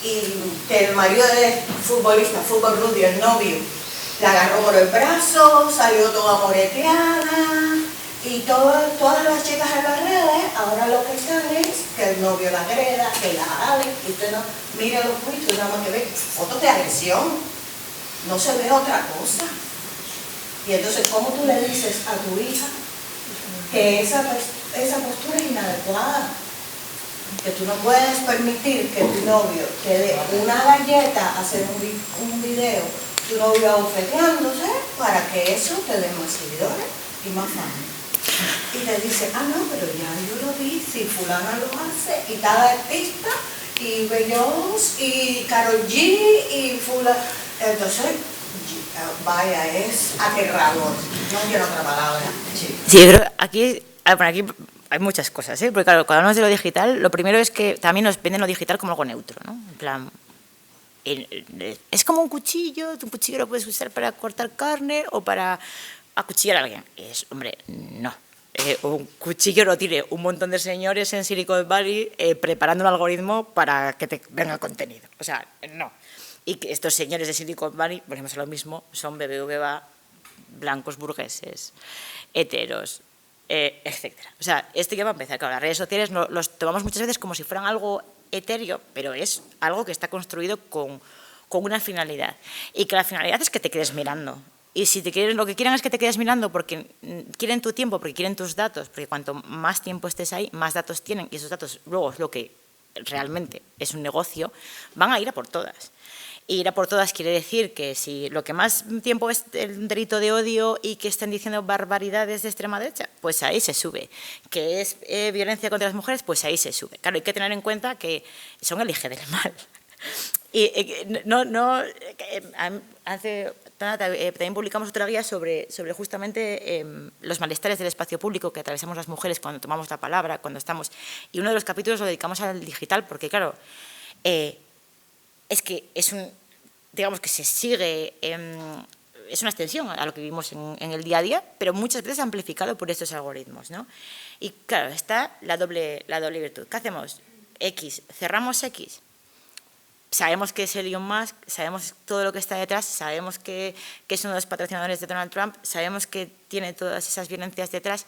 y que el marido del futbolista, Fútbol Rudy, el novio, la agarró por el brazo, salió toda moreteada, y todas las chicas en las redes ahora lo que están es que el novio la agreda, que la ale, y usted no mire los tweets, nada más que ve fotos de agresión, no se ve otra cosa. Y entonces, ¿cómo tú le dices a tu hija que esa postura es inadecuada? Que tú no puedes permitir que tu novio te dé una galleta, hacer un video, tu novio abofeteándose, para que eso te dé más seguidores y más fama. Y te dice, no, pero ya yo lo vi, si fulana lo hace, y cada artista, y Beyoncé, y Karol G, y fulana. Entonces, vaya, es aterrador. No tiene otra palabra. Sí, pero aquí hay muchas cosas, ¿eh? Porque claro, cuando hablamos de lo digital, lo primero es que también nos venden lo digital como algo neutro, ¿no? En plan, es como un cuchillo lo puedes usar para cortar carne o para acuchillar a alguien. Hombre, no. Un cuchillo lo tiene un montón de señores en Silicon Valley preparando un algoritmo para que te venga contenido. O sea, no. Y que estos señores de Silicon Valley, volvemos a lo mismo, son BBVA, blancos burgueses, heteros, etcétera. O sea, esto ya va a empezar. Claro, las redes sociales los tomamos muchas veces como si fueran algo etéreo, pero es algo que está construido con una finalidad. Y que la finalidad es que te quedes mirando. Y si lo que quieren es que te quedes mirando porque quieren tu tiempo, porque quieren tus datos, porque cuanto más tiempo estés ahí, más datos tienen, y esos datos luego es lo que realmente es un negocio, van a ir a por todas. Ir a por todas quiere decir que si lo que más tiempo es el delito de odio y que estén diciendo barbaridades de extrema derecha, pues ahí se sube. Que es violencia contra las mujeres, pues ahí se sube. Claro, hay que tener en cuenta que son el eje del mal. Y también publicamos otra guía sobre justamente los malestares del espacio público que atravesamos las mujeres cuando tomamos la palabra, cuando estamos... Y uno de los capítulos lo dedicamos al digital, porque claro, es que es digamos que se sigue... es una extensión a lo que vivimos en el día a día, pero muchas veces amplificado por estos algoritmos, ¿no? Y claro, está la doble virtud. ¿Qué hacemos? X, cerramos X. Sabemos que es Elon Musk, sabemos todo lo que está detrás, sabemos que es uno de los patrocinadores de Donald Trump, sabemos que tiene todas esas violencias detrás.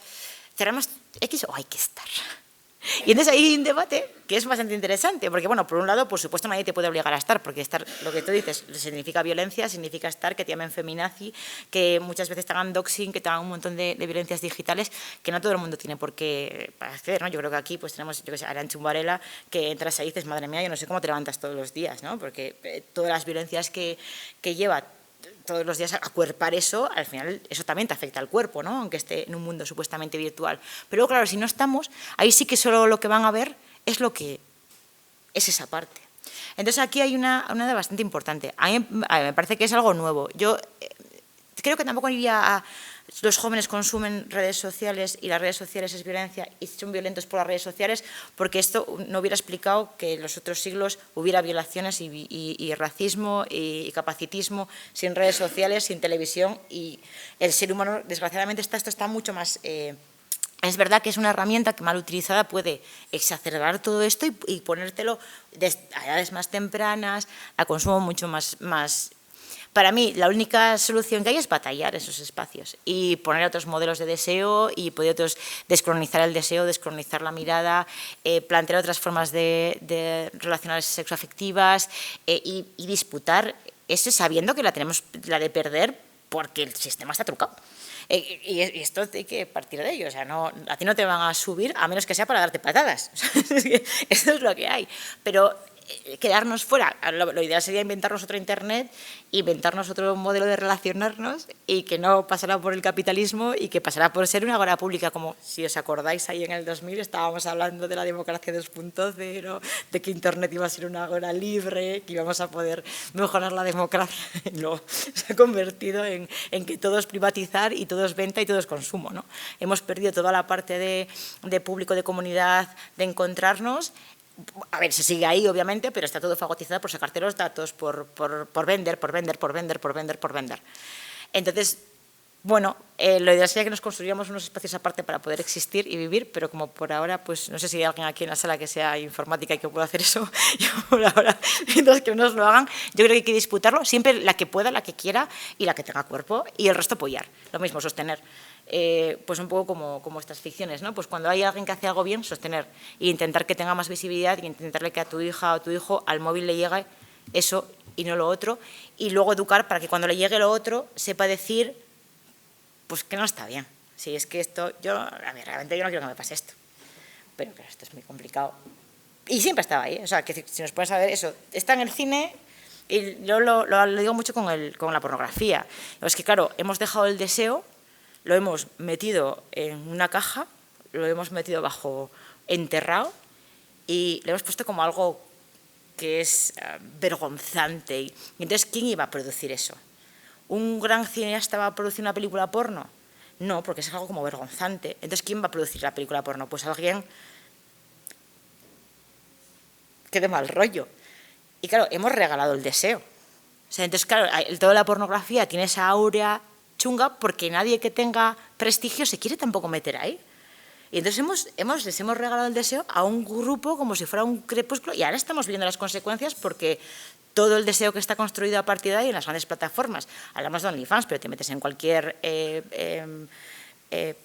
¿Cerramos X o hay que estar? Y entonces hay un debate que es bastante interesante, porque, bueno, por un lado, por supuesto, nadie te puede obligar a estar, porque estar, lo que tú dices, significa violencia, significa estar, que te llamen feminazi, que muchas veces te hagan doxing, que te hagan un montón de violencias digitales, que no todo el mundo tiene por qué acceder, ¿no? Yo creo que aquí pues tenemos, yo que sé, Arantxa Varela, que entras ahí y dices, madre mía, yo no sé cómo te levantas todos los días, ¿no? Porque todas las violencias que lleva todos los días a acuerpar eso, al final eso también te afecta al cuerpo, ¿no? Aunque esté en un mundo supuestamente virtual. Pero luego, claro, si no estamos, ahí sí que solo lo que van a ver es lo que es esa parte. Entonces aquí hay una de bastante importante. A mí me parece que es algo nuevo. Yo creo que tampoco iría a... Los jóvenes consumen redes sociales y las redes sociales es violencia y son violentos por las redes sociales, porque esto no hubiera explicado que en los otros siglos hubiera violaciones y racismo y capacitismo sin redes sociales, sin televisión, y el ser humano, desgraciadamente, esto está mucho más... Es verdad que es una herramienta que mal utilizada puede exacerbar todo esto y ponértelo a edades más tempranas, a consumo mucho más. Para mí, la única solución que hay es batallar esos espacios y poner otros modelos de deseo y poder descolonizar el deseo, descolonizar la mirada, plantear otras formas de relacionarse sexoafectivas y disputar eso sabiendo que la tenemos la de perder porque el sistema está trucado. Y esto hay que partir de ello, o sea, a ti no te van a subir a menos que sea para darte patadas. Esto es lo que hay. Pero quedarnos fuera, lo ideal sería inventarnos otro internet, inventarnos otro modelo de relacionarnos y que no pasara por el capitalismo y que pasara por ser una agora pública, como si os acordáis ahí en el 2000 estábamos hablando de la democracia 2.0, de que internet iba a ser una agora libre, que íbamos a poder mejorar la democracia. Y luego se ha convertido en que todo es privatizar y todo es venta y todo es consumo, ¿no? Hemos perdido toda la parte de público, de comunidad, de encontrarnos. A ver, se sigue ahí, obviamente, pero está todo fagotizado por sacarte los datos, por vender. Entonces, bueno, lo ideal sería que nos construyamos unos espacios aparte para poder existir y vivir, pero como por ahora, pues no sé si hay alguien aquí en la sala que sea informática y que pueda hacer eso, yo por ahora, mientras que nos lo hagan, yo creo que hay que disputarlo, siempre la que pueda, la que quiera y la que tenga cuerpo, y el resto apoyar, lo mismo, sostener. Pues un poco como estas ficciones, ¿no? Pues cuando hay alguien que hace algo bien, sostener e intentar que tenga más visibilidad y intentarle que a tu hija o tu hijo al móvil le llegue eso y no lo otro, y luego educar para que cuando le llegue lo otro sepa decir pues que no está bien. Si es que esto, realmente yo no quiero que me pase esto, pero claro, esto es muy complicado y siempre estaba ahí, o sea, que si nos pones a ver eso, está en el cine. Y yo lo digo mucho con la pornografía, es que claro, hemos dejado el deseo, lo hemos metido en una caja, lo hemos metido enterrado y lo hemos puesto como algo que es vergonzante. Y entonces, ¿quién iba a producir eso? ¿Un gran cineasta va a producir una película porno? No, porque es algo como vergonzante. Entonces, ¿quién va a producir la película porno? Pues alguien que de mal rollo. Y claro, hemos regalado el deseo. O sea, entonces, claro, toda la pornografía tiene esa áurea chunga porque nadie que tenga prestigio se quiere tampoco meter ahí. Y entonces les hemos regalado el deseo a un grupo como si fuera un crepúsculo y ahora estamos viendo las consecuencias porque todo el deseo que está construido a partir de ahí en las grandes plataformas, hablamos de OnlyFans, pero te metes en cualquier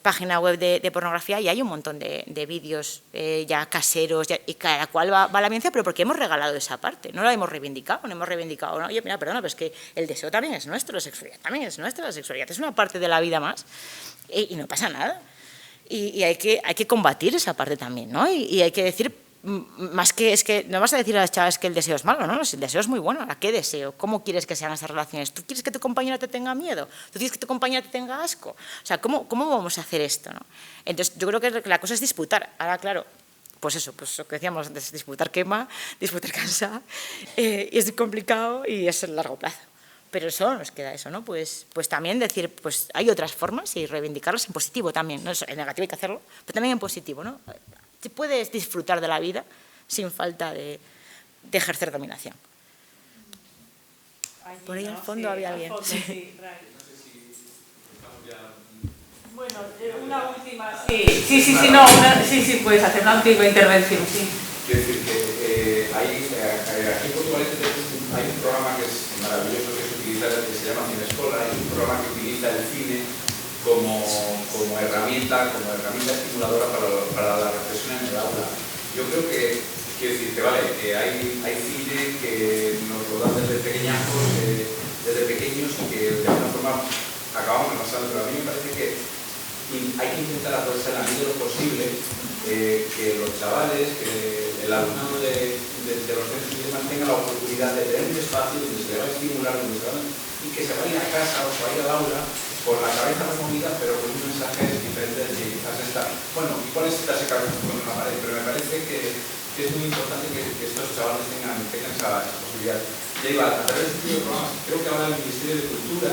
página web de pornografía y hay un montón de vídeos ya caseros y cada cual va a la violencia, pero porque hemos regalado esa parte, no la hemos reivindicado, no, oye, mira, perdona, pero es que el deseo también es nuestro, la sexualidad también es nuestra, la sexualidad es una parte de la vida más y no pasa nada. Y hay que combatir esa parte también, ¿no? Y hay que decir más que, es que no vas a decir a las chavas que el deseo es malo, ¿no? El deseo es muy bueno. ¿A qué deseo? ¿Cómo quieres que sean esas relaciones? ¿Tú quieres que tu compañera te tenga miedo? ¿Tú quieres que tu compañera te tenga asco? O sea, ¿cómo vamos a hacer esto, no? Entonces, yo creo que la cosa es disputar. Ahora, claro, pues eso, pues lo que decíamos antes, disputar quema, disputar cansa, y es complicado y es a largo plazo. Pero solo nos queda eso, ¿no? Pues también decir, pues hay otras formas y reivindicarlas en positivo también, ¿no? En negativo hay que hacerlo, pero también en positivo, ¿no? Te puedes disfrutar de la vida sin falta de ejercer dominación. Por ahí al fondo había alguien. Bueno, una última, sí, puedes hacer una última intervención, sí. Quiero decir que aquí en Portugal hay un programa que es maravilloso que se llama Cinescola, y un programa que utiliza el cine como herramienta estimuladora para la reflexión en el aula. Yo creo que, quiero decir que vale, que hay cine que nos lo dan desde pequeños y que de alguna forma acabamos pasando, pero a mí me parece que hay que intentar aprovechar a la medida de lo posible que los chavales, que el alumnado de los centros y demás tenga la oportunidad de tener un espacio donde se le va a estimular, y que se vaya a casa o se vaya al aula con la cabeza removida, pero con un mensaje diferente del que quizás está. Bueno, igual está ese cargo con una pared, pero me parece que es muy importante que estos chavales tengan esa posibilidad. Ya digo, a través de este tipo de programas, creo que ahora el Ministerio de Cultura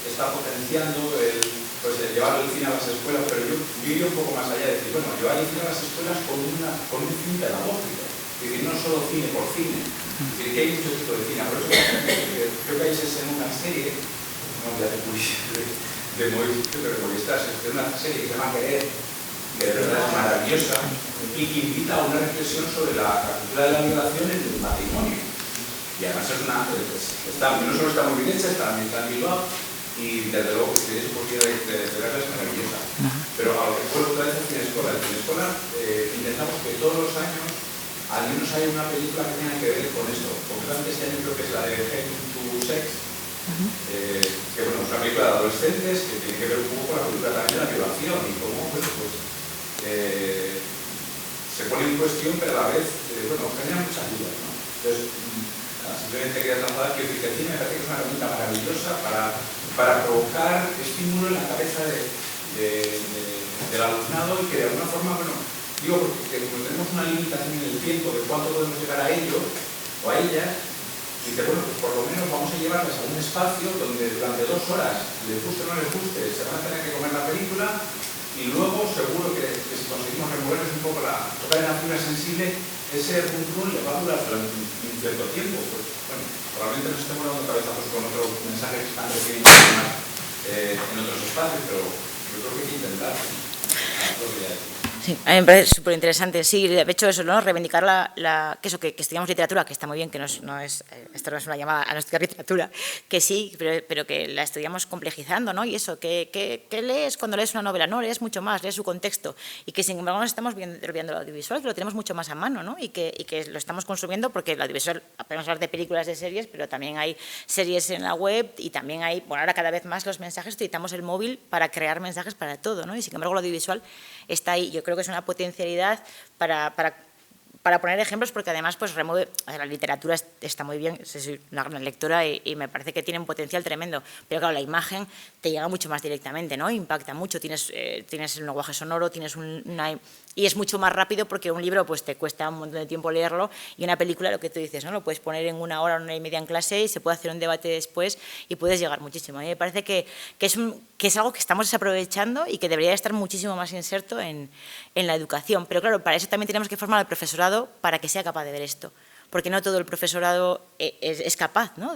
está potenciando el llevar el cine a las escuelas, pero yo iría un poco más allá, de decir, bueno, llevar el cine a las escuelas con un fin pedagógico, es decir, no solo cine por cine, es decir, que hay mucho tipo de cine. Por eso creo que hay en una serie, no ya de Movistar, es una serie que se llama Querer, que de verdad es maravillosa y que invita a una reflexión sobre la cultura de la violación en el matrimonio. Y además no solo está muy bien hecha, está en Bilbao, y desde luego si tenéis oportunidad de verla es maravillosa. Pero a lo que fue otra vez en Cinescola. En Cinescola intentamos que todos los años al menos haya una película que tenga que ver con esto. Concretamente este año creo que es la de Hate to Sex, que bueno, es una película de adolescentes que tiene que ver un poco con la cultura también de la violación y cómo se pone en cuestión, pero a la vez genera muchas dudas, ¿no? Entonces, simplemente quería trasladar que el cine me parece que es una herramienta maravillosa para provocar estímulo en la cabeza del alumnado y que de alguna forma, digo porque como tenemos una limitación en el tiempo de cuánto podemos llegar a ellos o a ellas, y que pues por lo menos vamos a llevarles a un espacio donde durante 2 horas, les guste o no les guste, se van a tener que comer la película, y luego seguro que si conseguimos removerles un poco tocar en la fibra sensible, ese rum le va a durar durante un cierto tiempo. Pues, bueno, probablemente nos estemos dando cabezazos con otros mensajes que están recibiendo en otros espacios, pero yo creo que hay que intentar. Sí, a mí me parece súper interesante. Sí, de hecho eso, ¿no? Reivindicar que estudiamos literatura, que está muy bien, que esto no es una llamada a no estudiar literatura, que sí, pero que la estudiamos complejizando, ¿no? Y eso, que lees cuando lees una novela, no, lees mucho más, lees su contexto, y que sin embargo nos estamos olvidando el audiovisual, que lo tenemos mucho más a mano, ¿no? Y que lo estamos consumiendo porque el audiovisual, podemos hablar de películas, de series, pero también hay series en la web y también hay, bueno, ahora cada vez más los mensajes, utilizamos el móvil para crear mensajes para todo, ¿no? Y sin embargo el audiovisual está ahí. Yo creo que es una potencialidad para poner ejemplos, porque además pues remueve, la literatura está muy bien, soy una gran lectora y me parece que tiene un potencial tremendo, pero claro, la imagen te llega mucho más directamente, ¿no? Impacta mucho, tienes el lenguaje sonoro, y es mucho más rápido porque un libro pues te cuesta un montón de tiempo leerlo, y una película, lo que tú dices, ¿no? Lo puedes poner en 1 hora, 1 hora y media en clase y se puede hacer un debate después y puedes llegar muchísimo. A mí me parece que es algo que estamos desaprovechando y que debería estar muchísimo más inserto en la educación, pero claro, para eso también tenemos que formar al profesorado para que sea capaz de ver esto, porque no todo el profesorado es capaz, ¿no?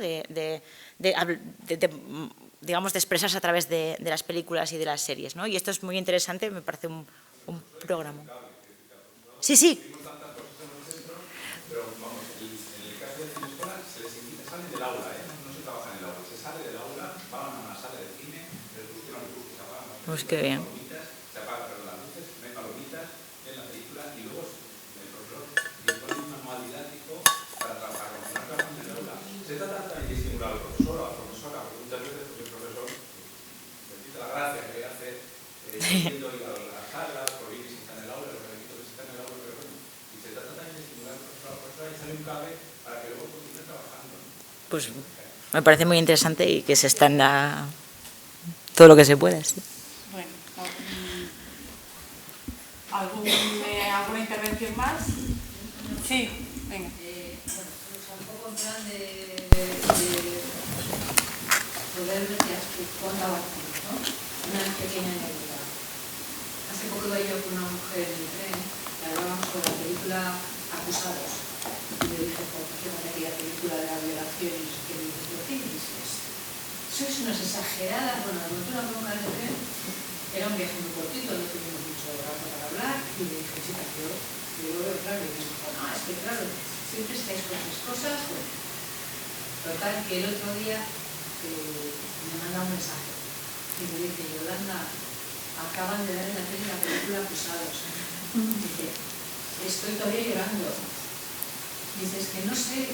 digamos, de expresarse a través de las películas y de las series, ¿no? Y esto es muy interesante, me parece un programa. Sí, sí. Pero vamos, en el caso de Cinescola se les invita, salen del aula, no se trabaja en el aula, se sale del aula, van a una sala de cine, les guste o no les guste, se apagan las pues qué bien. se apagan las luces, ven palomitas, ven la película y luego el profesor dispone un manual didáctico para continuar trabajando en el aula. Se trata también de estimular al profesor o a la profesora, porque muchas veces el profesor necesita la gracia que le hace yendo a las salas, por ir y si está en el aula, los requisitos que está en el aula, pero bueno, y se trata también un cable para que luego continúe trabajando. Pues me parece muy interesante y que se está en todo lo que se pueda. Sí. Bueno, ¿alguna intervención más? Sí, venga. Un poco en plan de poder ver que tú andabas, ¿no? Una pequeña anécdota. Hace poco iba yo con una mujer en el tren y hablábamos sobre la película Acusados. Y le dije, ¿por qué no aquella película de la violación? Y no sé qué, me dice, ¿pero qué dices? Sois unas exageradas. Bueno, me monté una bronca en el tren, era un viaje muy cortito, no tuvimos mucho rato para hablar, y le dije, chica, yo lo veo claro, y me dijo, no, es que claro, siempre estáis con esas cosas. Bueno, total, que el otro día me manda un mensaje y me dice, Yolanda, acaban de dar en la tele la película Acusados. Dice, estoy todavía llorando. Dice, es que no sé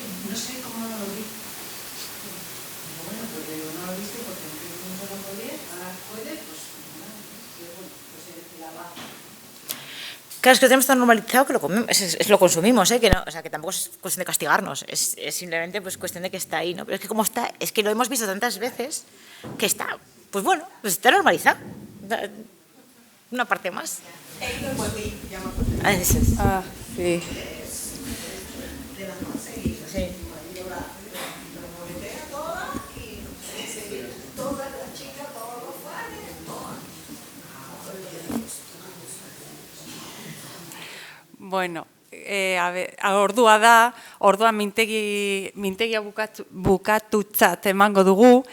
cómo no lo vi. Digo, bueno, pues digo, no lo viste porque en aquel momento no podía, ahora puede, pues nada, bueno, pues la va. Claro, es que lo tenemos tan normalizado que lo comemos, lo consumimos, que no, o sea, que tampoco es cuestión de castigarnos, es simplemente pues cuestión de que está ahí, ¿no? Pero es que como está, es que lo hemos visto tantas veces que está, pues bueno, pues está normalizado. Una parte más. Ah, sí. Bueno, orduan mintegia bukatutzat emango dugu,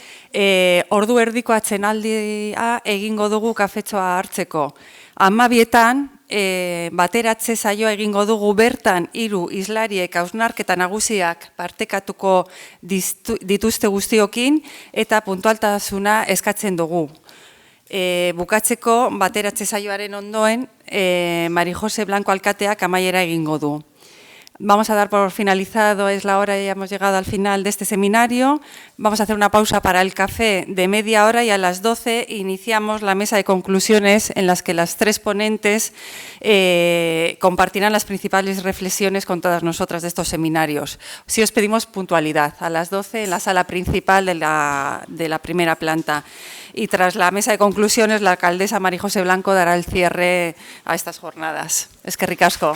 ordu erdiko atzenaldia egingo dugu kafetxoa hartzeko. 12:00 bateratze saioa egingo dugu bertan 3 islariek hausnarketa nagusiak partekatuko dituzte guztiokin eta puntualtasuna eskatzen dugu. Bukatzeko bateratze saioaren ondoen Mari Jose Blanco alkateak amaiera egingo du. Vamos a dar por finalizado, es la hora y hemos llegado al final de este seminario. Vamos a hacer una pausa para el café de media hora y a las 12 iniciamos la mesa de conclusiones en las que las 3 ponentes compartirán las principales reflexiones con todas nosotras de estos seminarios. Sí os pedimos puntualidad, a las 12 en la sala principal de la primera planta. Y tras la mesa de conclusiones, la alcaldesa Mari Jose Blanco dará el cierre a estas jornadas. Eskerrik asko.